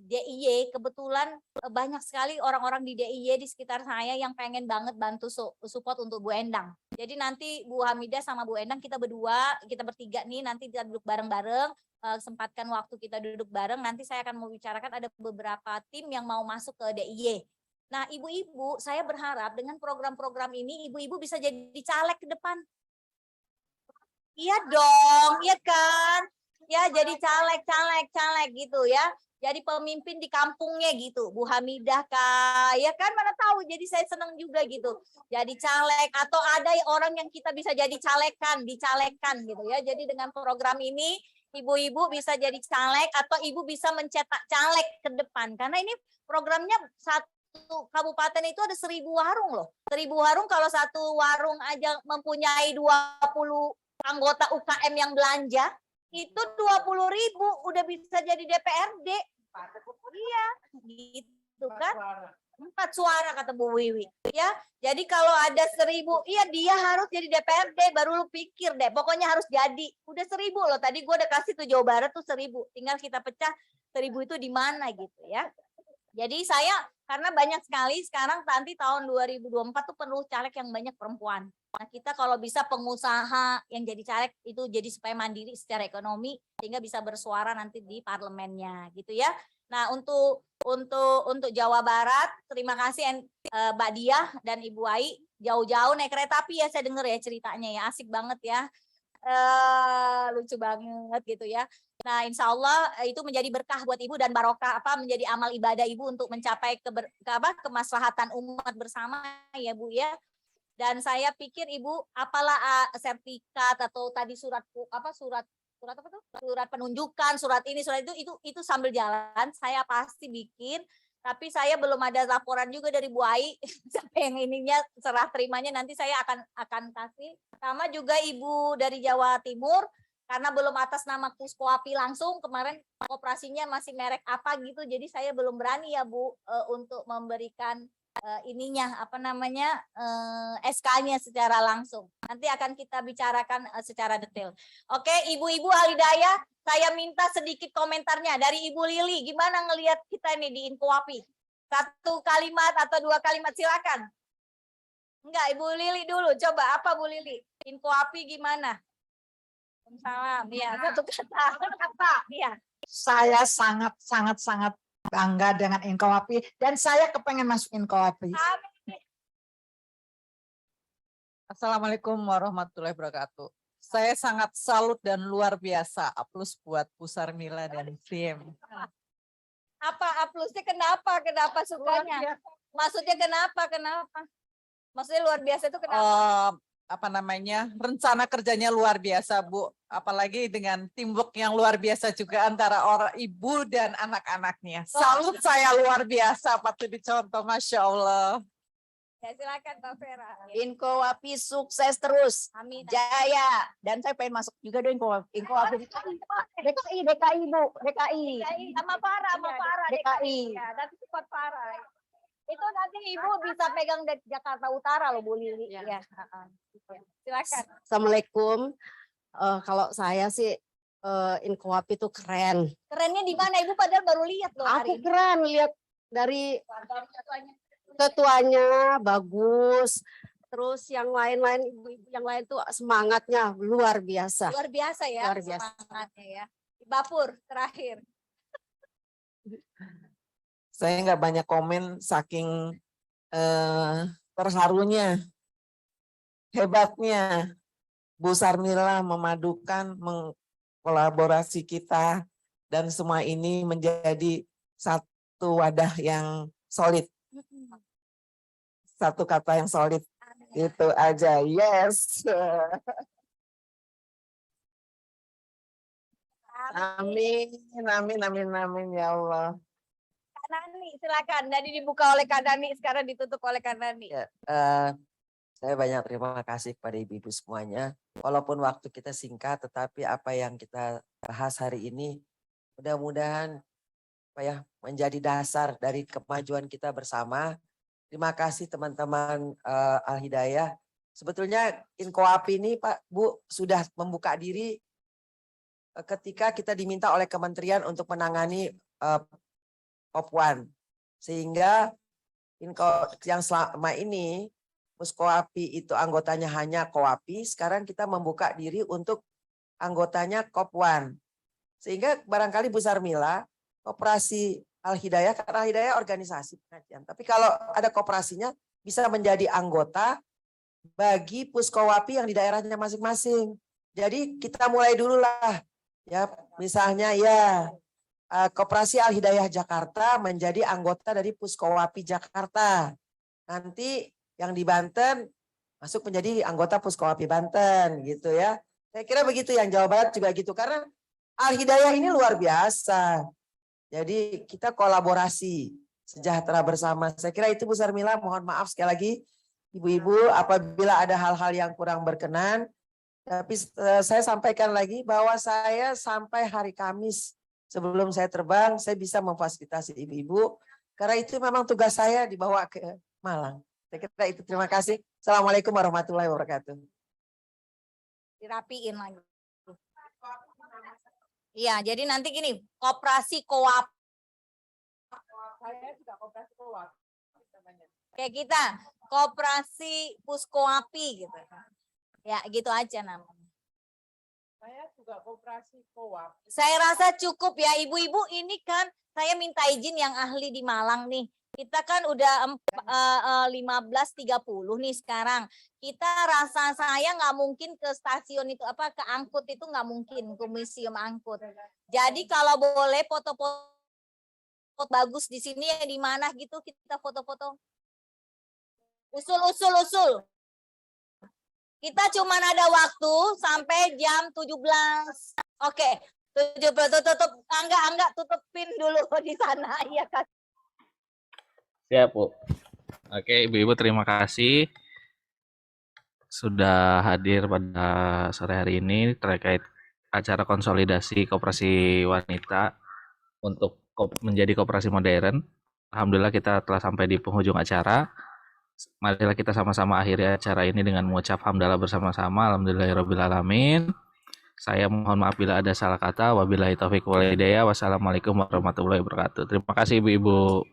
DIY. Kebetulan banyak sekali orang-orang di DIY di sekitar saya yang pengen banget bantu support untuk Bu Endang. Jadi nanti Bu Hamidah sama Bu Endang, kita bertiga nih, nanti kita duduk bareng-bareng, sempatkan waktu kita duduk bareng. Nanti saya akan membicarakan ada beberapa tim yang mau masuk ke DIY. Nah, ibu-ibu, saya berharap dengan program-program ini ibu-ibu bisa jadi caleg ke depan. Iya dong, iya kan? Ya, jadi caleg gitu ya. Jadi pemimpin di kampungnya gitu, Bu Hamidah Kak, ya kan, mana tahu. Jadi saya senang juga gitu. Jadi caleg, atau ada orang yang kita bisa jadi dicalekkan gitu ya. Jadi dengan program ini ibu-ibu bisa jadi caleg, atau ibu bisa mencetak caleg ke depan. Karena ini programnya satu kabupaten itu ada 1000 warung loh. 1000 warung, kalau satu warung aja mempunyai 20 anggota UKM yang belanja, itu 20.000 udah bisa jadi DPRD. Iya, gitu kan? 4 suara kata Bu Wiwi. Ya, jadi kalau ada 1000, iya dia harus jadi DPRD, baru lu pikir deh. Pokoknya harus jadi. Udah 1000 loh. Tadi gua udah kasih tuh Jawa Barat tuh 1000. Tinggal kita pecah 1000 itu di mana gitu ya. Jadi saya, karena banyak sekali sekarang nanti tahun 2024 tuh perlu caleg yang banyak perempuan. Nah, kita kalau bisa pengusaha yang jadi caleg itu jadi supaya mandiri secara ekonomi, sehingga bisa bersuara nanti di parlemennya gitu ya. Nah, untuk Jawa Barat, terima kasih Mbak Diah dan Ibu Ai, jauh-jauh naik kereta api ya, saya dengar ya ceritanya ya, asik banget ya. Lucu banget gitu ya. Nah, insya Allah itu menjadi berkah buat Ibu dan barokah, menjadi amal ibadah Ibu untuk mencapai kemaslahatan umat bersama ya Bu ya. Dan saya pikir Ibu apalah sertifikat atau tadi surat penunjukan, surat ini, surat itu sambil jalan saya pasti bikin. Tapi saya belum ada laporan juga dari Bu Ai sampai yang ininya serah terimanya nanti saya akan kasih. Sama juga Ibu dari Jawa Timur, karena belum atas nama Puskowapi langsung, kemarin operasinya masih merek apa gitu, jadi saya belum berani ya Bu untuk memberikan SK-nya secara langsung. Nanti akan kita bicarakan secara detail. Oke, Ibu-ibu Alidaya, saya minta sedikit komentarnya dari Ibu Lili. Gimana ngelihat kita ini di Inkowapi? 1 kalimat atau 2 kalimat, silakan. Enggak, Ibu Lili dulu. Coba apa Bu Lili? Inkowapi gimana? Salam. Ya, 1 kata. Ya. Saya sangat bangga dengan Inkowapi, dan saya kepengen masuk Inkowapi. Assalamualaikum warahmatullahi wabarakatuh. Saya sangat salut dan luar biasa. Aplaus buat Bu Sarmila dan tim. Apa A plusnya kenapa? Kenapa sukanya? Maksudnya kenapa? Maksudnya luar biasa itu kenapa? Apa namanya, rencana kerjanya luar biasa, Bu. Apalagi dengan teamwork yang luar biasa juga antara orang ibu dan anak-anaknya. Salut saya luar biasa, patut dicontoh, Masya Allah. Ya silakan Mbak Vera. Inko Wapi sukses terus. Amin. Jaya. Dan saya pengen masuk juga dong Inko Wapi. DKI Bu, DKI. Sama Farah, DKI. Ya, nanti support Farah. Itu nanti Ibu bisa pegang Jakarta Utara loh Bu Lili. Ya. Silakan. Assalamualaikum. Kalau saya sih Inko Wapi itu keren. Kerennya di mana Ibu padahal baru lihat loh hari Aku ini. keren lihat dari ketuanya bagus. Terus yang lain-lain ibu-ibu yang lain tuh semangatnya luar biasa. Luar biasa ya. Luar biasa. Semangatnya ya. Bapur terakhir. Saya nggak banyak komen saking terharunya, hebatnya Bu Sarmila memadukan kolaborasi kita dan semua ini menjadi satu wadah yang solid. Satu kata yang solid. Itu aja. Yes. Amin ya Allah. Kak Nani silakan. Tadi dibuka oleh Kak Nani, sekarang ditutup oleh Kak Nani. Ya, saya banyak terima kasih kepada ibu-ibu semuanya. Walaupun waktu kita singkat, tetapi apa yang kita bahas hari ini mudah-mudahan menjadi dasar dari kemajuan kita bersama. Terima kasih teman-teman Al Hidayah. Sebetulnya Inko Wapi ini Pak Bu sudah membuka diri ketika kita diminta oleh kementerian untuk menangani Papua. Sehingga yang selama ini Puskowapi itu anggotanya hanya Kowapi, sekarang kita membuka diri untuk anggotanya Kopwan. Sehingga barangkali Bu Sarmila, Koperasi Al-Hidayah, karena Al-Hidayah organisasi pengajian. Tapi kalau ada koperasinya bisa menjadi anggota bagi Puskowapi yang di daerahnya masing-masing. Jadi kita mulai dulu lah. Ya, misalnya ya Koperasi Al-Hidayah Jakarta menjadi anggota dari Puskowapi Jakarta. Nanti yang di Banten masuk menjadi anggota Puskowapi Banten gitu ya. Saya kira begitu, yang Jawa Barat juga gitu, karena Al-Hidayah ini luar biasa. Jadi kita kolaborasi sejahtera bersama. Saya kira itu Bu Sarmila, mohon maaf sekali lagi ibu-ibu apabila ada hal-hal yang kurang berkenan. Tapi saya sampaikan lagi bahwa saya sampai hari Kamis sebelum saya terbang, saya bisa memfasilitasi ibu-ibu. Karena itu memang tugas saya dibawa ke Malang. Saya kira itu, terima kasih. Assalamualaikum warahmatullahi wabarakatuh. Dirapiin lagi. Iya, jadi nanti gini, Koperasi Koap. Saya juga Koperasi Koap. Kayak kita, Koperasi Puskowapi gitu. Ya, gitu aja namanya. Saya juga Koperasi Koap. Saya rasa cukup ya, ibu-ibu. Ini kan saya minta izin yang ahli di Malang nih. Kita kan udah 15.30 nih sekarang. Kita rasa saya nggak mungkin ke stasiun itu, ke angkut itu nggak mungkin, ke museum angkut. Jadi kalau boleh foto-foto bagus di sini ya, di mana gitu kita foto-foto. Usul. Kita cuma ada waktu sampai jam 17. Oke, 17 tutup. Enggak tutupin dulu di sana ya kan. Siap, Bu. Oke, ibu-ibu terima kasih sudah hadir pada sore hari ini terkait acara konsolidasi koperasi wanita untuk menjadi koperasi modern. Alhamdulillah kita telah sampai di penghujung acara. Marilah kita sama-sama akhiri acara ini dengan mengucap hamdalah bersama-sama. Alhamdulillahirrabbilalamin. Saya mohon maaf bila ada salah kata. Wabillahi taufiq wal hidayah. Wassalamualaikum warahmatullahi wabarakatuh. Terima kasih ibu-ibu.